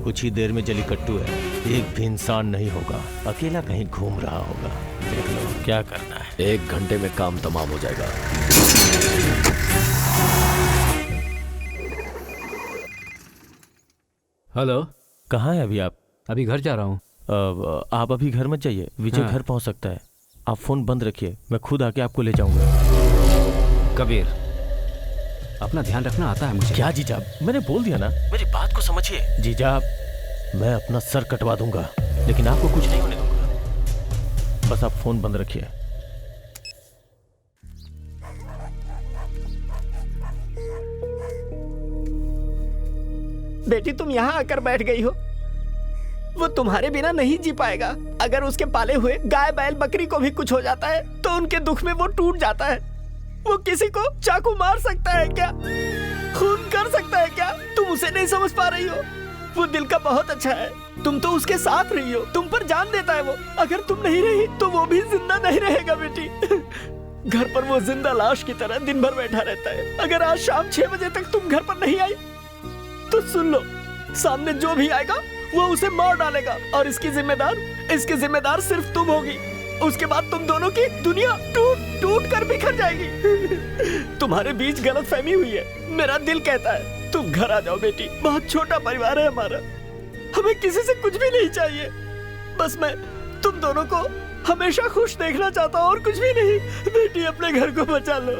Speaker 3: कुछ ही देर में जलीकट्टू है, एक भी इंसान नहीं होगा, अकेला कहीं घूम रहा होगा। देख लो क्या करना है।
Speaker 16: 1 घंटे में काम तमाम हो जाएगा।
Speaker 2: हेलो,
Speaker 3: कहाँ है अभी आप?
Speaker 2: अभी घर जा रहा हूँ।
Speaker 3: आप अभी घर मत जाइए, विजय घर पहुँच सकता है। आप फोन बंद रखिए, मैं खुद आके आपको ले जाऊंगा।
Speaker 2: कबीर, अपना ध्यान रखना आता है मुझे।
Speaker 3: क्या जीजा, मैंने बोल दिया ना, मेरी बात को समझिए। जीजा, मैं अपना सर कटवा दूंगा, लेकिन आपको कुछ नहीं होने दूंगा। बस आप फोन बंद रखिए।
Speaker 7: बेटी, तुम यहाँ आकर बैठ गई हो। वो तुम्हारे बिना नहीं जी पाएगा। अगर उसके पाले हुए गाय बैल बकरी को भी कुछ हो जाता है तो उनके दुख में वो टूट जाता है। वो किसी को चाकू मार सकता है क्या? खून कर सकता है क्या? तुम उसे नहीं समझ पा रही हो। वो दिल का बहुत अच्छा है, तुम तो उसके साथ रही हो, तुम पर जान देता है वो। अगर तुम नहीं रही तो वो भी जिंदा नहीं रहेगा बेटी। घर पर वो जिंदा लाश की तरह दिन भर बैठा रहता है। अगर आज शाम 6 बजे तक तुम घर पर नहीं आई तो सुन लो, सामने जो भी आएगा वो उसे मार डालेगा, और इसकी जिम्मेदार सिर्फ तुम होगी। उसके बाद तुम दोनों की दुनिया टूट कर बिखर जाएगी। तुम्हारे बीच गलतफहमी हुई है। मेरा दिल कहता है तुम घर आ जाओ बेटी। बहुत छोटा परिवार है हमारा, हमें किसी से कुछ भी नहीं चाहिए। बस मैं तुम दोनों को हमेशा खुश देखना चाहता हूँ और कुछ भी नहीं। बेटी, अपने घर को बचा लो।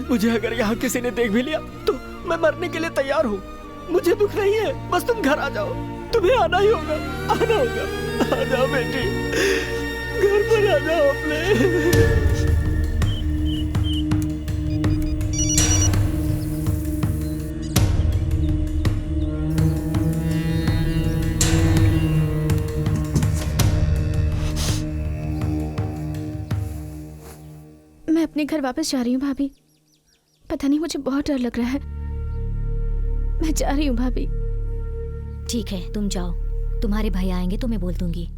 Speaker 7: मुझे अगर यहाँ किसी ने देख भी लिया तो मैं मरने के लिए तैयार हूँ। मुझे दुख नहीं है, बस तुम घर आ जाओ। तुम्हें आना ही होगा, आना होगा। आ जाओ बेटी, घर पर आ जाओ अपने।
Speaker 5: मैं अपने घर वापस जा रही हूँ भाभी। पता नहीं, मुझे बहुत डर लग रहा है। मैं जा रही हूँ भाभी।
Speaker 1: ठीक है, तुम जाओ। तुम्हारे भाई आएंगे तो मैं बोल दूंगी।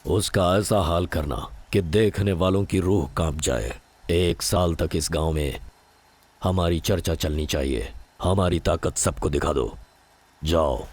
Speaker 16: उसका ऐसा हाल करना कि देखने वालों की रूह कांप जाए। 1 साल तक इस गांव में हमारी चर्चा चलनी चाहिए। हमारी ताकत सबको दिखा दो। जाओ।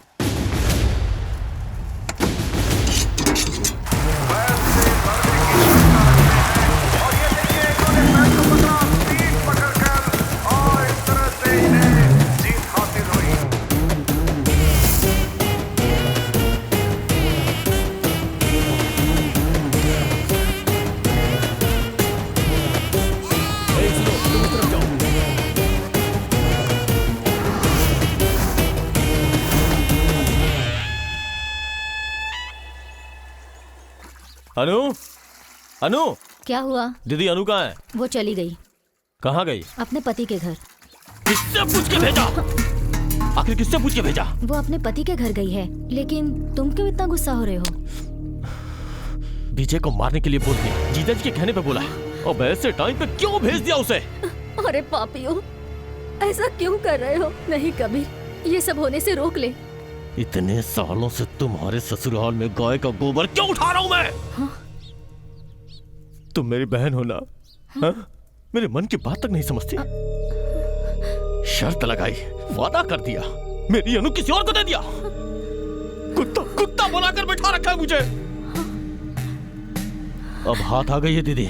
Speaker 13: अनु, अनु,
Speaker 1: क्या हुआ?
Speaker 13: दीदी अनु कहाँ है?
Speaker 1: वो चली गई।
Speaker 13: कहाँ गई?
Speaker 1: अपने पति के घर।
Speaker 13: किससे पूछ के भेजा? आखिर किससे पूछ के भेजा?
Speaker 1: वो अपने पति के घर गई है। लेकिन तुम क्यों इतना गुस्सा हो रहे हो?
Speaker 13: विजय को मारने के लिए बोल दिया, जीजा जी के कहने पे बोला है। और वैसे टाइम पे क्यों भेज दिया उसे?
Speaker 18: अरे पापियों, ऐसा क्यों कर रहे हो? नहीं कबीर, ये सब होने से रोक ले।
Speaker 13: इतने सालों से तुम्हारे ससुराल में गाय का गोबर क्यों उठा रहा हूं मैं?
Speaker 1: हाँ?
Speaker 13: तुम मेरी बहन हो ना? हाँ? मेरे मन की बात तक नहीं समझती। शर्त लगाई, वादा कर दिया, मेरी अनु किसी और को दे दिया। कुत्ता कुत्ता बनाकर बैठा रखा है मुझे। अब हाथ आ गई है दीदी,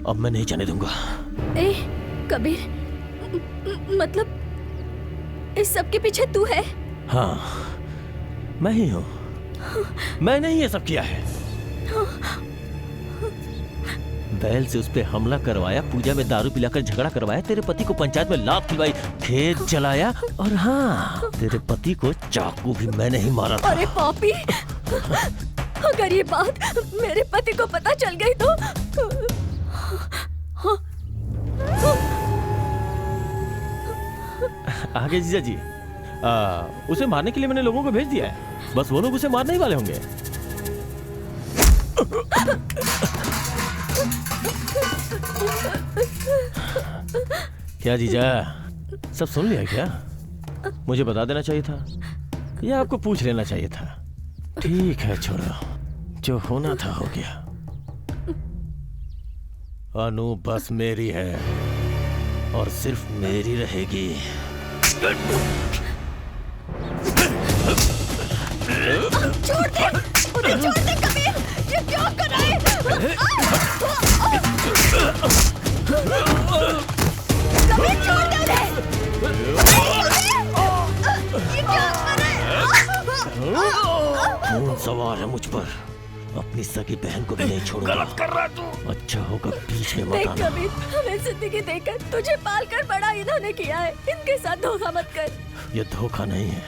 Speaker 13: अब मैं नहीं जाने दूंगा।
Speaker 18: ए कबीर, मतलब इस सब के पीछे तू है?
Speaker 13: हाँ, मैं ही हूँ। मैंने ही ये सब किया है। बैल से उस पे हमला करवाया, पूजा में दारू पिलाकर झगड़ा करवाया, तेरे पति को पंचायत में लात खिलवाई, खेत जलाया, और हाँ, तेरे पति को चाकू भी मैंने ही मारा था।
Speaker 18: अरे पापी, अगर ये बात मेरे पति को पता चल गई तो
Speaker 13: आगे जीजा जी, उसे मारने के लिए मैंने लोगों को भेज दिया है। बस वो लोग उसे मारने ही वाले होंगे। क्या जीजा, सब सुन लिया क्या? मुझे बता देना चाहिए था या आपको पूछ लेना चाहिए था? ठीक है, छोड़ो, जो होना था हो गया। अनु बस मेरी है और सिर्फ मेरी रहेगी।
Speaker 18: छोड़ दे, उन्हें छोड़ दे कबीर, ये क्या कर रहा है? कबीर छोड़ दे उन्हें। ये क्या कर रहा है?
Speaker 3: खून सवार है मुझ पर, अपनी सगी बहन को भी नहीं छोड़ूंगा।
Speaker 15: गलत कर रहा तू।
Speaker 3: अच्छा होगा बीच में मत
Speaker 18: देख
Speaker 3: आना।
Speaker 18: कबीर, हमें जिंदगी देकर तुझे पालकर बड़ा इन्होंने किया है, इनके साथ धोखा मत कर।
Speaker 3: ये धोखा नहीं है,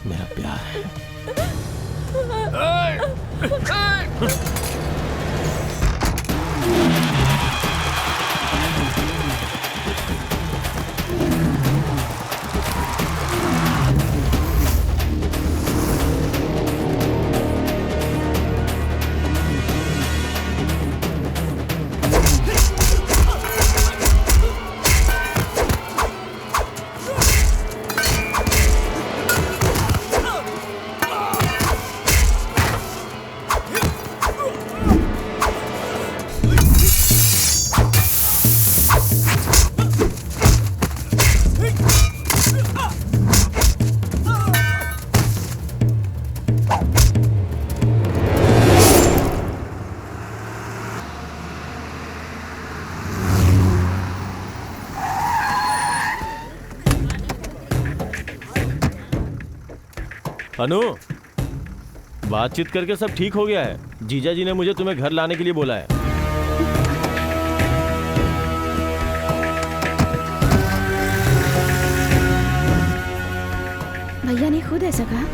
Speaker 3: मेरा प्यार है।
Speaker 13: अनु, बातचीत करके सब ठीक हो गया है। जीजा जी ने मुझे तुम्हें घर लाने के लिए बोला है।
Speaker 5: भैया ने खुद ऐसा कहा?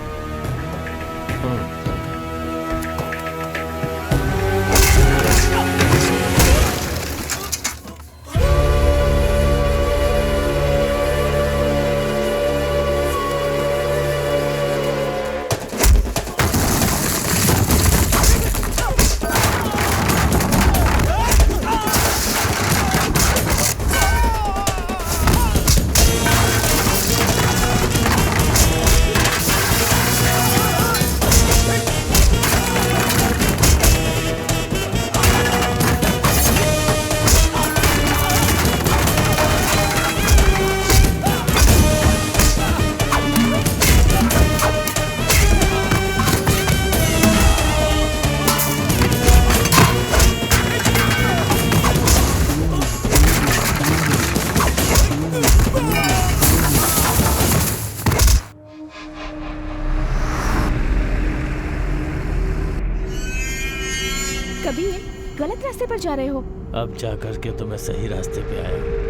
Speaker 5: गलत रास्ते पर जा रहे हो।
Speaker 3: अब जा करके तो मैं सही रास्ते पे आया हूँ।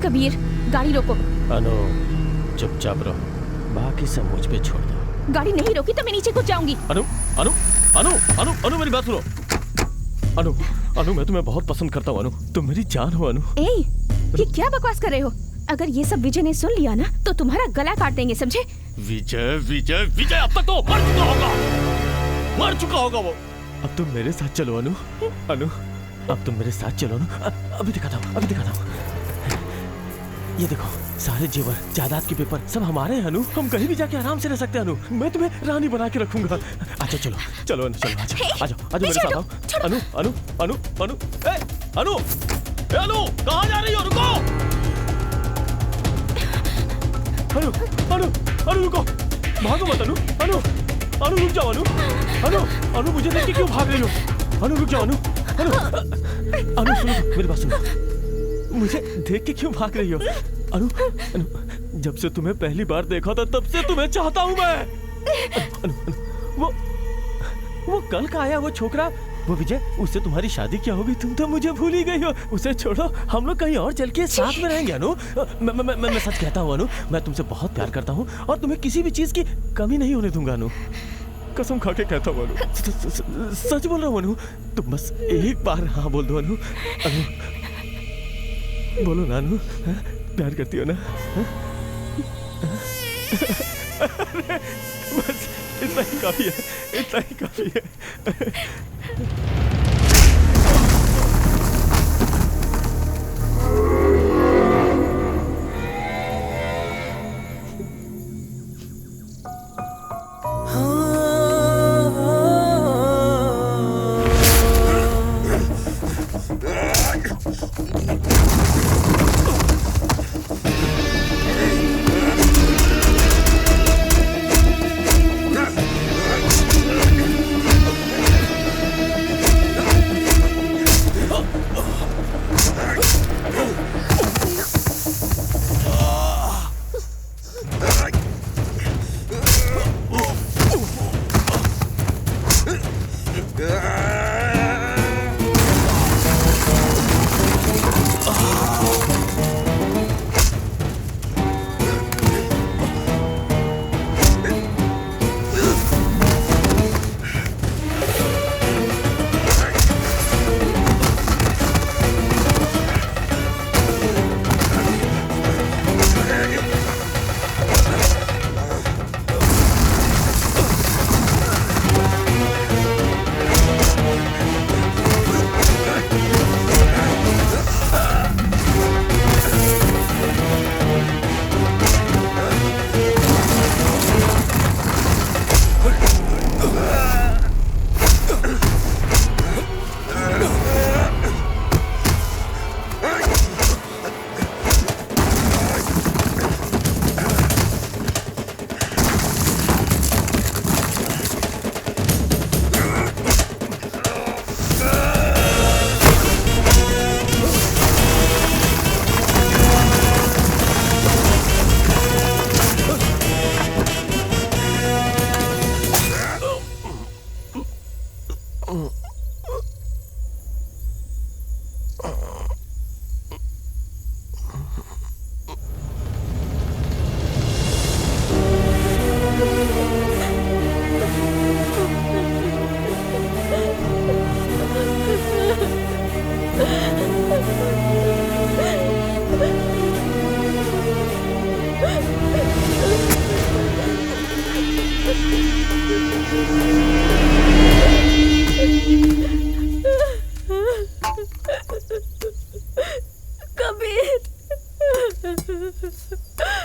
Speaker 5: कबीर, गाड़ी रोको।
Speaker 3: अनु, चुपचाप रहो, बाकी सब मुझ पे छोड़ दो।
Speaker 5: गाड़ी नहीं रोकी तो मैं नीचे कूद जाऊंगी।
Speaker 3: अनु, अनु, अनु, अनु, अनु, मेरी बात सुनो। अनु, अनु, मैं तुम्हें बहुत पसंद करता हूँ अनु, तुम मेरी जान हो अनु।
Speaker 5: ए, ये क्या बकवास कर रहे हो? अगर ये सब विजय ने सुन लिया ना तो तुम्हारा गला काट देंगे, समझे?
Speaker 3: विजय, विजय, विजय अब तक तो मर चुका होगा, मर चुका होगा वो। अब तुम मेरे साथ चलो अनु, अनु, अब तुम मेरे साथ चलो अनु। अभी दिखाता हूँ, अभी दिखाता हूँ। ये देखो, सारे जेवर, जायदाद के पेपर सब हमारे हैं अनु। हम कहीं भी जाके आराम से रह सकते हैं अनु। मैं तुम्हें रानी बना के रखूंगा। अच्छा चलो, चलो अनु, चलो, आ जाओ मेरे साथ आओ। अनु, अनु, अनु, अनु, ए, अनु, ए, अनु, कहाँ जा रही हो? रुको, अनु, अनु, अनु रुको, भागो मत अनु, अनु, अनु रुक जाओ अनु, अनु, अनु मुझे देख के क्यों भाग रही हो? अनु रुक जाओ अनु, अनु, अनु सुनो, मेरी बात सुनो, मुझे देख के क्यों भाग रही हो? अनु, अनु, जब से तुम्हें पहली बार देखा था तब से तुम्हें चाहता हूँ मैं। अनु, अनु, वो कल का आया वो छोकरा, वो विजय, उससे तुम्हारी शादी क्या होगी? तुम तो मुझे भूल ही गई हो। उसे छोड़ो, हम लोग कहीं और चल के साथ में रहेंगे अनु। मैं सच कहता हूँ अनु, मैं तुमसे बहुत प्यार करता हूँ और तुम्हें किसी भी चीज की कमी नहीं होने दूंगा अनु। कसम खा के कहता हूँ अनु, सच बोल रहा हूँ अनु। तुम बस एक बार हाँ बोल दो अनु। अनु, बोलो ना अनु, प्यार करती हो ना? बस इतना ही काफी है, इतना ही काफी है।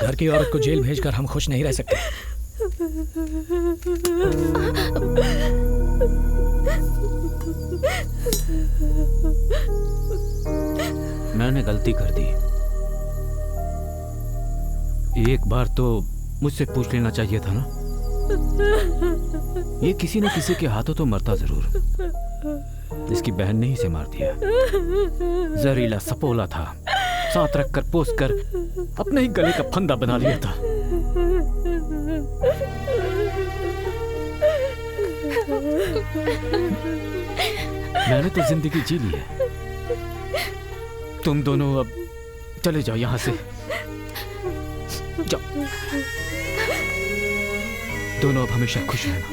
Speaker 6: घर की औरत को जेल भेजकर हम खुश नहीं रह सकते।
Speaker 2: मैंने गलती कर दी। एक बार तो मुझसे पूछ लेना चाहिए था ना। ये किसी न किसी के हाथों तो मरता जरूर। इसकी बहन ने ही इसे मार दिया। जहरीला सपोला था, साथ रखकर पोस कर अपने ही गले का फंदा बना लिया था। मैंने तो जिंदगी जी ली है। तुम दोनों अब चले जाओ यहां से, जाओ। दोनों अब हमेशा खुश रहना।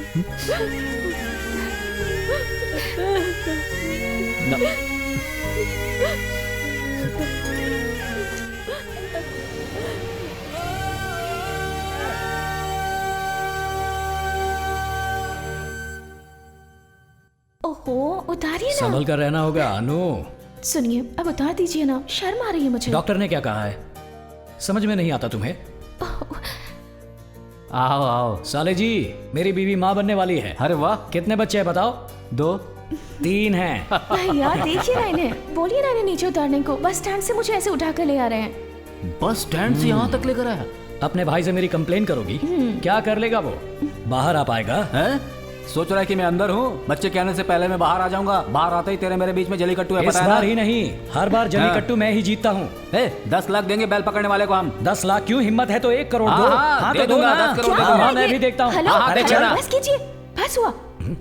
Speaker 5: ओहो, उतारिए ना।
Speaker 6: संभल कर रहना होगा अनु।
Speaker 5: सुनिए, अब उतार दीजिए ना, शर्म आ रही है मुझे।
Speaker 6: डॉक्टर ने क्या कहा है? समझ में नहीं आता तुम्हें? आओ आओ। साले जी, मेरी बीवी माँ बनने वाली है। अरे वाह, कितने बच्चे हैं बताओ? 2 3 हैं।
Speaker 5: भैया देखिए ना इन्हें, बोलिए ना इन्हें नीचे उतारने को। बस स्टैंड से मुझे ऐसे उठा कर ले आ रहे हैं।
Speaker 2: बस स्टैंड से यहाँ तक लेकर आया?
Speaker 6: अपने भाई से मेरी कंप्लेन करोगी? क्या कर लेगा वो? बाहर आ पाएगा?
Speaker 2: हैं? सोच रहा है कि मैं अंदर हूँ, बच्चे के आने से पहले मैं बाहर आ जाऊंगा। बाहर आते ही तेरे मेरे बीच में जली कट्टू है,
Speaker 6: इस
Speaker 2: पता है
Speaker 6: बार
Speaker 2: ना?
Speaker 6: ही नहीं, हर बार जली कट्टू मैं ही जीतता हूँ।
Speaker 2: 10 लाख देंगे बैल पकड़ने वाले को हम।
Speaker 6: 10 लाख क्यों? हिम्मत है तो 1 करोड़ दो।
Speaker 2: हाँ,
Speaker 6: तो
Speaker 2: दे
Speaker 6: दो
Speaker 2: दूंगा,
Speaker 6: ना।
Speaker 2: 10 करोड़
Speaker 6: क्या?
Speaker 2: दे दूंगा।
Speaker 6: हाँ, मैं भी देखता हूँ।
Speaker 5: हेलो,
Speaker 6: अरे
Speaker 5: हेलो,
Speaker 6: चला।
Speaker 5: बस कीजिए, बस हुआ।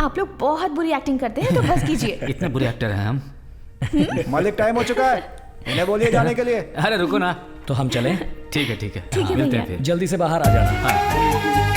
Speaker 5: आप लोग बहुत बुरी एक्टिंग करते हैं, तो बस कीजिए।
Speaker 2: इतने बुरे एक्टर हैं हम।
Speaker 8: मालिक, टाइम हो चुका है, इन्हें बोलिए जाने के लिए।
Speaker 2: अरे रुको ना।
Speaker 6: तो हम चलें?
Speaker 2: ठीक है, ठीक है।
Speaker 5: ठीक है
Speaker 2: मिलते
Speaker 5: भैया।
Speaker 2: हैं फिर।
Speaker 6: जल्दी से बाहर आ जाना।